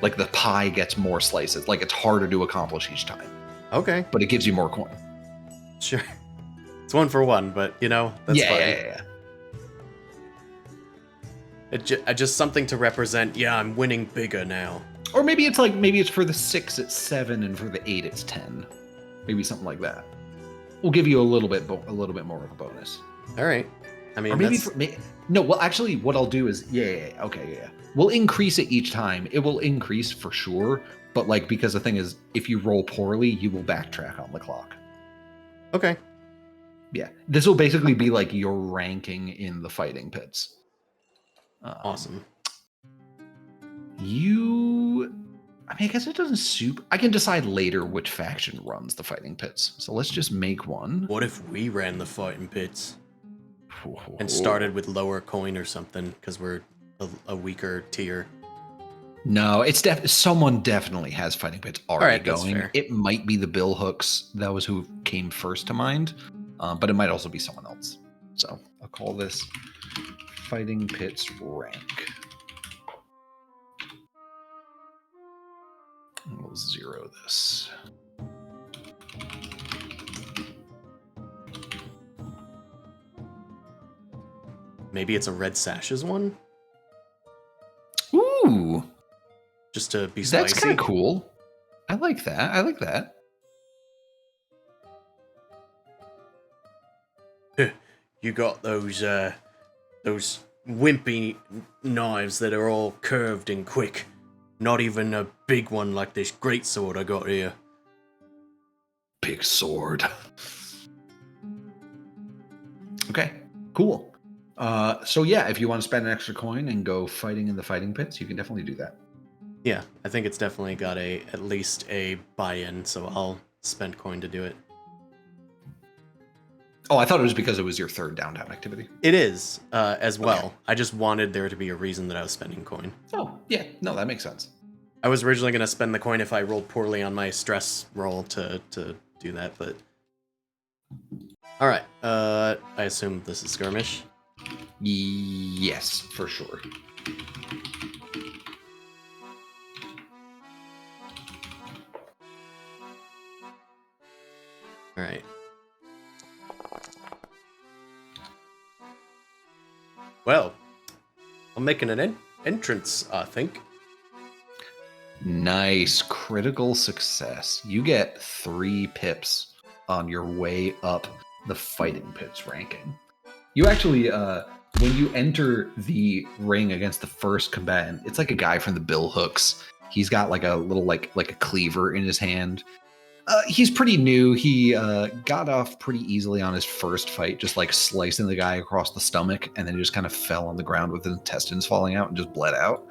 Like the pie gets more slices. Like it's harder to accomplish each time. Okay. But it gives you more coin. Sure. It's 1 for 1, but that's fine. Yeah. Just something to represent, I'm winning bigger now. Or maybe it's for the 6 it's 7 and for the 8 it's 10. Maybe something like that. We'll give you a little bit more of a bonus. All right. I mean, or maybe actually what I'll do is we'll increase it each time. It will increase for sure, but like because the thing is if you roll poorly, you will backtrack on the clock. Okay. Yeah. This will basically be like your ranking in the fighting pits. Awesome. I guess it doesn't I can decide later which faction runs the fighting pits. So let's just make one. What if we ran the fighting pits and started with lower coin or something because we're a weaker tier? No, it's someone definitely has fighting pits already going. Fair. It might be the Bill Hooks. That was who came first to mind, but it might also be someone else. So I'll call this fighting pits rank. We'll 0 this. Maybe it's a Red Sashes one? Ooh. just to be spicy. That's kind of cool. I like that. I like that. You got those wimpy knives that are all curved and quick. Not even a big one like this great sword I got here. Big sword. Okay, cool. So yeah, if you want to spend an extra coin and go fighting in the fighting pits, you can definitely do that. Yeah, I think it's definitely got at least a buy-in, so I'll spend coin to do it. Oh, I thought it was because it was your third downtown activity. It is, as well. Okay. I just wanted there to be a reason that I was spending coin. Oh, yeah. No, that makes sense. I was originally going to spend the coin if I rolled poorly on my stress roll to do that, but... Alright, I assume this is skirmish. Yes, for sure. Alright. Well, I'm making an entrance, I think. Nice. Critical success. You get 3 pips on your way up the fighting pits ranking. You actually, when you enter the ring against the first combatant, it's like a guy from the Bill Hooks. He's got like a little like a cleaver in his hand. He's pretty new. He got off pretty easily on his first fight, just like slicing the guy across the stomach, and then he just kind of fell on the ground with his intestines falling out and just bled out.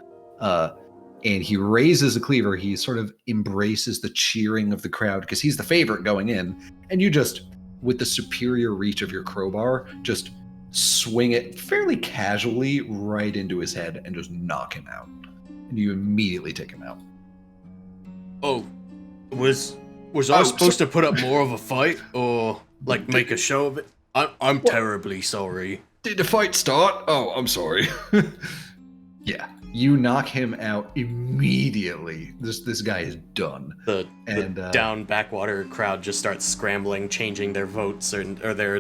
And he raises the cleaver. He sort of embraces the cheering of the crowd because he's the favorite going in. And you just, with the superior reach of your crowbar, just swing it fairly casually right into his head and just knock him out. And you immediately take him out. Oh, was I supposed to put up more of a fight or like make a show of it? I'm terribly sorry. Did the fight start? Oh, I'm sorry. Yeah, you knock him out immediately. This guy is done. The down backwater crowd just starts scrambling, changing their votes or their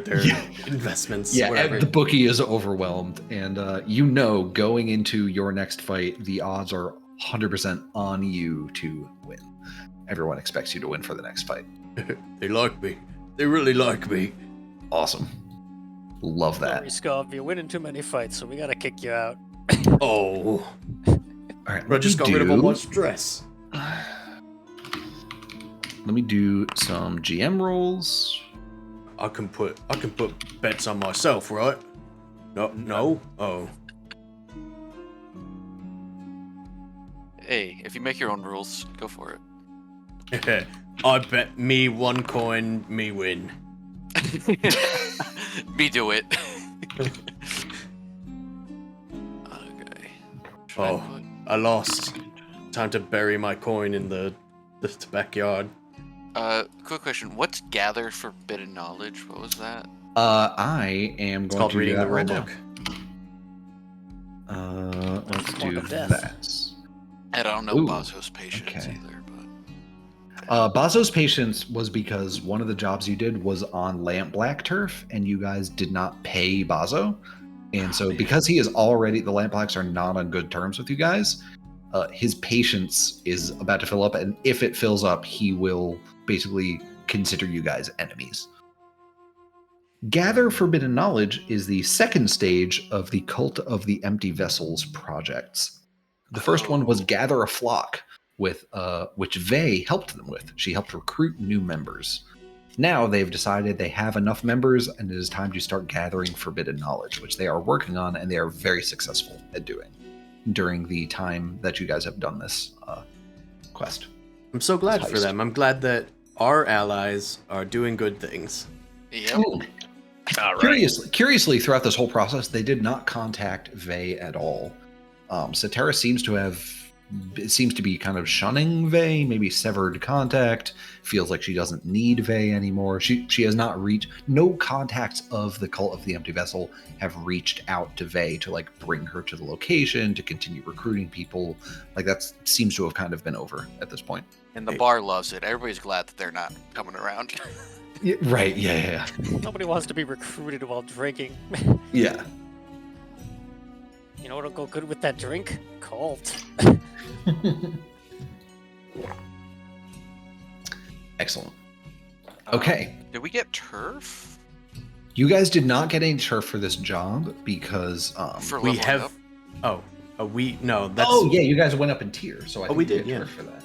investments. Yeah, whatever. the bookie is overwhelmed, and going into your next fight, the odds are 100% on you to win. Everyone expects you to win for the next fight. They like me. They really like me. Awesome. Love that. Sorry, Scov, you're winning too many fights, so we gotta kick you out. Oh. All right, I just got rid of all my stress. Let me do some GM rolls. I can put bets on myself, right? No. Oh. Hey, if you make your own rules, go for it. I bet me 1 coin, me win. Me do it. Okay. Oh, I lost. Time to bury my coin in the backyard. Quick question. What's gather forbidden knowledge? What was that? I am It's going called to do reading that the right rule now. Let's do Look at death. that. And I don't know Ooh, Bazo's patience okay. either, but Bazo's patience was because one of the jobs you did was on Lamp Black Turf, and you guys did not pay Bazo. And so because he is already, the Lamp Blacks are not on good terms with you guys, his patience is about to fill up, and if it fills up, he will basically consider you guys enemies. Gather Forbidden Knowledge is the second stage of the Cult of the Empty Vessels projects. The first one was Gather a Flock, with which Vey helped them with. She helped recruit new members. Now they've decided they have enough members, and it is time to start gathering forbidden knowledge, which they are working on, and they are very successful at doing during the time that you guys have done this quest. I'm so glad for Heist. them. I'm glad that our allies are doing good things. yep. Ooh. All right. Curiously, throughout this whole process, they did not contact Vey at all. Satara seems to be kind of shunning Vey, maybe severed contact, feels like she doesn't need Vey anymore. She has not reached, no contacts of the Cult of the Empty Vessel have reached out to Vey to like bring her to the location, to continue recruiting people. Like that seems to have kind of been over at this point. And the bar loves it. Everybody's glad that they're not coming around. Yeah, right, yeah. Nobody wants to be recruited while drinking. Yeah. You know what'll go good with that drink? Cult. Excellent. Okay. Did we get turf? You guys did not get any turf for this job because For We leveling have. up? No, that's. oh yeah, you guys went up in tier, so I think we you did, get yeah. turf for that.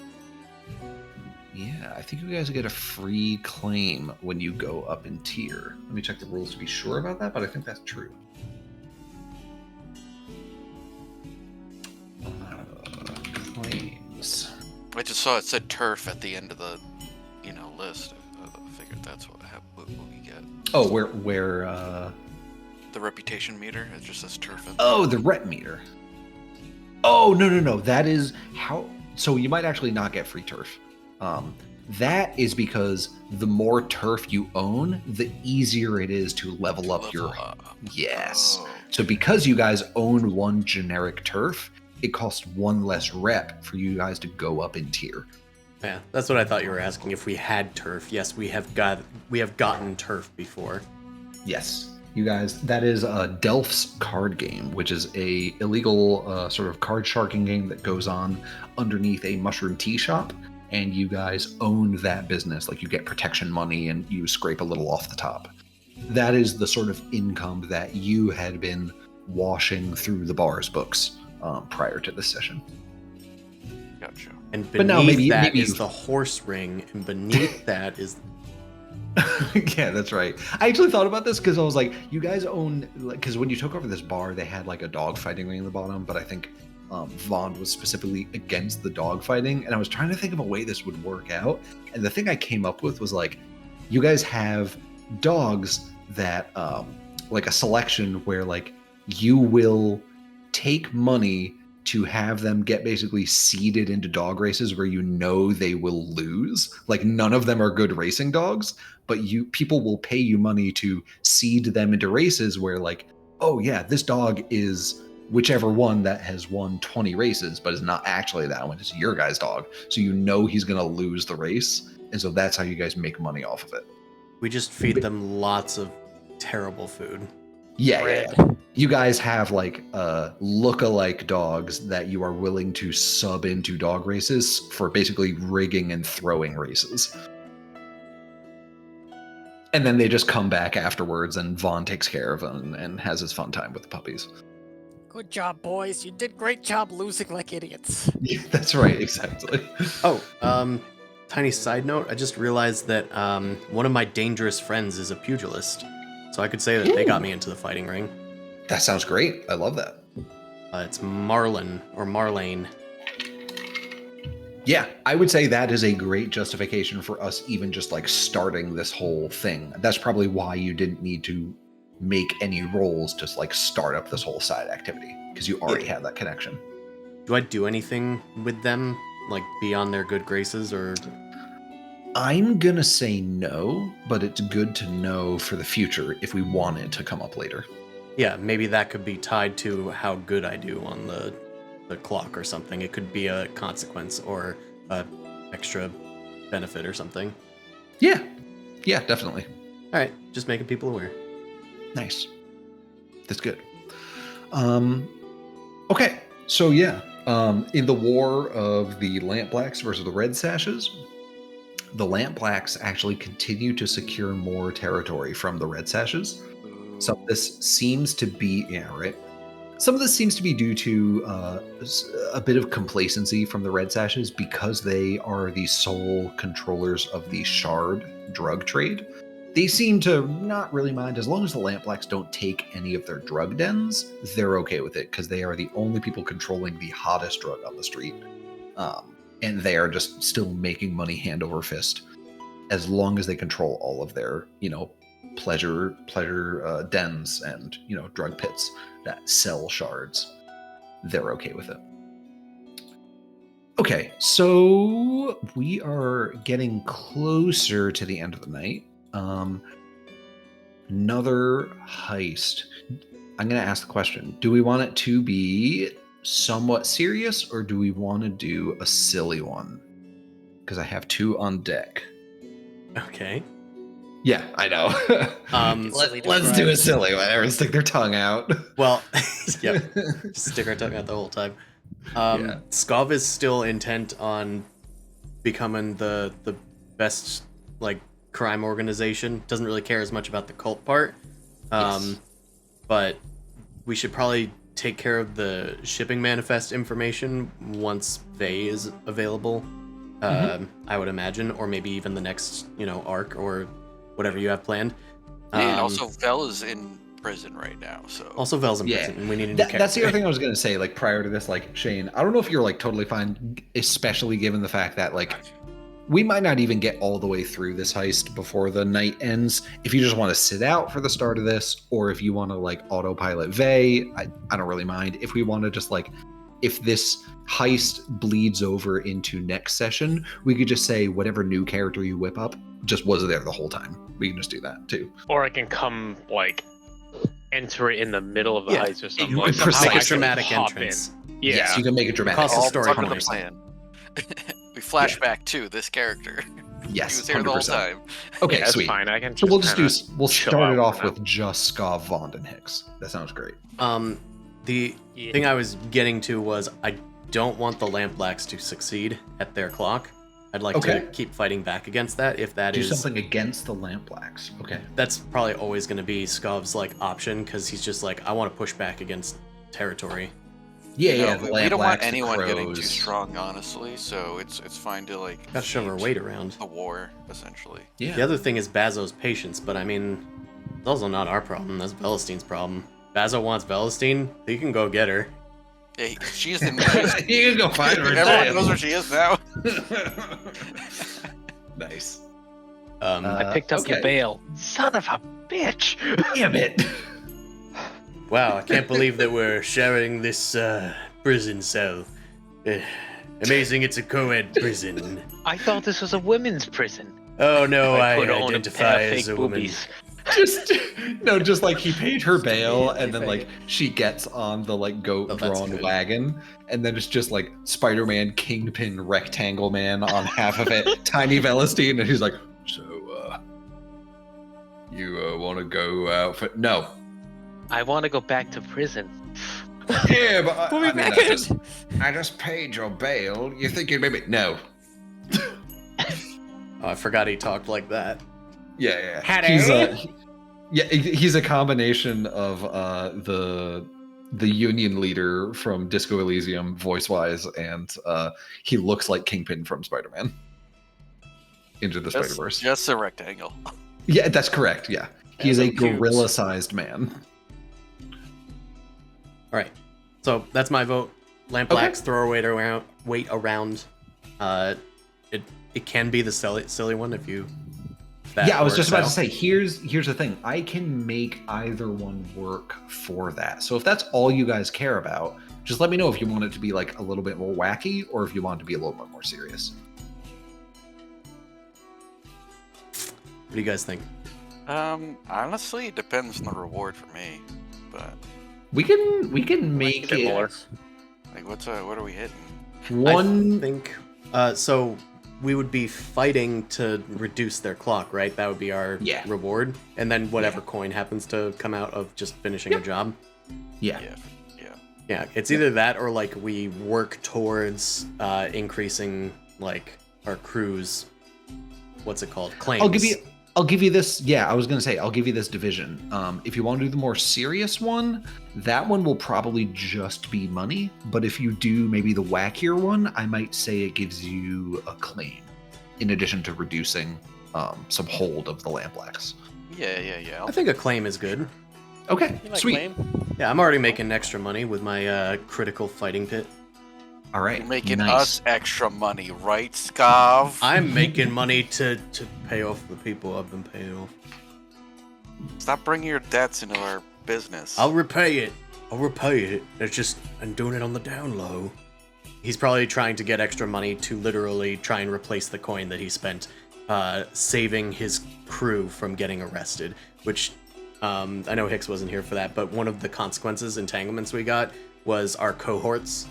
Yeah, I think you guys get a free claim when you go up in tier. Let me check the rules to be sure about that, but I think that's true. Claims. I just saw it said turf at the end of the, list. I figured that's what we get. Oh, where The reputation meter. It just says turf. oh, the rep meter. Oh, no. That is how. So you might actually not get free turf. That is because the more turf you own, the easier it is to level up your. Yes. Oh. So because you guys own one generic turf, it costs one less rep for you guys to go up in tier. Yeah, that's what I thought you were asking. If we had turf, yes, we have gotten turf before. Yes. You guys, that is Delph's card game, which is a illegal sort of card sharking game that goes on underneath a mushroom tea shop, and you guys own that business. Like you get protection money and you scrape a little off the top. That is the sort of income that you had been washing through the bar's books prior to this session. Gotcha. And But now beneath maybe- that maybe is you- the horse ring, and beneath that is. Yeah, that's right. I actually thought about this because I was like, you guys own, because when you took over this bar, they had like a dog fighting ring in the bottom, but I think Vaughn was specifically against the dog fighting, and I was trying to think of a way this would work out, and the thing I came up with was like, you guys have dogs that, like a selection where like you will take money to have them get basically seeded into dog races where you know they will lose. Like none of them are good racing dogs, but people will pay you money to seed them into races where like, oh yeah, this dog is whichever one that has won 20 races, but is not actually that one. It's your guy's dog. So you know he's gonna lose the race. And so that's how you guys make money off of it. We just feed them lots of terrible food. Yeah. You guys have like look-alike dogs that you are willing to sub into dog races for basically rigging and throwing races. And then they just come back afterwards and Vaughn takes care of them and has his fun time with the puppies. Good job, boys. You did great job losing like idiots. Yeah, that's right, exactly. Oh, tiny side note, I just realized that one of my dangerous friends is a pugilist. So I could say that they got me into the fighting ring. That sounds great. I love that. It's Marlon, or Marlane. Yeah, I would say that is a great justification for us even just like starting this whole thing. That's probably why you didn't need to make any rolls to like start up this whole side activity, because you already have that connection. Do I do anything with them, like beyond their good graces, or? I'm gonna say no, but it's good to know for the future if we want it to come up later. Yeah, maybe that could be tied to how good I do on the clock or something. It could be a consequence or a extra benefit or something. Yeah, definitely. All right, just making people aware. Nice. That's good. Okay, so yeah, in the war of the Lampblacks versus the Red Sashes, the Lampblacks actually continue to secure more territory from the Red Sashes. Some of this seems to be, Some of this seems to be due to a bit of complacency from the Red Sashes because they are the sole controllers of the shard drug trade. They seem to not really mind as long as the Lampblacks don't take any of their drug dens. They're okay with it because they are the only people controlling the hottest drug on the street. And they are just still making money hand over fist as long as they control all of their, pleasure dens and, drug pits that sell shards. They're okay with it. Okay, so we are getting closer to the end of the night. Another heist. I'm going to ask the question, do we want it to be somewhat serious or do we want to do a silly one? Because I have two on deck. Okay. Yeah, I know. Let's do a silly one. Everyone stick their tongue out. Well, yeah, just stick our tongue out the whole time. Yeah. Skov is still intent on becoming the best like crime organization. Doesn't really care as much about the cult part. Yes. But we should probably take care of the shipping manifest information once Faye is available. I would imagine, or maybe even the next, arc or whatever you have planned. And also, Vel is in prison right now, so. Also, Vel's in prison, and we need a new character. That's the other thing I was gonna say. Like prior to this, like Shane, I don't know if you're like totally fine, especially given the fact that like we might not even get all the way through this heist before the night ends. If you just want to sit out for the start of this, or if you want to like autopilot Vey, I don't really mind. If we want to just like, if this heist bleeds over into next session, we could just say whatever new character you whip up just was there the whole time. We can just do that too. Or I can come like enter it in the middle of the heist or something. You Like, could somehow make I a can dramatic hop entrance. in. Yeah. Yes, you can make it dramatic. Cost the All story part of the points. plan. We flash back to this character. Yes, He was here the whole 100%. time. Okay, Yeah, that's sweet. fine. I can. So we'll kinda we'll chill start it out off for now. with just Skav, Vaughn, and Hicks. That sounds great. The thing I was getting to was I don't want the Lampblacks to succeed at their clock. I'd like Okay. to keep fighting back against that. If that Do is something against the Lampblacks. Okay. that's probably always going to be Skav's like option because he's just like I want to push back against territory. Yeah, No, yeah. The we don't want Lampblacks, the anyone getting too Crows. strong, honestly. So it's fine to like. Got to shove our siege weight around. The war, essentially. Yeah. The other thing is Bazo's patience, but I mean, it's also not our problem. That's Velestein's problem. Bazo wants Velestein. He can go get her. Yeah, she's the. You can go find her. Everyone knows where she is now. Nice. I picked up okay. your bail. Son of a bitch! Damn it. Wow, I can't believe that we're sharing this prison cell. Amazing, it's a co-ed prison. I thought this was a women's prison. Oh no, I could own identify a pair of as fake a woman. boobies. Just like he paid her bail, Yeah, and then she like she gets on the like Oh, that's goat-drawn good. wagon, and then it's just like Spider-Man, Kingpin, Rectangle Man on half of it, Tiny Velestein, and he's like, "So, you want to go out for no?" I want to go back to prison. Yeah, but Put me I mean, back in. I just paid your bail. You think you'd maybe no? Oh, I forgot he talked like that. Yeah. Howdy. He's a combination of the union leader from Disco Elysium, voice wise, and he looks like Kingpin from Spider-Man. Into the Just- Spider-Verse. Just a rectangle. Yeah, that's correct. Yeah, he is Yeah, a no cubes. gorilla-sized man. All right, so that's my vote. Lampblacks, throw our weight around. It can be the silly one if you. if that Yeah, I was just works about to out. say. Here's the thing. I can make either one work for that. So if that's all you guys care about, just let me know if you want it to be like a little bit more wacky, or if you want it to be a little bit more serious. What do you guys think? Honestly, it depends on the reward for me. But We can make it Similar. like, what are we hitting? I one. think. So we would be fighting to reduce their clock, right? That would be our Yeah. reward, and then whatever coin happens to come out of just finishing a job. Yeah. Yeah. Yeah, it's either that or like we work towards increasing like our crew's what's it called? Claims. I'll give you this. Yeah, I was gonna say I'll give you this division. If you want to do the more serious one, that one will probably just be money. But if you do maybe the wackier one, I might say it gives you a claim, in addition to reducing some hold of the Lampblacks. Yeah. I think a claim is good. Okay, You like sweet. lame? Yeah, I'm already making extra money with my critical fighting pit. All right, You're making nice. us extra money, right, Scav? I'm making money to pay off the people I've been paying off. Stop bringing your debts into our business. I'll repay it. It's just I'm doing it on the down low. He's probably trying to get extra money to literally try and replace the coin that he spent saving his crew from getting arrested, which I know Hicks wasn't here for that, but one of the consequences, entanglements we got was our cohorts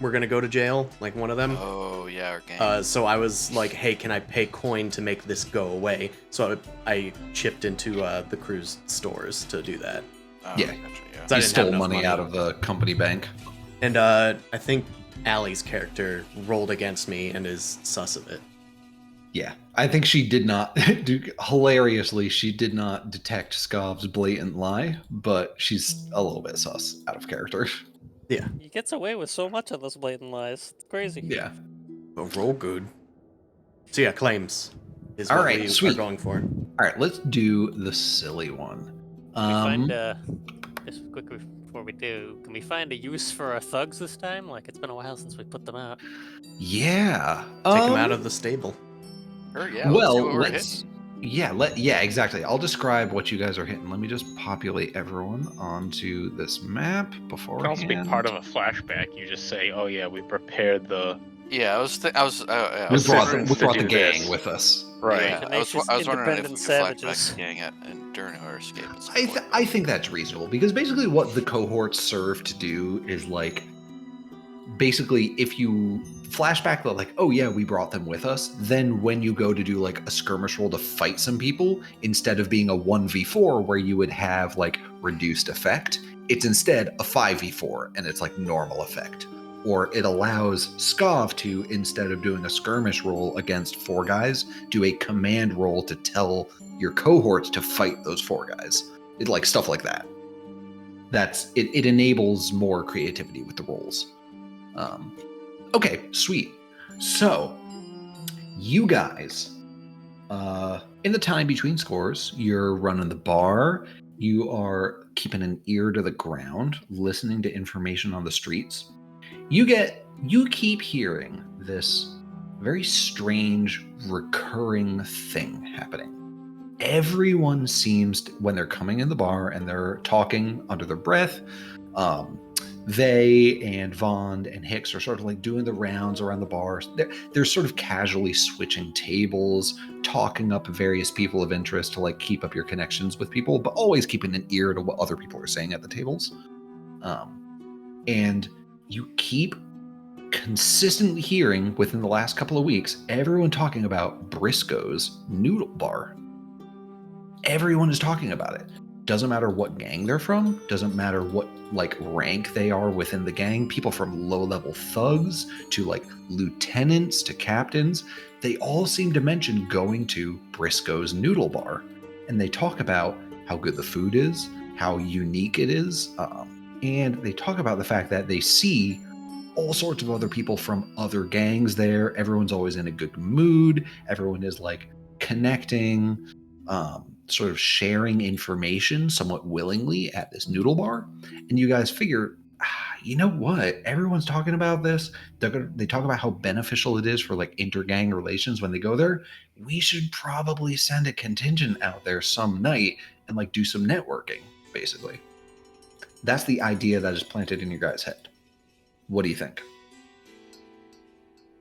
were going to go to jail, like one of them. Oh, yeah, our game. So I was like, hey, can I pay coin to make this go away? So I chipped into the crew's stores to do that. Oh, yeah. gotcha, So I He didn't have stole enough money out of the company bank. And I think Allie's character rolled against me and is sus of it. Yeah, I think she did not. Hilariously, she did not detect Skov's blatant lie, but she's a little bit sus out of character. Yeah, He gets away with so much of those blatant lies. It's crazy. Yeah. but roll good. So yeah, claims is All what right, we sweet. are going for. All right, let's do the silly one. Can we find just quickly before we do, can we find a use for our thugs this time? Like, it's been a while since we put them out. Yeah. Take him out of the stable. Sure, yeah. Let's see what we're let's. hitting. Yeah, exactly. I'll describe what you guys are hitting. Let me just populate everyone onto this map It beforehand. can also be part of a flashback. You just say, "Oh yeah, we prepared the Yeah, I was We Assistants brought to the do gang this. with us. right." Yeah, I was Tenacious, wondering if we independent could flash back savages. the gang and during our escape. At some I point. I think that's reasonable because basically what the cohorts serve to do is like basically if you flashback the like, oh yeah, we brought them with us, then when you go to do like a skirmish roll to fight some people, instead of being a 1v4 where you would have like reduced effect, it's instead a 5v4 and it's like normal effect. Or it allows Skov to, instead of doing a skirmish roll against 4 guys, do a command roll to tell your cohorts to fight those 4 guys. It, like stuff like that. It enables more creativity with the rolls. Okay, sweet. So, you guys, in the time between scores, you're running the bar, you are keeping an ear to the ground, listening to information on the streets. You keep hearing this very strange, recurring thing happening. Everyone seems to, when they're coming in the bar and they're talking under their breath, they and Vaughn and Hicks are sort of like doing the rounds around the bars. They're sort of casually switching tables, talking up various people of interest to like keep up your connections with people, but always keeping an ear to what other people are saying at the tables. And you keep consistently hearing within the last couple of weeks, everyone talking about Briscoe's Noodle Bar. Everyone is talking about it. Doesn't matter what gang they're from, doesn't matter what like rank they are within the gang, people from low-level thugs to like lieutenants to captains, they all seem to mention going to Briscoe's Noodle Bar. And they talk about how good the food is, how unique it is, and they talk about the fact that they see all sorts of other people from other gangs there. Everyone's always in a good mood. Everyone is like connecting, sort of sharing information somewhat willingly at this noodle bar. And you guys figure, you know what? Everyone's talking about this. They talk about how beneficial it is for like inter-gang relations when they go there. We should probably send a contingent out there some night and like do some networking, basically. That's the idea that is planted in your guys' head. What do you think?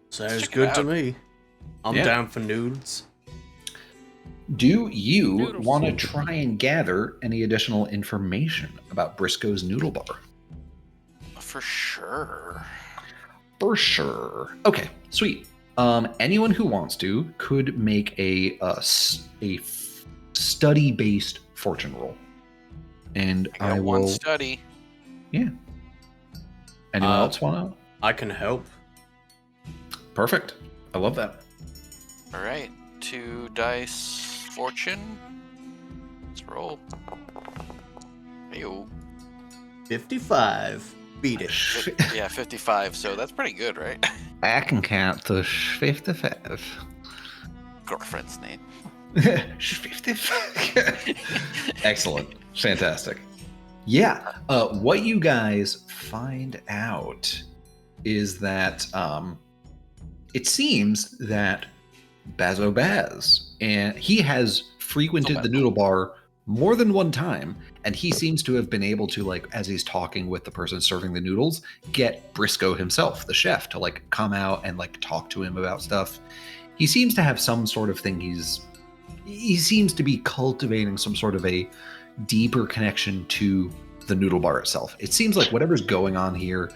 Sounds Check it good to out. me. I'm Yeah. down for nudes. Do you Noodles. want to try and gather any additional information about Briscoe's Noodle Bar? For sure. For sure. Okay, sweet. Anyone who wants to could make a study-based fortune roll, and I got I one will. study. Yeah. Anyone else want to? I can help. Perfect. I love that. All right, 2 dice fortune. Let's roll. Ew. 55. Beat it. Yeah, 55. So that's pretty good, right? I can count to 55. Girlfriend's name. 55. Excellent. Fantastic. Yeah. What you guys find out is that it seems that Bazo Baz, and he has frequented the noodle bar more than one time, and he seems to have been able to, like, as he's talking with the person serving the noodles, get Briscoe himself, the chef, to like come out and like talk to him about stuff. He seems to have some sort of thing. He seems to be cultivating some sort of a deeper connection to the noodle bar itself. It seems like whatever's going on here,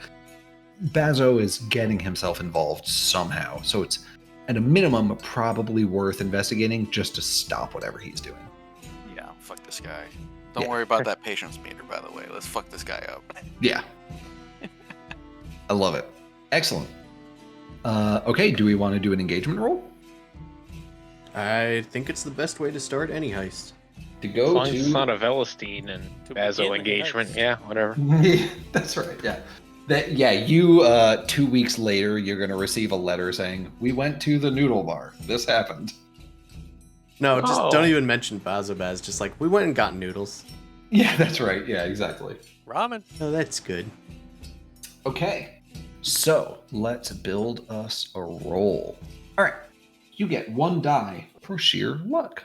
Bazo is getting himself involved somehow. So it's at a minimum probably worth investigating just to stop whatever he's doing. Yeah, fuck this guy. Don't Yeah. worry about that patience meter, by the way. Let's fuck this guy up. Yeah. I love it. Excellent. Okay, do we want to do an engagement roll? I think it's the best way to start any heist. To As go long as it's to... not a Velestein and To Basil begin a engagement, heist. yeah, whatever. That's right, yeah. You 2 weeks later, you're going to receive a letter saying, we went to the noodle bar. This happened. No, just Oh. don't even mention Bazobaz. Just like, we went and got noodles. Yeah, that's right. Yeah, exactly. Ramen. Oh, that's good. Okay, so let's build us a roll. All right, you get 1 die for sheer luck.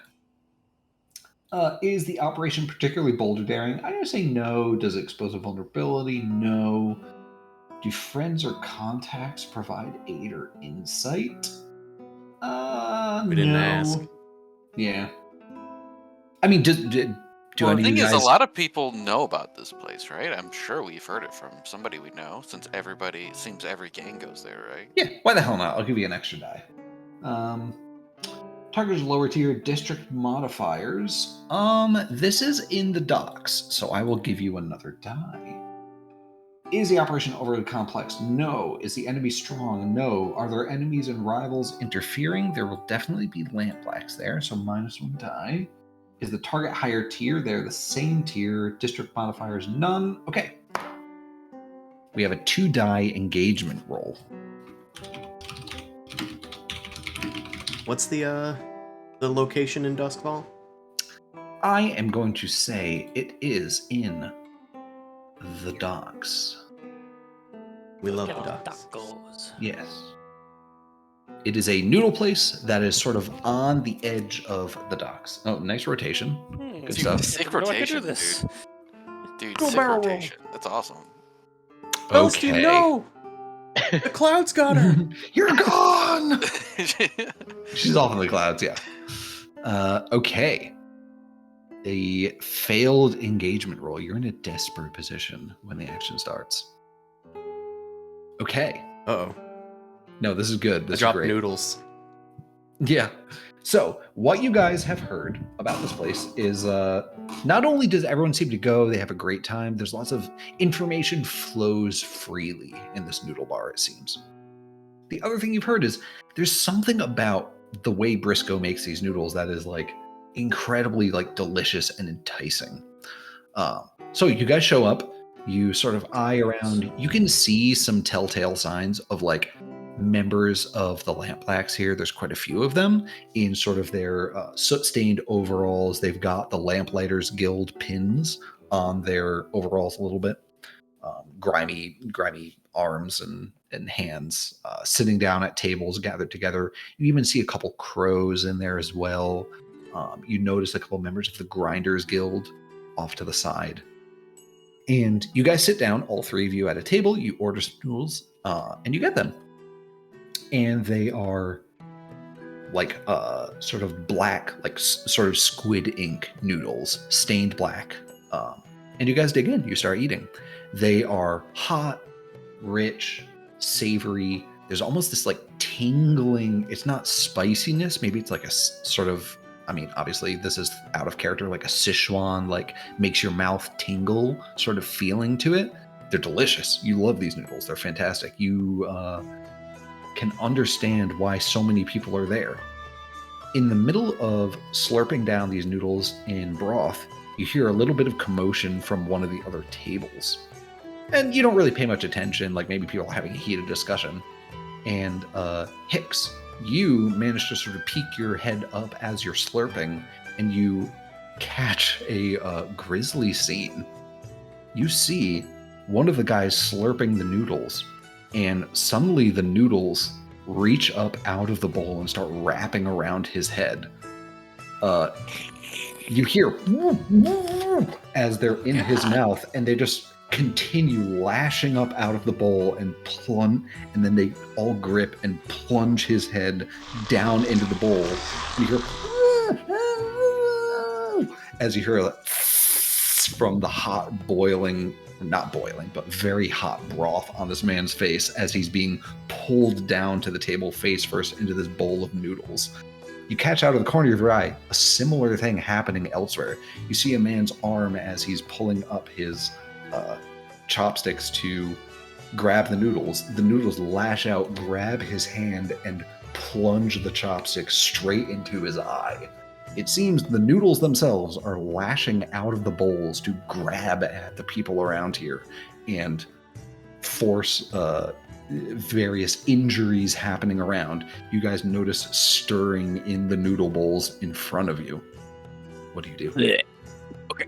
Is the operation particularly boulder daring? I'm going to say no. Does it expose a vulnerability? No. Do friends or contacts provide aid or insight? We didn't No. ask. Yeah. I mean, do Well, any the of thing you is, guys... a lot of people know about this place, right? I'm sure we've heard it from somebody we know, since every gang goes there, right? Yeah, why the hell not? I'll give you an extra die. Target's lower tier district modifiers. This is in the docks, so I will give you another die. Is the operation overly complex? No. Is the enemy strong? No. Are there enemies and rivals interfering? There will definitely be lampblacks there, so -1 die. Is the target higher tier? They're the same tier. District modifiers, none. Okay. We have a 2-die engagement roll. What's the location in Duskfall? I am going to say it is in the docks. We love the Get docks. tacos. Yes. It is a noodle place that is sort of on the edge of the docks. Oh, nice rotation. Good Dude, stuff. sick Didn't know I could do rotation, this. Dude, Go sick barrel roll. rotation. That's awesome. Belsky, no! The clouds got her! You're gone! She's off in the clouds, yeah. Okay. A failed engagement roll. You're in a desperate position when the action starts. Okay. Uh-oh. No, this is good. I This is dropped great. noodles. Yeah. So, what you guys have heard about this place is not only does everyone seem to go, they have a great time, there's lots of information flows freely in this noodle bar, it seems. The other thing you've heard is there's something about the way Briscoe makes these noodles that is like incredibly like delicious and enticing. So you guys show up, you sort of eye around, you can see some telltale signs of like members of the Lampblacks here. There's quite a few of them in sort of their soot-stained overalls. They've got the Lamplighters Guild pins on their overalls a little bit. Grimy arms and hands, sitting down at tables gathered together. You even see a couple crows in there as well. You notice a couple members of the Grinders Guild off to the side. And you guys sit down, all 3 of you at a table. You order some noodles, and you get them. And they are like sort of black, like sort of squid ink noodles, stained black. And you guys dig in. You start eating. They are hot, rich, savory. There's almost this like tingling. It's not spiciness. Maybe it's like a sort of, I mean, obviously this is out of character, like a Sichuan, like makes your mouth tingle sort of feeling to it. They're delicious. You love these noodles. They're fantastic. You can understand why so many people are there. In the middle of slurping down these noodles in broth, you hear a little bit of commotion from one of the other tables. And you don't really pay much attention, like maybe people are having a heated discussion. And Hicks, you manage to sort of peek your head up as you're slurping, and you catch a grisly scene. You see one of the guys slurping the noodles, and suddenly the noodles reach up out of the bowl and start wrapping around his head. You hear as they're in his mouth, and they just continue lashing up out of the bowl and plunge, and then they all grip and plunge his head down into the bowl. And you hear as you hear from the hot boiling, not boiling, but very hot broth on this man's face as he's being pulled down to the table face first into this bowl of noodles. You catch out of the corner of your eye a similar thing happening elsewhere. You see a man's arm as he's pulling up his chopsticks to grab the noodles. The noodles lash out, grab his hand, and plunge the chopstick straight into his eye. It seems the noodles themselves are lashing out of the bowls to grab at the people around here and force various injuries happening around. You guys notice stirring in the noodle bowls in front of you. What do you do? Okay.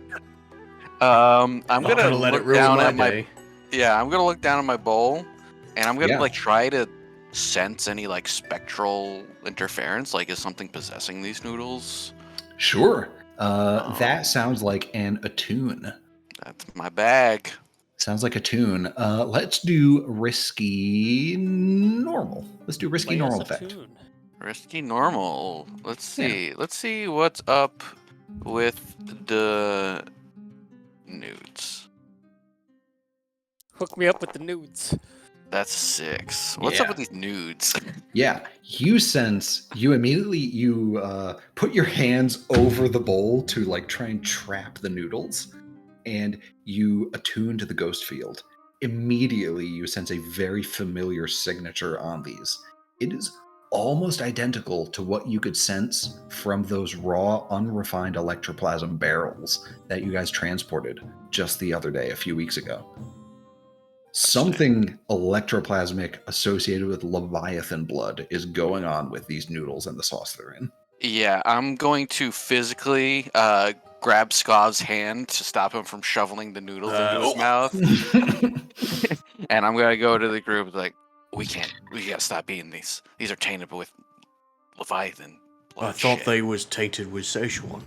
I'm I'm gonna gonna let it look ruin down my at my day. I'm gonna look down at my bowl, and I'm gonna Yeah. like try to sense any like spectral interference. Like, is something possessing these noodles? Sure. That sounds like an attune. That's my bag. Sounds like a tune. Let's do risky normal. Let's do risky Play us normal a effect. tune. Risky normal. Let's Yeah. see. Let's see what's up with the nudes. Hook me up with the nudes. That's 6. What's up Yeah. with these nudes? Yeah, you immediately put your hands over the bowl to like try and trap the noodles, and you attune to the ghost field. Immediately, you sense a very familiar signature on these. It is almost identical to what you could sense from those raw, unrefined electroplasm barrels that you guys transported just the other day, a few weeks ago. Something electroplasmic associated with Leviathan blood is going on with these noodles and the sauce they're in. Yeah, I'm going to physically grab Skav's hand to stop him from shoveling the noodles into his mouth. And I'm gonna go to the group like, we gotta stop eating these. These are tainted with Leviathan blood. I thought shit. they was tainted with Szechuan.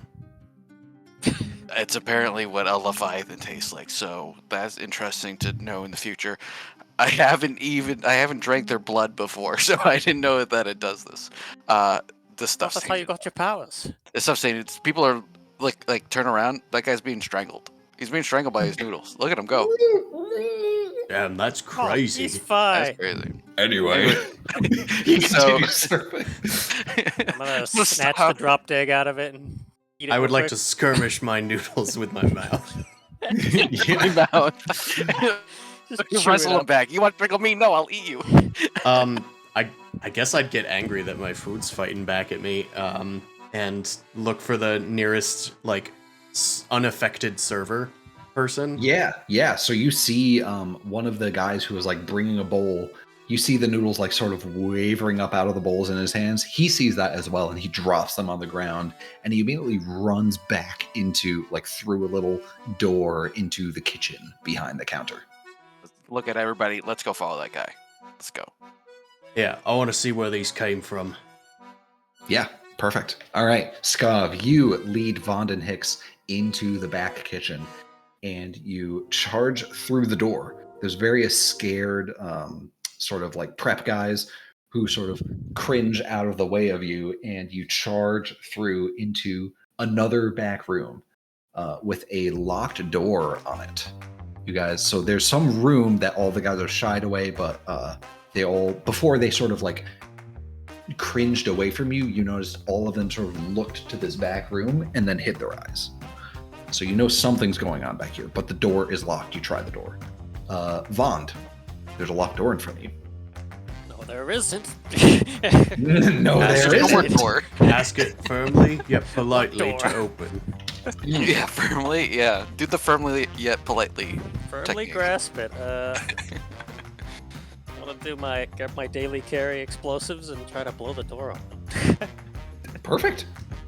It's apparently what a Leviathan tastes like, so that's interesting to know in the future. I haven't drank their blood before, so I didn't know that it does this. This stuff's That's how you tainted. got your powers. This stuff's tainted. People are like turn around. That guy's being strangled. He's being strangled by his noodles. Look at him go. Damn, that's Oh, crazy. he's fine. That's crazy. Anyway, he So- continues surfing. I'm gonna So snatch stop. the drop dig out of it and eat it. I would real like to quick. skirmish my noodles with my mouth. My mouth. Just You chew wrestle it him up. back. You want to trickle me? No, I'll eat you. I guess I'd get angry that my food's fighting back at me. And look for the nearest like unaffected server person. Yeah. So you see one of the guys who was like bringing a bowl. You see the noodles like sort of wavering up out of the bowls in his hands. He sees that as well, and he drops them on the ground, and he immediately runs back into like through a little door into the kitchen behind the counter. Look at everybody. Let's go follow that guy. Let's go. Yeah, I want to see where these came from. Yeah, perfect. All right, Skav, you lead Vanden Hicks into the back kitchen, and you charge through the door. There's various scared sort of like prep guys who sort of cringe out of the way of you, and you charge through into another back room with a locked door on it. You guys, so there's some room that all the guys are shied away, but they all, before they sort of like cringed away from you, you noticed all of them sort of looked to this back room and then hid their eyes. So you know something's going on back here, but the door is locked. You try the door. Vond, there's a locked door in front of you. No, there isn't. No, That's there just Door isn't. door. Ask it firmly yet politely Door. to open. Yeah, firmly. Yeah, do the firmly yet politely. Firmly technique. grasp it. I want to get my daily carry explosives and try to blow the door open. Perfect.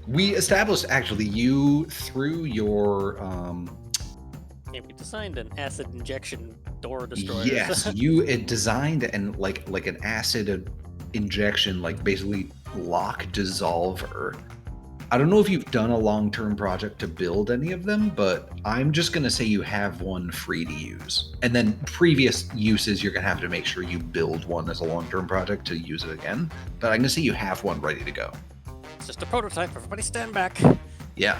We established actually you through your Yeah, we designed an acid injection door destroyer. yes, you designed and like an acid injection, like basically lock dissolver. I don't know if you've done a long-term project to build any of them, but I'm just gonna say you have one free to use. And then previous uses, you're gonna have to make sure you build one as a long-term project to use it again. But I'm gonna say you have one ready to go. It's just a prototype. Everybody stand back. Yeah.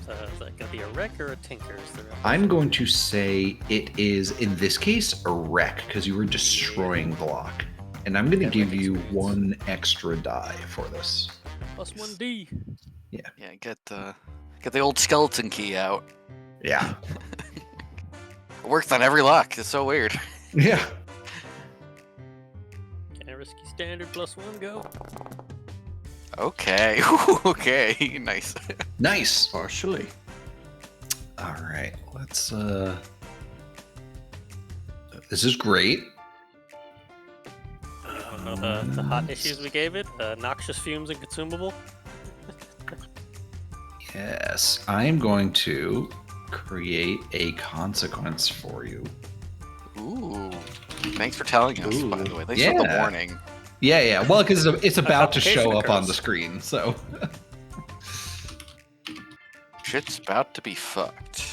So is that gonna be a wreck or a tinker? Is there a- I'm going to say it is, in this case, a wreck, because you were destroying the lock. And I'm gonna Yeah, give wreck you experience. one extra die for this. Plus 1D. Yeah, get the old skeleton key out. Yeah. It works on every lock. It's so weird. Yeah. Can a risky standard +1 go? Okay. Okay. Nice. Nice. Partially. All right. Let's. This is great. Oh, the hot issues we gave it? Noxious fumes and consumable? Yes, I'm going to create a consequence for you. Ooh. Thanks for telling us, by the way. Thanks for the Yeah. warning. Yeah. Well, because it's about to Application show up on occurs. the screen, so. Shit's about to be fucked.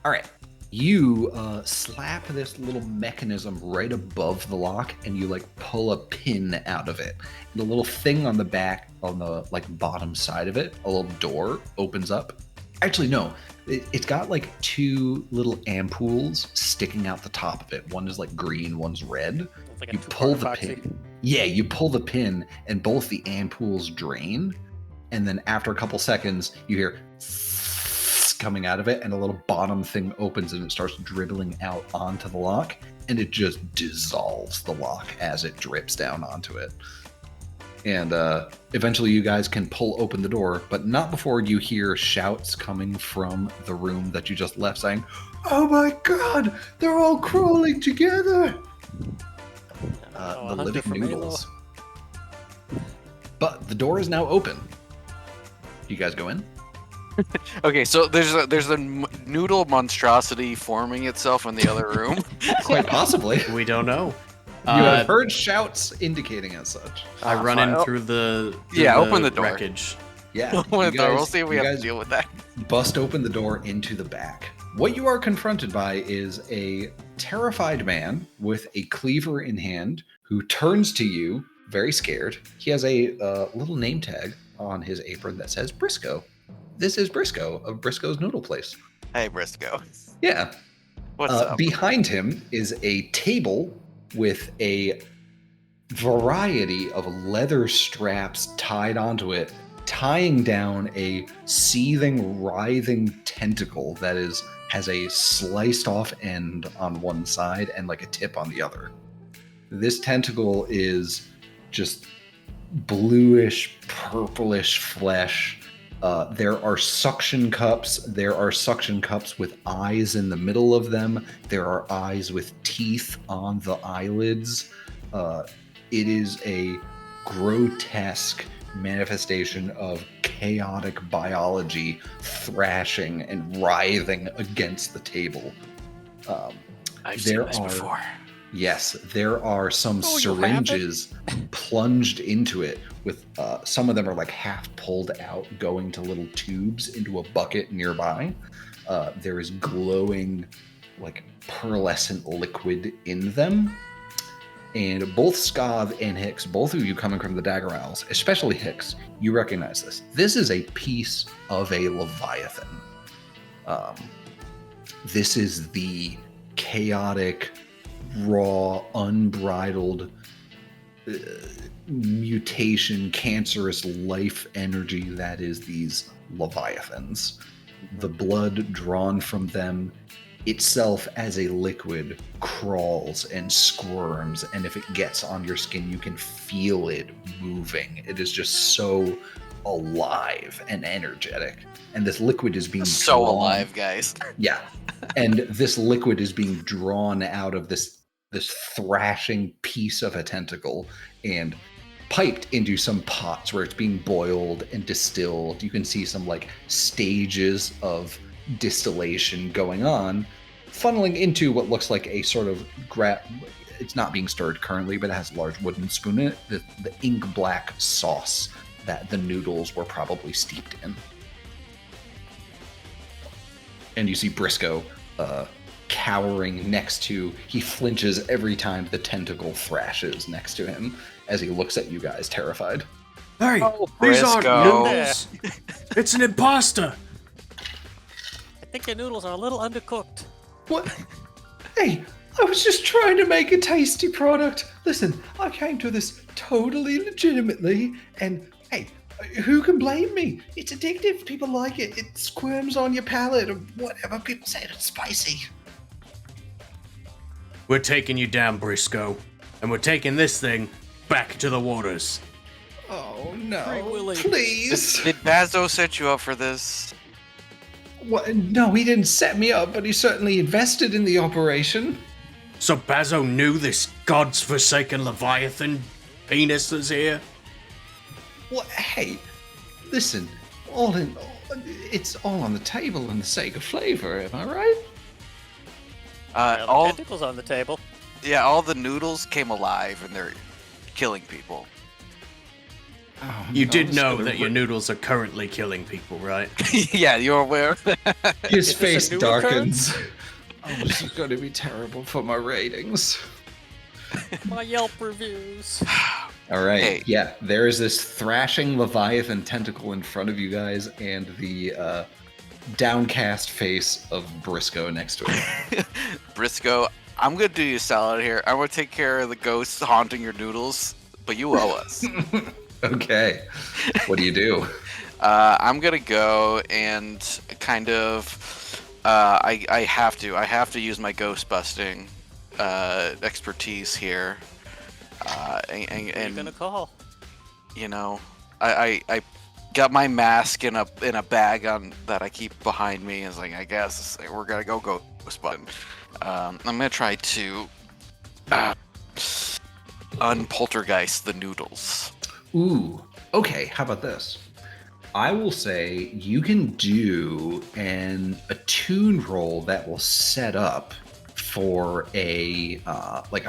All right. You slap this little mechanism right above the lock, and you like pull a pin out of it. The little thing on the back, on the like bottom side of it, a little door opens up. Actually, no. It's got like two little ampoules sticking out the top of it. One is like green, one's red. It's like a You two-part pull the epoxy. pin. Yeah, you pull the pin, and both the ampoules drain. And then after a couple seconds, you hear coming out of it, and a little bottom thing opens, and it starts dribbling out onto the lock, and it just dissolves the lock as it drips down onto it. And eventually you guys can pull open the door, but not before you hear shouts coming from the room that you just left saying, "Oh my god, they're all crawling together!" Oh, The a hunter living from Halo. noodles. But the door is now open. You guys go in? Okay, so there's a noodle monstrosity forming itself in the other room. Quite possibly. We don't know. You have heard shouts indicating as such. I run in fine. through the Open the door. wreckage. Yeah. Open the you door. We'll guys- see if we you have to guys deal with that. bust open the door into the back. What you are confronted by is a terrified man with a cleaver in hand who turns to you, very scared. He has a little name tag on his apron that says Briscoe. This is Briscoe of Briscoe's Noodle Place. Hey, Briscoe. Yeah. What's up? Behind him is a table with a variety of leather straps tied onto it, tying down a seething, writhing tentacle that has a sliced off end on one side and like a tip on the other. This tentacle is just bluish, purplish flesh. There are suction cups. There are suction cups with eyes in the middle of them. There are eyes with teeth on the eyelids. It is a grotesque manifestation of chaotic biology thrashing and writhing against the table. I've there seen this are- before. Yes, there are some Oh, you haven't? syringes plunged into it with some of them are like half pulled out, going to little tubes into a bucket nearby. There is glowing, like pearlescent liquid in them. And both Skav and Hicks, both of you coming from the Dagger Isles, especially Hicks, you recognize this. This is a piece of a Leviathan. This is the chaotic, raw, unbridled mutation, cancerous life energy that is these Leviathans. The blood drawn from them itself as a liquid crawls and squirms, and if it gets on your skin, you can feel it moving. It is just so alive and energetic. And this liquid is being So drawn- alive, guys. Yeah. And this liquid is being drawn out of this thrashing piece of a tentacle and piped into some pots where it's being boiled and distilled. You can see some like stages of distillation going on, funneling into what looks like a sort of it's not being stirred currently, but it has a large wooden spoon in it, the ink black sauce that the noodles were probably steeped in. And you see Briscoe cowering next to, he flinches every time the tentacle thrashes next to him as he looks at you guys terrified. Hey, Oh, these aren't Briscoe. noodles. It's an imposter. I think your noodles are a little undercooked. What? Hey, I was just trying to make a tasty product. Listen, I came to this totally legitimately, and hey, Who can blame me? It's addictive. People like it. It squirms on your palate or whatever. People say it's spicy. We're taking you down, Briscoe, and we're taking this thing back to the waters. Oh Free no! Willy. Please. Did Bazo set you up for this? What? No, he didn't set me up, but he certainly invested in the operation. So Bazo knew this god's forsaken Leviathan penis was here? What? Hey, listen. It's all on the table in the sake of flavor. Am I right? Well, the All tentacles on the table. all the noodles came alive and they're killing people. Oh, You no, did it's know gonna that your ru- noodles are currently killing people, right? Yeah, you're aware of that. His Is this a face new darkens. Oh, this is going to be terrible for my ratings. My Yelp reviews. All right. Hey. Yeah, there is this thrashing Leviathan tentacle in front of you guys, and the downcast face of Briscoe next to it. Briscoe, I'm gonna do you a solid here. I'm gonna take care of the ghosts haunting your noodles, but you owe us. Okay. What do you do? I'm gonna go and kind of, I have to use my ghost busting expertise here, Who are you and gonna call? you know, I got my mask in a bag on that I keep behind me. It's like, I guess we're gonna go ghost button. I'm gonna try to unpoltergeist the noodles. Ooh. Okay, how about this? I will say you can do a tune roll that will set up for a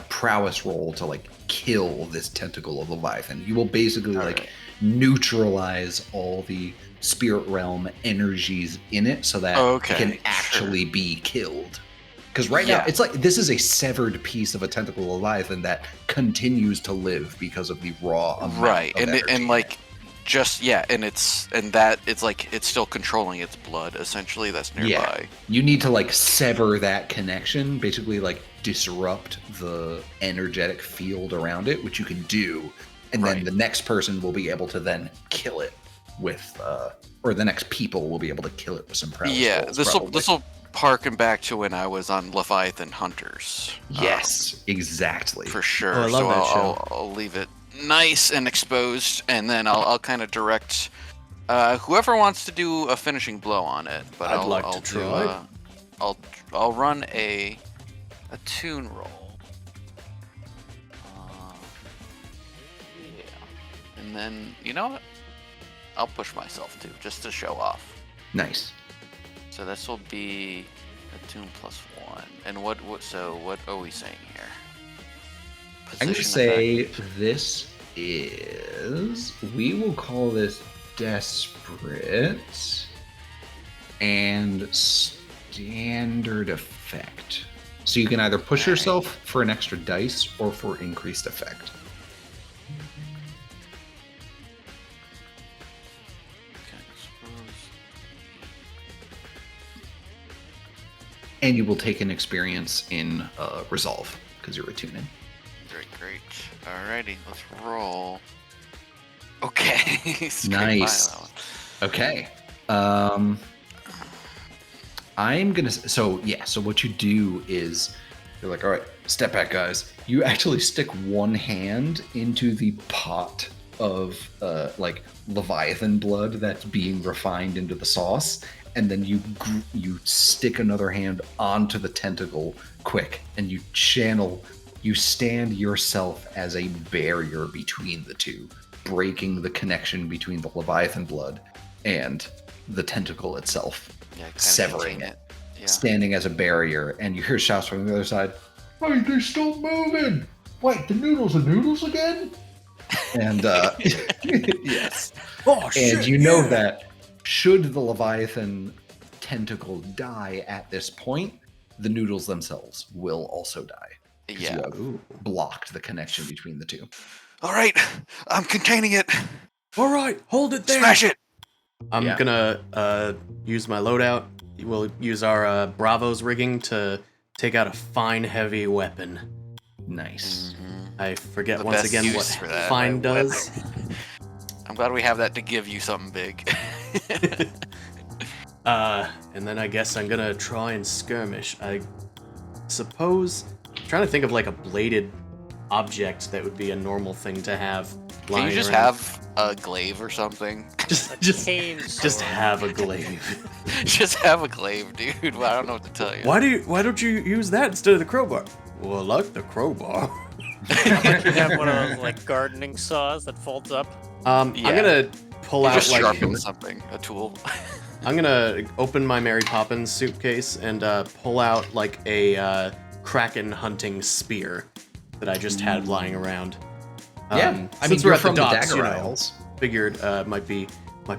prowess roll to like kill this tentacle of Leviathan. You will basically like neutralize all the spirit realm energies in it so that Okay, it can sure. actually be killed. Because right now, Yeah. it's like this is a severed piece of a tentacle Leviathan that continues to live because of the raw amount Right, of energy and in like it. just it's like it's still controlling its blood essentially that's nearby. Yeah. You need to like sever that connection, basically like disrupt the energetic field around it, which you can do, and then Right. the next person will be able to then kill it with or the next people will be able to kill it with some prowess Yeah, rolls, this probably. will harken back to when I was on Leviathan Hunters. Yes, exactly. For sure. Oh, I love so that show. I'll leave it nice and exposed, and then I'll kind of direct whoever wants to do a finishing blow on it. But I'd I'll, like to I'll do, try. I'll run a tune roll. Yeah, and then you know what? I'll push myself too, just to show off. Nice. So this will be a tune +1. And what are we saying here? I'm going to Position say effect. this is, we will call this desperate and standard effect. So you can either push yourself for an extra dice or for increased effect. Okay, I suppose. And you will take an experience in Resolve because you're attuning. Great. Alrighty, let's roll. Okay. Scrape by Nice. that one. Okay. I'm gonna. So what you do is you're like, all right, step back, guys. You actually stick one hand into the pot of like Leviathan blood that's being refined into the sauce, and then you stick another hand onto the tentacle quick, and you stand yourself as a barrier between the two, breaking the connection between the Leviathan blood and the tentacle itself, Yeah, kinda severing maintain it, Yeah. standing as a barrier, and you hear shouts from the other side. Hey, they're still moving! Wait, the noodles are noodles again? And yes. Oh, And you know that should the Leviathan tentacle die at this point, the noodles themselves will also die. 'Cause Yeah. you have blocked the connection between the two. All right, I'm containing it. All right, hold it there. Smash it. I'm Yeah. gonna use my loadout. We'll use our Bravo's rigging to take out a fine heavy weapon. Nice. Mhm. I forget The once best again use what for that. fine does. I'm glad we have that to give you something big. And then I guess I'm gonna try and skirmish. I suppose, I'm trying to think of like a bladed object that would be a normal thing to have Can lying you just around. have a glaive or something? just Cane just sword. have a glaive. Just have a glaive, dude. Well, I don't know what to tell you. Why don't you use that instead of the crowbar? Well, I like the crowbar. How about you have one of those like gardening saws that folds up? I'm Yeah. gonna pull You out just like sharpen something, a tool. I'm gonna open my Mary Poppins suitcase and pull out like a kraken hunting spear that I just had lying around. Yeah, I mean, since we're you're at from the docks, Dagger you know, Isles. figured might be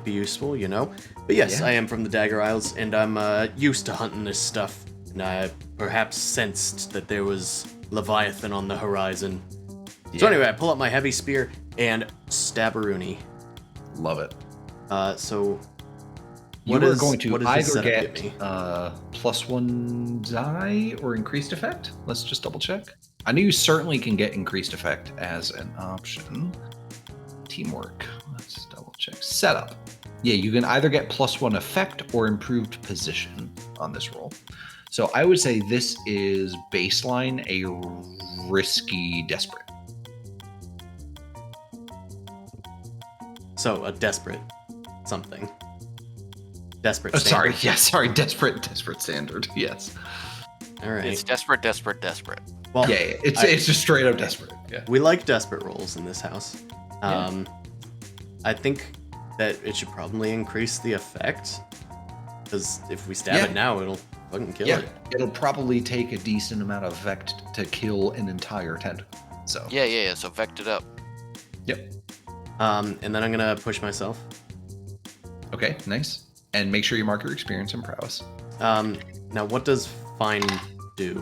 useful, you know. But yes, Yeah. I am from the Dagger Isles, and I'm used to hunting this stuff. And I perhaps sensed that there was Leviathan on the horizon. So Yeah. anyway, I pull out my heavy spear and stab a Rooney. Love it. So You what are is- going to what does this either setup get me? +1 die or increased effect. Let's just double check. I know you certainly can get increased effect as an option. Teamwork. Let's double check. Setup. Yeah, you can either get +1 effect or improved position on this roll. So I would say this is baseline a risky desperate. So a desperate something. Desperate. Oh, sorry. standard. Yeah, sorry. Desperate standard. Yes. All right. It's desperate, desperate, desperate. Well, Yeah, it's I- it's just straight up desperate. Yeah. we like desperate rolls in this house. I think that it should probably increase the effect, because if we stab Yeah. it now, it'll fucking kill Yeah, it. it'll probably take a decent amount of effect to kill an entire tentacle. So Yeah. So vect it up. Yep. And then I'm gonna push myself. Okay, nice. And make sure you mark your experience and prowess. Now what does fine do?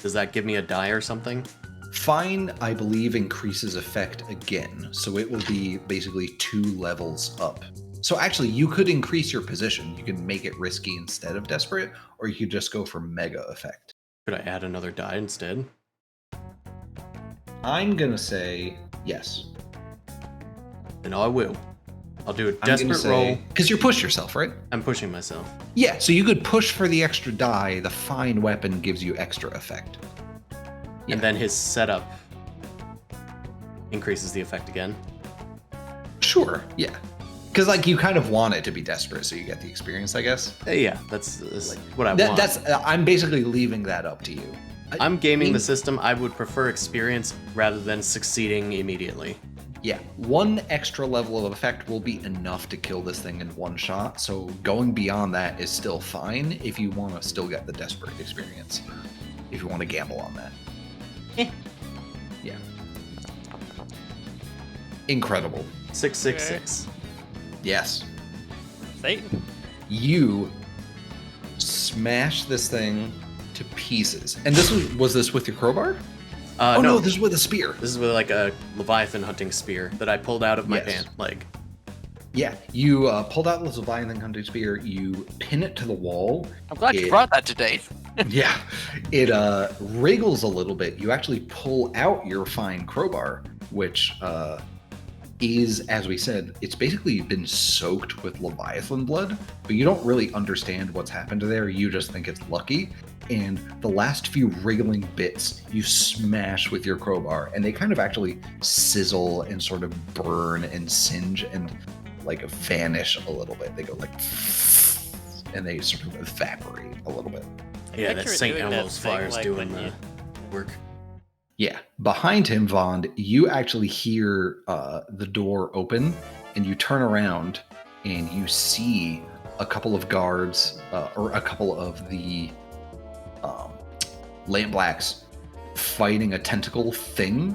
Does that give me a die or something? Fine, I believe, increases effect again, so it will be basically 2 levels up. So actually, you could increase your position. You can make it risky instead of desperate, or you could just go for mega effect. Could I add another die instead? I'm gonna say yes. Then I will. I'll do a desperate roll. Because you push yourself, right? I'm pushing myself. Yeah, so you could push for the extra die. The fine weapon gives you extra effect. Yeah. And then his setup increases the effect again. Sure, yeah. Because like you kind of want it to be desperate, so you get the experience, I guess. Yeah, that's what I want. That's I'm basically leaving that up to you. I'm gaming the mean- system. I would prefer experience rather than succeeding immediately. Yeah, 1 extra level of effect will be enough to kill this thing in 1 shot. So going beyond that is still fine if you want to still get the desperate experience. If you want to gamble on that. Yeah. Incredible. 666. Yes. Satan. You smash this thing to pieces. And this was this with your crowbar? Oh no, this is with a spear. This is with like a Leviathan hunting spear that I pulled out of my Yes. pant leg. Yeah, you pulled out this Leviathan hunting spear, you pin it to the wall. I'm glad you It- brought that today. Yeah, it wriggles a little bit. You actually pull out your fine crowbar, which is, as we said, it's basically been soaked with Leviathan blood, but you don't really understand what's happened there. You just think it's lucky. And the last few wriggling bits you smash with your crowbar, and they kind of actually sizzle and sort of burn and singe and like vanish a little bit. They go like, and they sort of evaporate a little bit. Yeah, that Picture it St. doing that Elmo's thing, fire's like, doing when the you- work. Yeah, behind him, Vond, you actually hear the door open, and you turn around, and you see a couple of guards, or a couple of the lampblacks fighting a tentacle thing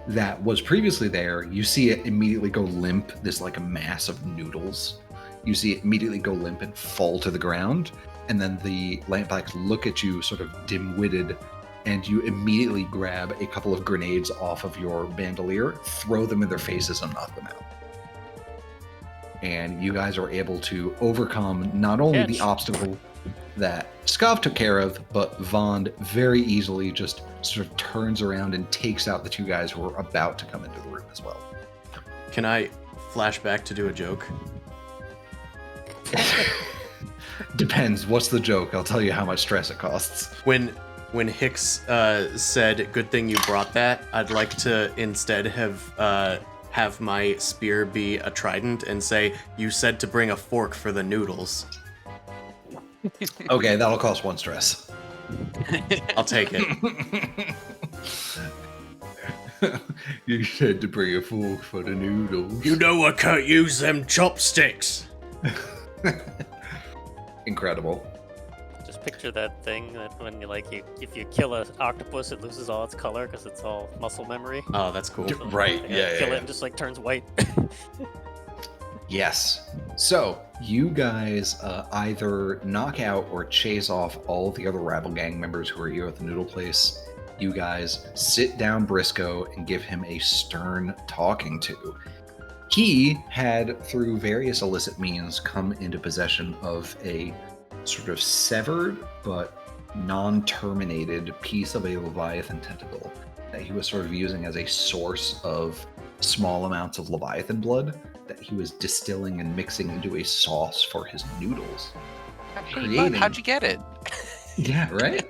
that was previously there. You see it immediately go limp, this like a mass of noodles. You see it immediately go limp and fall to the ground, and then the lampblacks look at you sort of dim-witted, and you immediately grab a couple of grenades off of your bandolier, throw them in their faces, and knock them out. And you guys are able to overcome not only the Catch. obstacle that Skav took care of, but Vond very easily just sort of turns around and takes out the 2 guys who are about to come into the room as well. Can I flashback to do a joke. Depends. What's the joke? I'll tell you how much stress it costs. When Hicks said, "Good thing you brought that," I'd like to instead have my spear be a trident and say, "You said to bring a fork for the noodles." Okay, that'll cost 1 stress. I'll take it. You said to bring a fork for the noodles. You know I can't use them chopsticks. Incredible. Just picture that thing that when if you kill an octopus, it loses all its color because it's all muscle memory. Oh, that's cool. So, Right, like, yeah, kill yeah. it and just like turns white. Yes. So, you guys either knock out or chase off all the other Rabble Gang members who are here at the noodle place. You guys sit down Briscoe and give him a stern talking to. He had, through various illicit means, come into possession of a sort of severed but non-terminated piece of a Leviathan tentacle that he was sort of using as a source of small amounts of Leviathan blood that he was distilling and mixing into a sauce for his noodles. Hey, bud, how'd you get it? Yeah, right?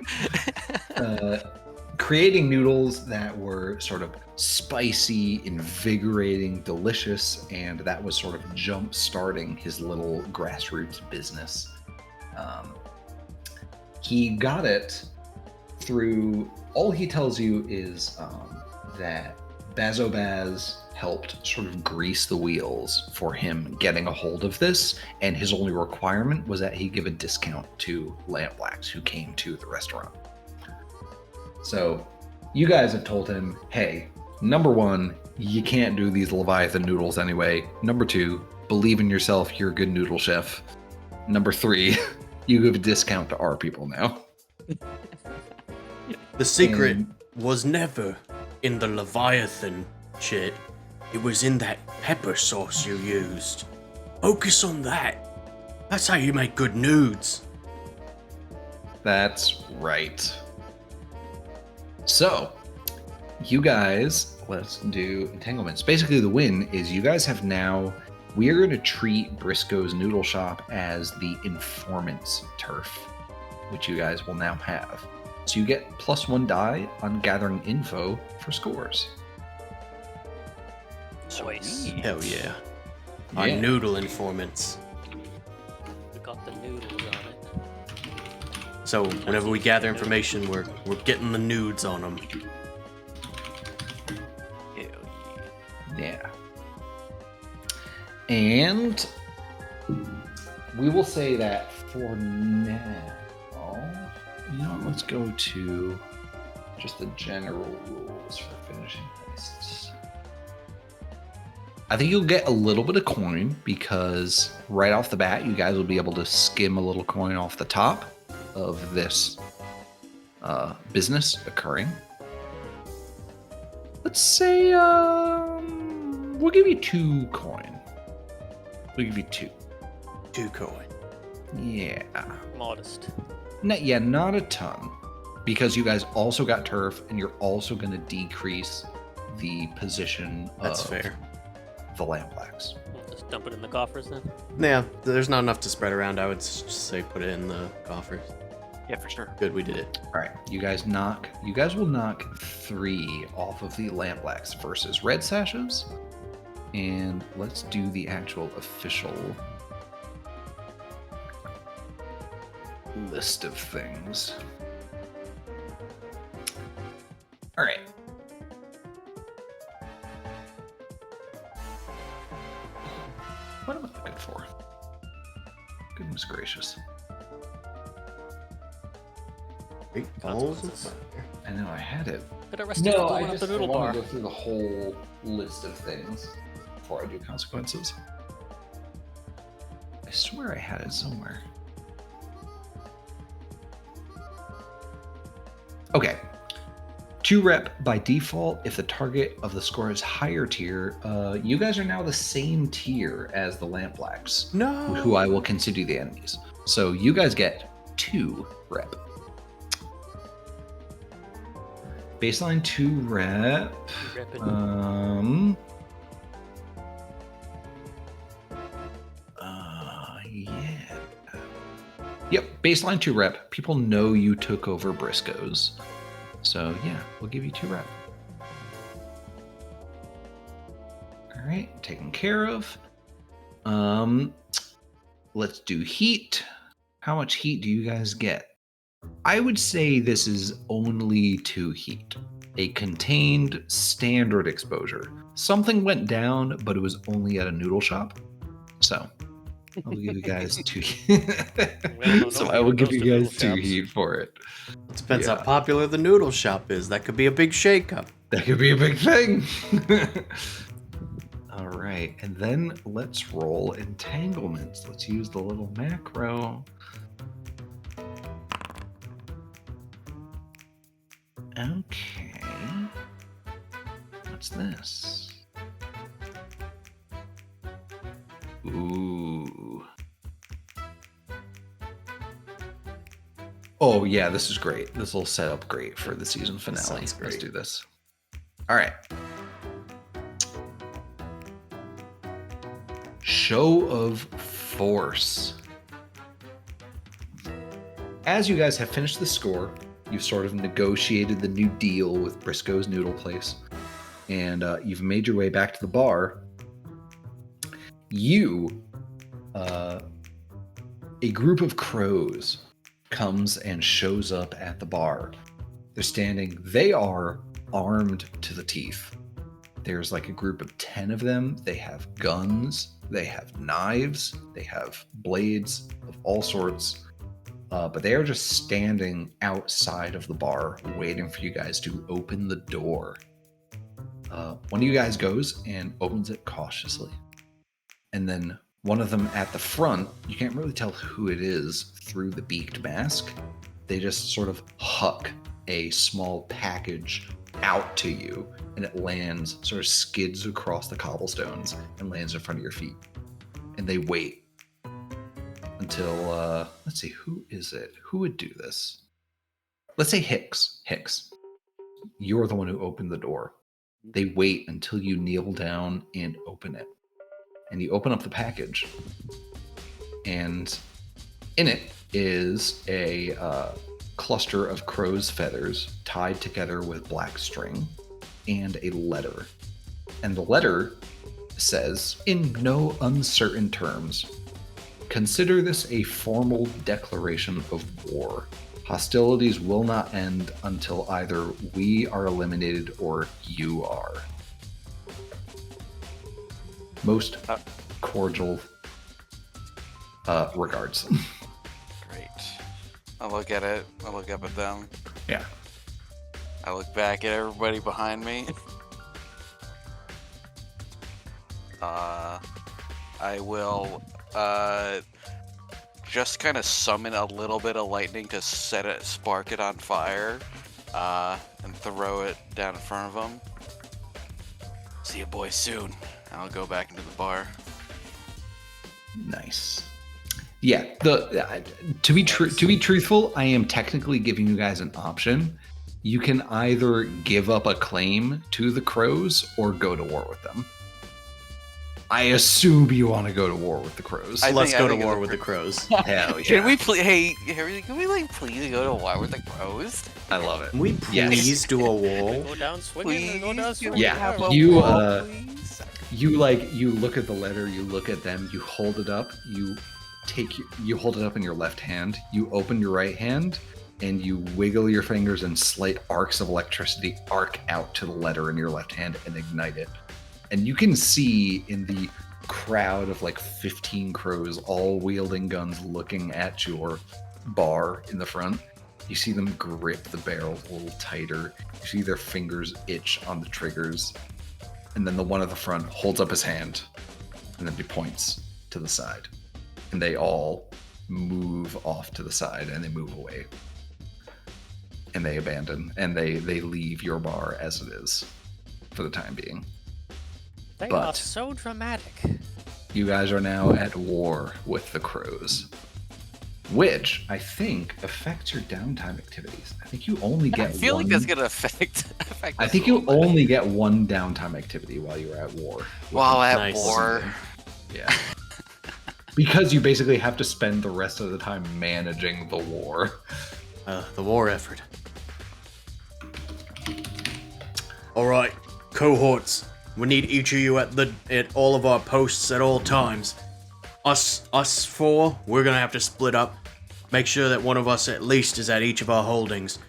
Creating noodles that were sort of spicy, invigorating, delicious, and that was sort of jump-starting his little grassroots business. He got it through, all he tells you is that Bazobaz helped sort of grease the wheels for him getting a hold of this, and his only requirement was that he give a discount to lampblacks who came to the restaurant. So you guys have told him, hey, number 1, you can't do these Leviathan noodles anyway. Number 2, believe in yourself, you're a good noodle chef. Number 3, you give a discount to our people now. The secret was never in the Leviathan shit. It was in that pepper sauce you used. Focus on that. That's how you make good nudes. That's right. So, you guys, let's do entanglements. Basically, the win is you guys have now, we are going to treat Briscoe's Noodle Shop as the informant's turf, which you guys will now have. So you get +1 die on gathering info for scores. Nice. Hell yeah. Our Yeah. noodle informants. We got the noodles on it. So whenever we gather information, we're getting the nudes on them. Yeah. And we will say that for now, let's go to just the general rules for finishing heists. I think you'll get a little bit of coin because right off the bat, you guys will be able to skim a little coin off the top of this business occurring. Let's say we'll give you 2 coin. We'll give you 2. 2 coin. Yeah. Modest. Not a ton. Because you guys also got turf and you're also going to decrease the position That's of fair. the lampblacks. We'll just dump it in the coffers then. Yeah, there's not enough to spread around. I would just say put it in the coffers. Yeah, for sure. Good, we did it. All right, you guys will knock 3 off of the lampblacks versus red sashes. And let's do the actual official list of things. All right. What am I looking for? Goodness gracious. Great balls of Consequences. fire. I know I had it. Get arrested for blowing up the noodle bar. go through the whole list of things before I do consequences. I swear I had it somewhere. Okay. 2 rep by default. If the target of the score is higher tier, you guys are now the same tier as the lampblacks, No. who I will consider the enemies. So you guys get 2 rep. Baseline 2 rep. Reppin'. Yeah. Yep, baseline 2 rep. People know you took over Briscoe's. So yeah, we'll give you 2 rep. All right, taken care of. Let's do heat. How much heat do you guys get? I would say this is only 2 heat. A contained standard exposure. Something went down, but it was only at a noodle shop. So I'll give you guys 2 heat. So I will give you guys 2 heat for it. It depends how popular the noodle shop is. That could be a big shakeup. That could be a big thing. All right, and then let's roll entanglements. Let's use the little macro. Okay. What's this? Ooh. Oh, yeah, this is great. This will set up great for the season finale. Sounds great. Let's do this. All right. Show of force. As you guys have finished the score, you've sort of negotiated the new deal with Briscoe's Noodle Place, and you've made your way back to the bar. A group of crows comes and shows up at the bar. They're standing, they are armed to the teeth. There's like a group of 10 of them. They have guns, they have knives, they have blades of all sorts. But they are just standing outside of the bar, waiting for you guys to open the door. One of you guys goes and opens it cautiously. And then one of them at the front, you can't really tell who it is through the beaked mask. They just sort of huck a small package out to you, and it lands, sort of skids across the cobblestones and lands in front of your feet. And they wait until, let's see, who is it? Who would do this? Let's say Hicks. Hicks, you're the one who opened the door. They wait until you kneel down and open it. And you open up the package. And in it is a cluster of crow's feathers tied together with black string and a letter. And the letter says, in no uncertain terms, consider this a formal declaration of war. Hostilities will not end until either we are eliminated or you are. Most cordial regards. Great. I look at it. I look up at them. Yeah. I look back at everybody behind me. I will just kind of summon a little bit of lightning to spark it on fire, and throw it down in front of them. See you boys soon. I'll go back into the bar. Nice. Yeah. To be truthful, I am technically giving you guys an option. You can either give up a claim to the crows or go to war with them. I assume you want to go to war with the crows. Let's go to war with the crows. Hell yeah. Can we please go to war with the crows? I love it. Can we please do a wall? Go down swinging. Go down Please, swinging. Yeah, Have a you, wall, please? You look at the letter, you look at them, you hold it up, you hold it up in your left hand, you open your right hand, and you wiggle your fingers and slight arcs of electricity arc out to the letter in your left hand and ignite it. And you can see in the crowd of like 15 crows all wielding guns looking at your bar in the front, you see them grip the barrel a little tighter. You see their fingers itch on the triggers. And then the one at the front holds up his hand and then he points to the side. And they all move off to the side and they move away. And they abandon and they leave your bar as it is for the time being. They But- are so dramatic. You guys are now at war with the crows, which I think affects your downtime activities. I think you only get I feel one. like that's gonna affect. I us think a you little bit. only get one downtime activity while you're at war. While at Nice. war. Yeah. Because you basically have to spend the rest of the time managing the war. The war effort. All right, cohorts. We need each of you at all of our posts at all times. Us four, we're gonna have to split up. Make sure that one of us at least is at each of our holdings,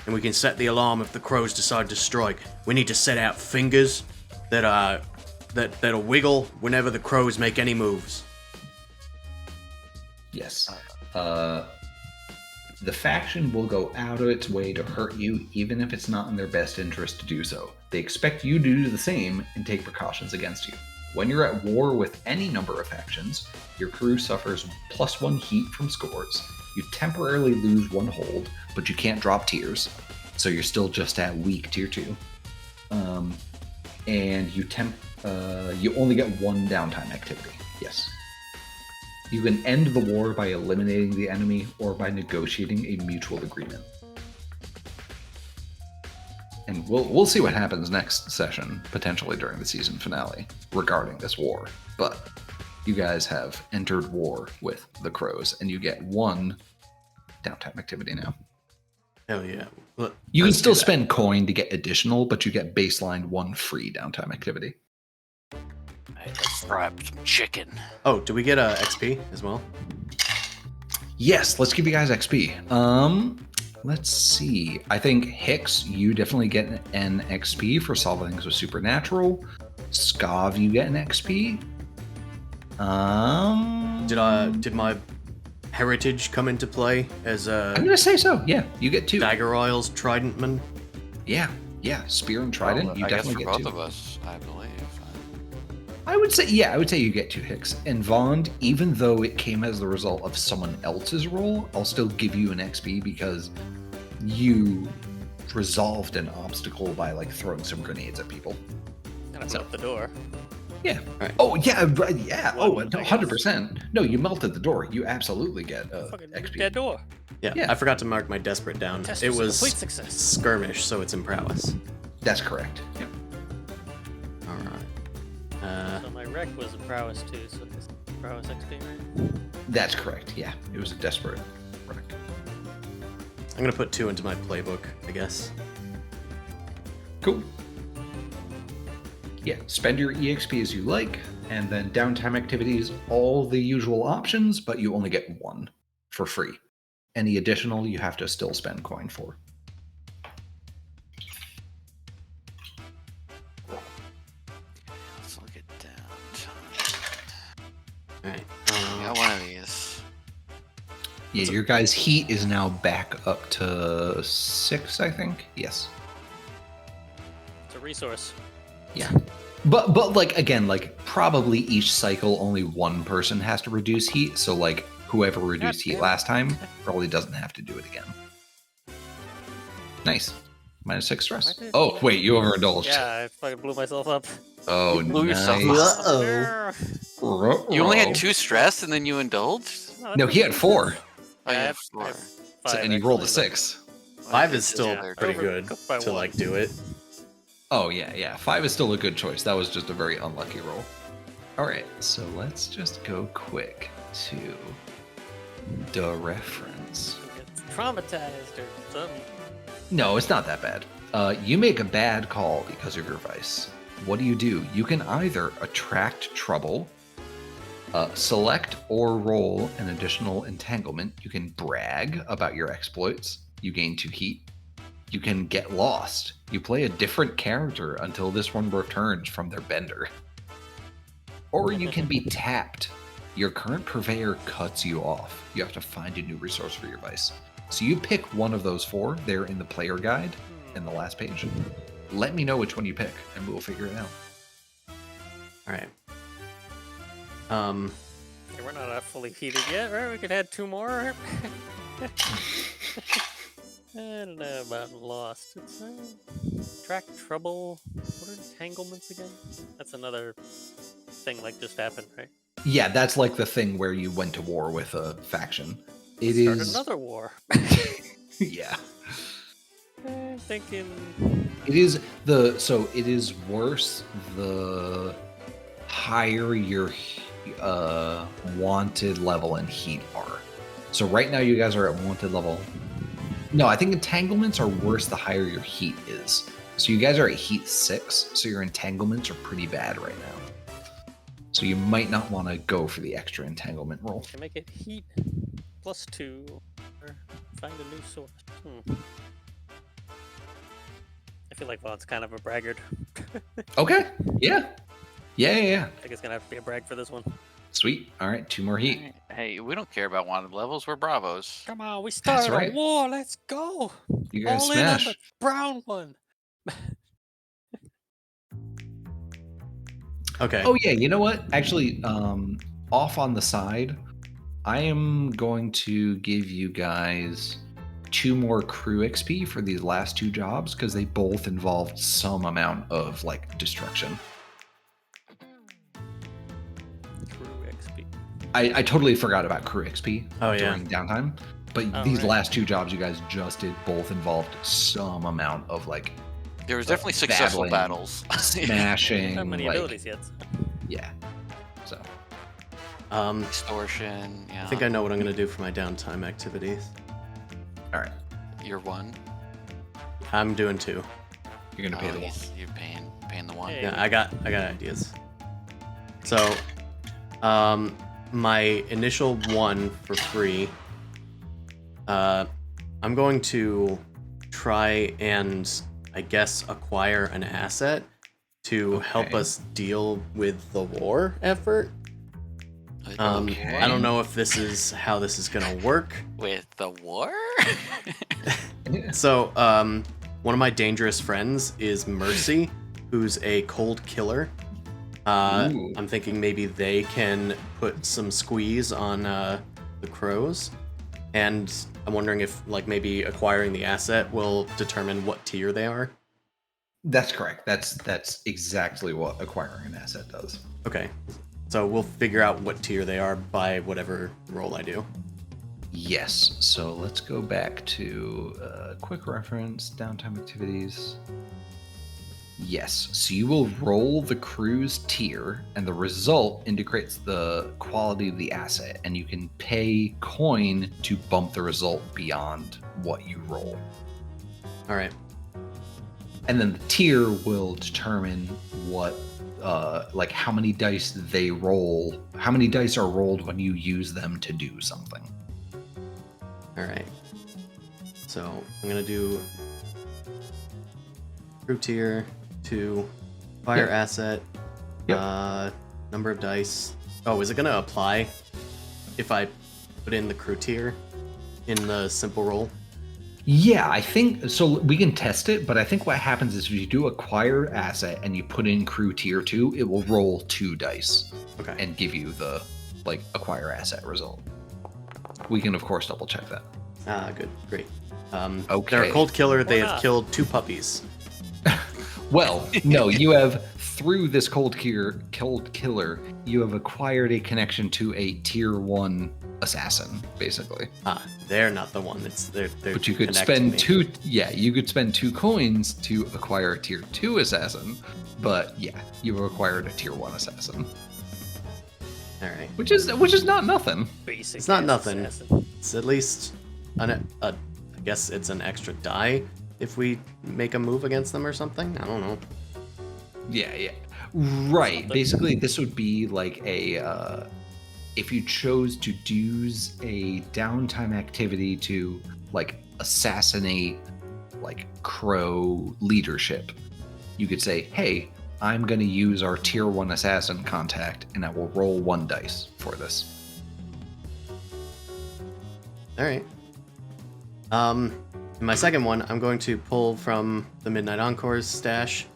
and we can set the alarm if the crows decide to strike. We need to set out fingers that'll wiggle whenever the crows make any moves. Yes. The faction will go out of its way to hurt you, even if it's not in their best interest to do so. They expect you to do the same and take precautions against you. When you're at war with any number of factions, your crew suffers +1 heat from scores. You temporarily lose 1 hold, but you can't drop tiers, so you're still just at weak tier 2. And you only get 1 downtime activity. Yes. You can end the war by eliminating the enemy or by negotiating a mutual agreement. And we'll see what happens next session, potentially during the season finale, regarding this war. But you guys have entered war with the crows, and you get 1 downtime activity now. Hell yeah. Look, You can let's still do that. spend coin to get additional, but you get baseline 1 free downtime activity. Hey, let's fry up some chicken. Oh, do we get a XP as well? Yes, let's give you guys XP. Let's see. I think Hicks, you definitely get an XP for solving things with Supernatural. Scav, you get an XP. Did my heritage come into play as a I'm gonna say so. Yeah, you get 2. Dagger Isles Tridentman? Yeah, Spear and Trident, Well, you I guess definitely for get both 2. of us, I believe. I would say you get 2 Hicks. And Vond, even though it came as the result of someone else's roll, I'll still give you an XP because you resolved an obstacle by like throwing some grenades at people. Gonna put up the door. Yeah. Right. Oh yeah, right, yeah. Well, Oh, I guess. 100%. No, you melted the door. You absolutely get Fucking XP. dead door. Yeah, Yeah. I forgot to mark my desperate down. Test It was a was complete success. skirmish, so it's in prowess. That's correct. Yep. All right. So my wreck was a prowess too, so this prowess XP, right? That's correct. Yeah, it was a desperate wreck. I'm gonna put 2 into my playbook, I guess. Cool. Yeah, spend your EXP as you like, and then downtime activities, all the usual options, but you only get 1 for free. Any additional, you have to still spend coin for. Let's look at downtime. All right. I got one of these. Yeah, your guys' heat is now back up to 6, I think. Yes. It's a resource. Yeah. But like again, like probably each cycle only 1 person has to reduce heat, so like whoever reduced heat damn. last time probably doesn't have to do it again. Nice. -6 stress. Why did- Oh, wait, you overindulged. Yeah, I fucking blew myself up. Oh, You blew yourself nice. up. Uh-oh. You only had 2 stress and then you indulged? No, he had 4. Oh, Yeah, you I had have 4. So, 5, and you rolled a actually, 6. 5 is still Yeah. pretty Over- good by to 1. like do it. Oh, yeah. 5 is still a good choice. That was just a very unlucky roll. All right, so let's just go quick to the reference. It's traumatized or something. No, it's not that bad. You make a bad call because of your vice. What do? You can either attract trouble, select or roll an additional entanglement. You can brag about your exploits. You gain 2 heat. You can get lost. You play a different character until this one returns from their bender. Or you can be tapped. Your current purveyor cuts you off. You have to find a new resource for your vice. So you pick one of those 4. They're in the player guide in the last page. Let me know which one you pick, and we'll figure it out. All right. Okay, we're not fully heated yet, right? We could add 2 more. I don't know about lost. It's track trouble. What are entanglements again? That's another thing like just happened, right? Yeah, that's like the thing where you went to war with a faction. It Start is another war. yeah. I'm thinking. It is it is worse the higher your wanted level and heat are. So right now you guys are at wanted level. No, I think entanglements are worse the higher your heat is. So you guys are at heat 6, so your entanglements are pretty bad right now. So you might not want to go for the extra entanglement roll. Can make it heat +2 or find a new source. I feel like Vaughn's kind of a braggart. Okay. Yeah. Yeah. I think it's gonna have to be a brag for this one. Sweet. All right. 2 more heat. Hey, we don't care about wanted levels. We're bravos. Come on, we started right. a war. Let's go. You guys All in on smash. the brown one. Okay. Oh yeah, you know what? Actually, off on the side, I am going to give you guys 2 more crew XP for these last 2 jobs because they both involved some amount of like destruction. Crew XP. I totally forgot about crew XP during downtime, but Oh, these right. last 2 jobs you guys just did both involved some amount of like There was definitely successful battling, battles. smashing. Not many like, abilities yet. yeah. So Extortion. Yeah. I think I know what I'm gonna do for my downtime activities. all right, You're 1. I'm doing 2. you're gonna pay the one. You're paying the 1. Hey. Yeah, I got ideas. So, my initial 1 for free. I'm going to try and, I guess, acquire an asset to help Okay. us deal with the war effort. Okay. I don't know if this is how this is gonna work. With the war? So, one of my dangerous friends is Mercy, who's a cold killer. Ooh. I'm thinking maybe they can put some squeeze on the crows, and I'm wondering if like maybe acquiring the asset will determine what tier they are. That's correct. That's exactly what acquiring an asset does. Okay, so we'll figure out what tier they are by whatever roll I do. Yes. So let's go back to quick reference, downtime activities. Yes. So you will roll the crew's tier, and the result indicates the quality of the asset, and you can pay coin to bump the result beyond what you roll. All right. And then the tier will determine what, like how many dice they roll, how many dice are rolled when you use them to do something. All right. So I'm gonna do crew tier 2, fire Yep. asset, Yep. number of dice. Oh, is it gonna apply if I put in the crew tier in the simple roll? Yeah, I think so. We can test it, but I think what happens is if you do acquire asset and you put in crew tier 2, it will roll 2 dice Okay. and give you the like acquire asset result. We can of course double check that. Good, great. Okay. They're a cold killer. They Why have not? killed 2 puppies. Well, no, you have through this cold killer, you have acquired a connection to a tier 1 assassin, basically. They're not the one. They're But you could connected spend me. 2. Yeah, you could spend 2 coins to acquire a tier 2 assassin. But yeah, you have acquired a tier 1 assassin, All right. which is not nothing. Basic. It's not ass nothing. assassin. It's at least I guess it's an extra die if we make a move against them or something. I don't know. Yeah. Right. Something. Basically, this would be like a if you chose to use a downtime activity to like assassinate like crow leadership, you could say, "Hey, I'm going to use our tier 1 assassin contact, and I will roll 1 dice for this." All right. In my second one, I'm going to pull from the Midnight Encore's stash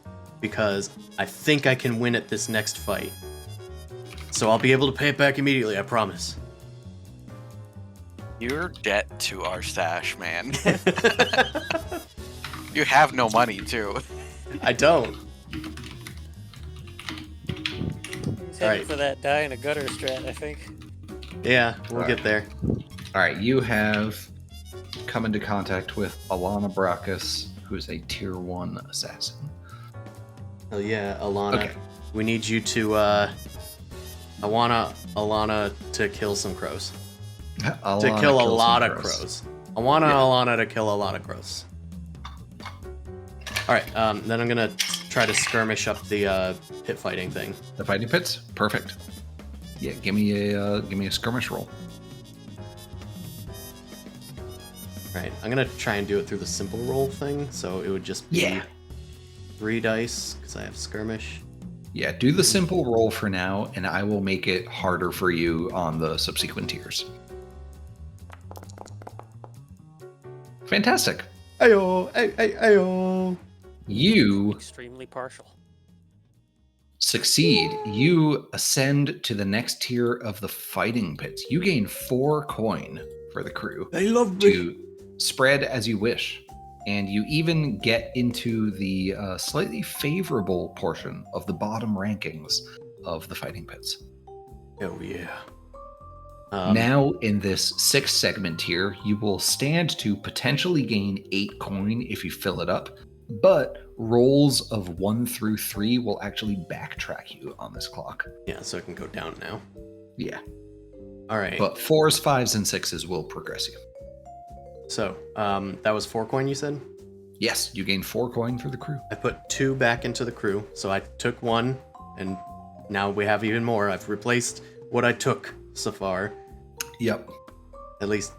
because I think I can win at this next fight. So I'll be able to pay it back immediately, I promise. You're debt to our stash, man. You have no money, too. I don't. He's All heading right. for that die in a gutter strat, I think. Yeah, we'll All get right. there. All right, you have come into contact with Alana Brackus, who is a tier 1 assassin. Oh yeah, Alana. Okay. We need you to I want Alana to kill some crows. Alana To kill a kills lot some of crows. I want Alana to kill a lot of crows. All right, then I'm gonna try to skirmish up the pit fighting thing. The fighting pits? Perfect. Yeah, give me a skirmish roll. All right, I'm gonna try and do it through the simple roll thing, so it would just be 3 dice because I have skirmish. Yeah, do the simple roll for now, and I will make it harder for you on the subsequent tiers. Fantastic. Ayo, ayo. You Extremely partial. succeed. You ascend to the next tier of the fighting pits. You gain 4 coin for the crew They love to spread as you wish. And you even get into the slightly favorable portion of the bottom rankings of the fighting pits. Oh yeah. Now, in this 6th segment here, you will stand to potentially gain 8 coin if you fill it up, but rolls of 1 through 3 will actually backtrack you on this clock. Yeah, so it can go down now. Yeah. All right. But 4s, 5s, and 6s will progress you. So, that was 4 coin, you said? Yes, you gain 4 coin for the crew. I put 2 back into the crew, so I took 1, and now we have even more. I've replaced what I took so far. Yep. At least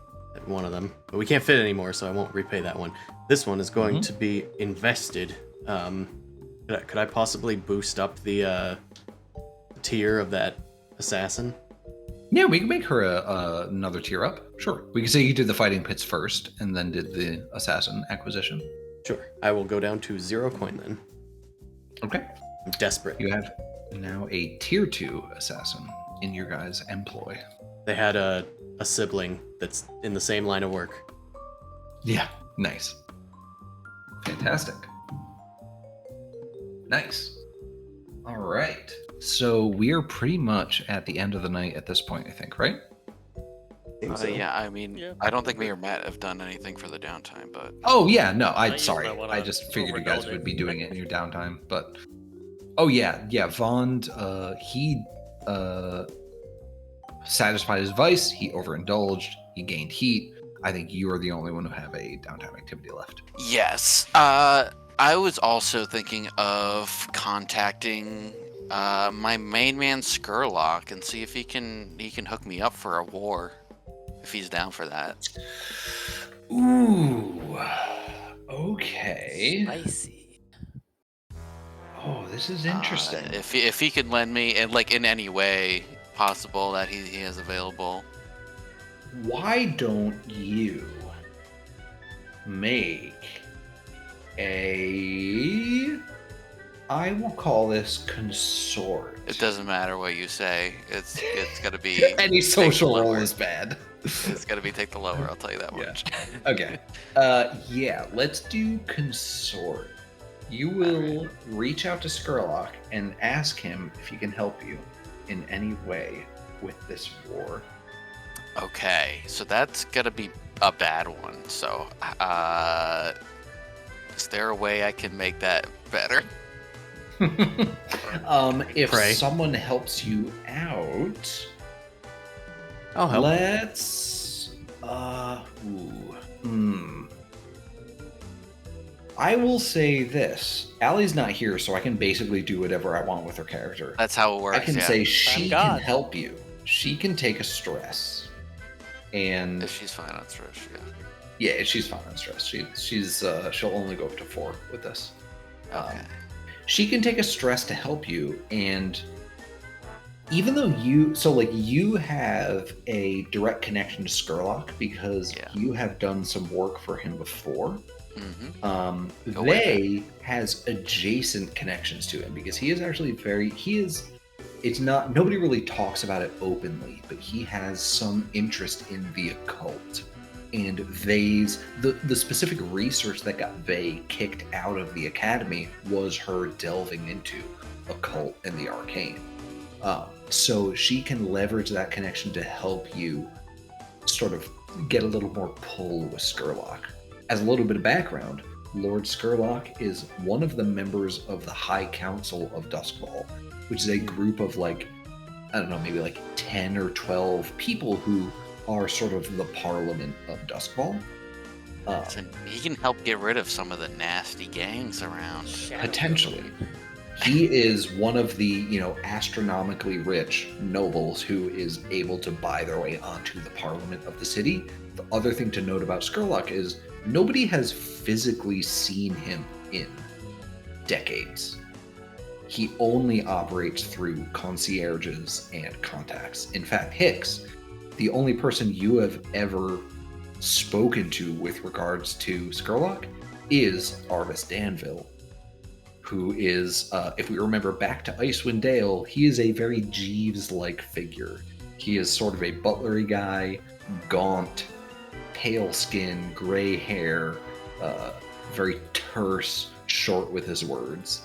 one of them. But we can't fit anymore, so I won't repay that one. This one is going to be invested. Could I possibly boost up the tier of that assassin? Yeah, we can make her another tier up. Sure. We can say you did the fighting pits first and then did the assassin acquisition. Sure. I will go down to 0 coin then. Okay. I'm desperate. You have now a tier 2 assassin in your guys' employ. They had a sibling that's in the same line of work. Yeah. Nice. Fantastic. Nice. All right. So we're pretty much at the end of the night at this point, I think, right? Yeah, I mean, Yeah. I don't think me or Matt have done anything for the downtime, but Oh yeah, no, I I'm used sorry. that one I on just figured you guys would be overindulging. doing it in your downtime, but oh yeah, Vond, he satisfied his vice, he overindulged, he gained heat. I think you are the only one who have a downtime activity left. yes. I was also thinking of contacting my main man Skurlock and see if he can hook me up for a war, if he's down for that. Ooh. Okay. Spicy. Oh, this is interesting. If he could lend me, and like in any way possible that he has available. Why don't you make I will call this consort. It doesn't matter what you say. It's gonna be Any take the social role lower. is bad. It's gonna be take the lower. I'll tell you that Yeah. much. Okay. Yeah, let's do consort. You will reach out to Skurlock and ask him if he can help you in any way with this war. Okay, so that's gonna be a bad one. So, is there a way I can make that better? If Pray. someone helps you out, I'll help. let's I will say this. Allie's not here, so I can basically do whatever I want with her character. That's how it works. I can yeah. say she I'm can God. help you. She can take a stress. And If she's fine on stress, yeah. yeah, she's fine on stress. She'll only go up to 4 with this. Okay. She can take a stress to help you, and even though you have a direct connection to Skurlock because Yeah. you have done some work for him before. Mm-hmm. Go way They has adjacent connections to him because he is actually it's not, nobody really talks about it openly, but he has some interest in the occult. And the specific research that got Vey kicked out of the academy was her delving into occult and the arcane. So she can leverage that connection to help you sort of get a little more pull with Skurlock. As a little bit of background, Lord Skurlock is one of the members of the High Council of Duskfall, which is a group of I don't know, maybe like 10 or 12 people who are sort of the parliament of Duskfall. So he can help get rid of some of the nasty gangs around. Potentially. He is one of the, astronomically rich nobles who is able to buy their way onto the parliament of the city. The other thing to note about Skurlock is nobody has physically seen him in decades. He only operates through concierges and contacts. In fact, Hicks, the only person you have ever spoken to with regards to Skurlock is Arvis Danville, who is, if we remember back to Icewind Dale, he is a very Jeeves-like figure. He is sort of a butlery guy, gaunt, pale skin, gray hair, very terse, short with his words.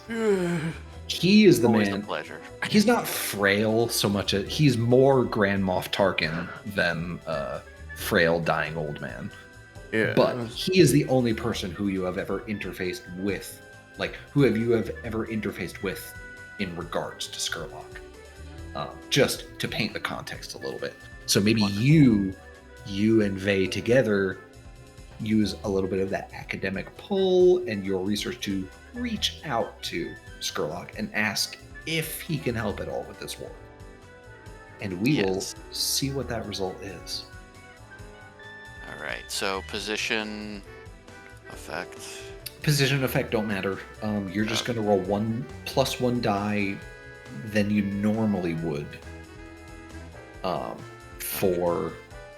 He is the Always man. a pleasure. He's not frail so much. He's more Grand Moff Tarkin than frail, dying old man. Yeah. But he is the only person who you have ever interfaced with. Like, who have you ever interfaced with in regards to Skurlock? Just to paint the context a little bit. So maybe you and Vey together use a little bit of that academic pull and your research to reach out to Skurlock and ask if he can help at all with this war. And we will see what that result is. All right. So position effect. Position effect don't matter. You're just going to roll 1+1 die than you normally would.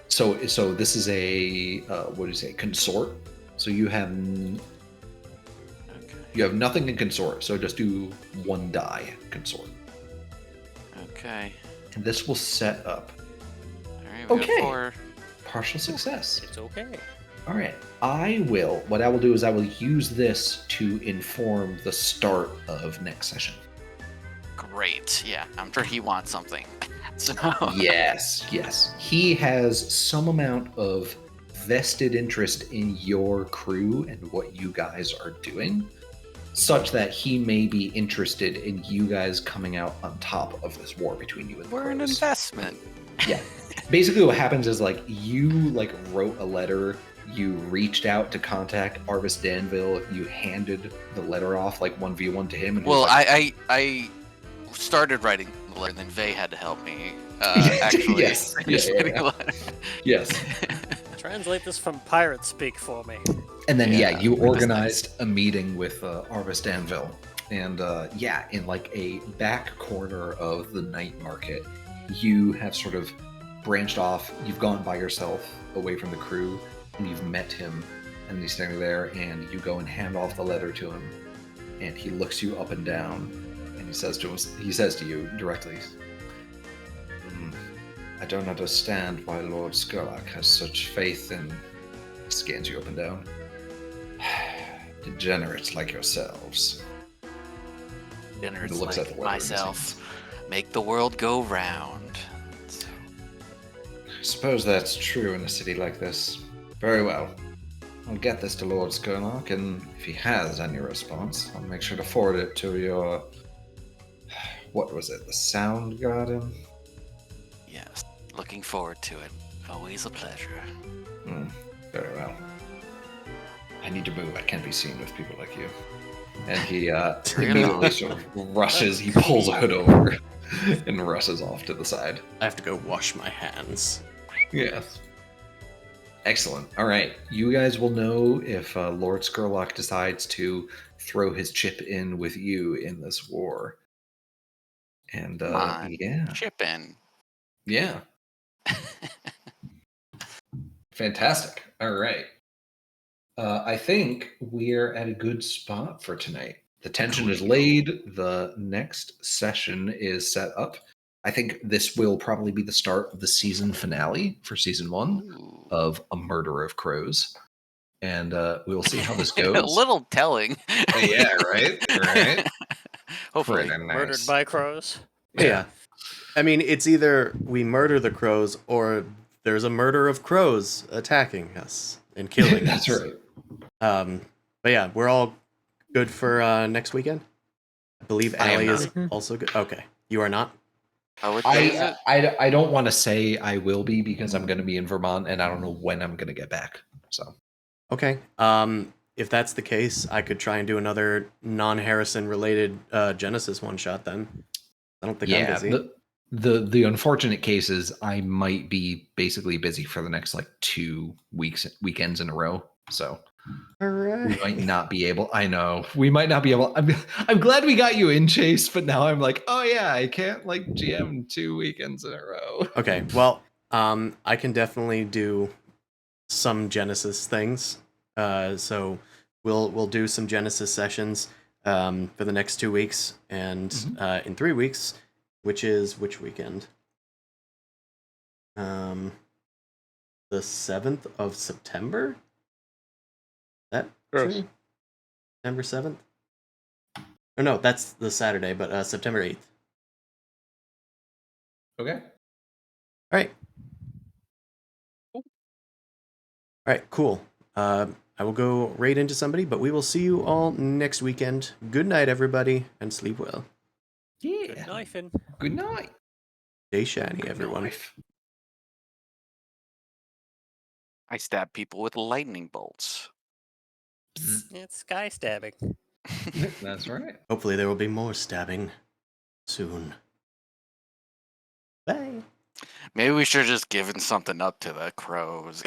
So this is a what do you say, consort? So you have nothing in consort. So just do 1 die consort. Okay. And this will set up. All right. We got 4. Partial success. It's okay. All right. What I will do is I will use this to inform the start of next session. Great. Yeah. I'm sure he wants something. So. Yes. He has some amount of vested interest in your crew and what you guys are doing, such that he may be interested in you guys coming out on top of this war between you and the We're an Crows. investment. Yeah. Basically what happens is you wrote a letter, you reached out to contact Arvis Danville, you handed the letter off 1v1 to him, and Well, I started writing the letter, and then Vey had to help me. Actually, Yes. Yes. Translate this from pirate speak for me. And then you which is organized a meeting with Arvis Danville, and in a back corner of the night market, you have sort of branched off. You've gone by yourself away from the crew, and you've met him, and he's standing there, and you go and hand off the letter to him, and he looks you up and down, and he says to you directly, I don't understand why Lord Skurlock has such faith in... Scans you up and down. Degenerates like yourselves. Degenerates Looks at the like letter and myself make the world go round. I suppose that's true in a city like this. Very well. I'll get this to Lord Skurlock, and if he has any response, I'll make sure to forward it to your... What was it? The Sound Garden? Yes. Looking forward to it. Always a pleasure. Very well. I need to move. I can't be seen with people like you. And he immediately sort of rushes. He pulls a hood over and rushes off to the side. I have to go wash my hands. Yes. Excellent. All right. You guys will know if Lord Skurlock decides to throw his chip in with you in this war. And Come on, yeah. chip in. Yeah. Fantastic. All right. I think we're at a good spot for tonight. The tension is laid. The next session is set up. I think this will probably be the start of the season finale for season 1 of A Murder of Crows. And we'll see how this goes. A little telling. Yeah, right? Hopefully. Pretty nice. Murdered by crows. Yeah. I mean, it's either we murder the crows or there's a murder of crows attacking us and killing us. That's right. But yeah, we're all good for next weekend. I believe I am Allie is not. also good. Okay. You are not? Oh, what day is it? I don't want to say I will be because I'm going to be in Vermont and I don't know when I'm going to get back. So Okay. If that's the case, I could try and do another non-Harrison related Genesis one shot then. I don't think I'm yeah, busy. the unfortunate case is I might be basically busy for the next like 2 weekends in a row. So All we right. might not be able. I know we might not be able. I'm glad we got you in, Chase. But now I'm like, oh yeah, I can't like GM 2 weekends in a row. Okay. Well, I can definitely do some Genesis things. So we'll do some Genesis sessions for the next 2 weeks, and in 3 weeks, which is which weekend? The 7th of September. That Gross. true? September 7th. Oh no, that's the Saturday, but September 8th. Okay. All right. All right. Cool. I will go raid into somebody, but we will see you all next weekend. Good night, everybody, and sleep well. Yeah. Good knifing. Good night. Stay shiny, everyone. Knife. I stab people with lightning bolts. It's sky stabbing. That's right. Hopefully, there will be more stabbing soon. Bye. Maybe we should have just given something up to the crows.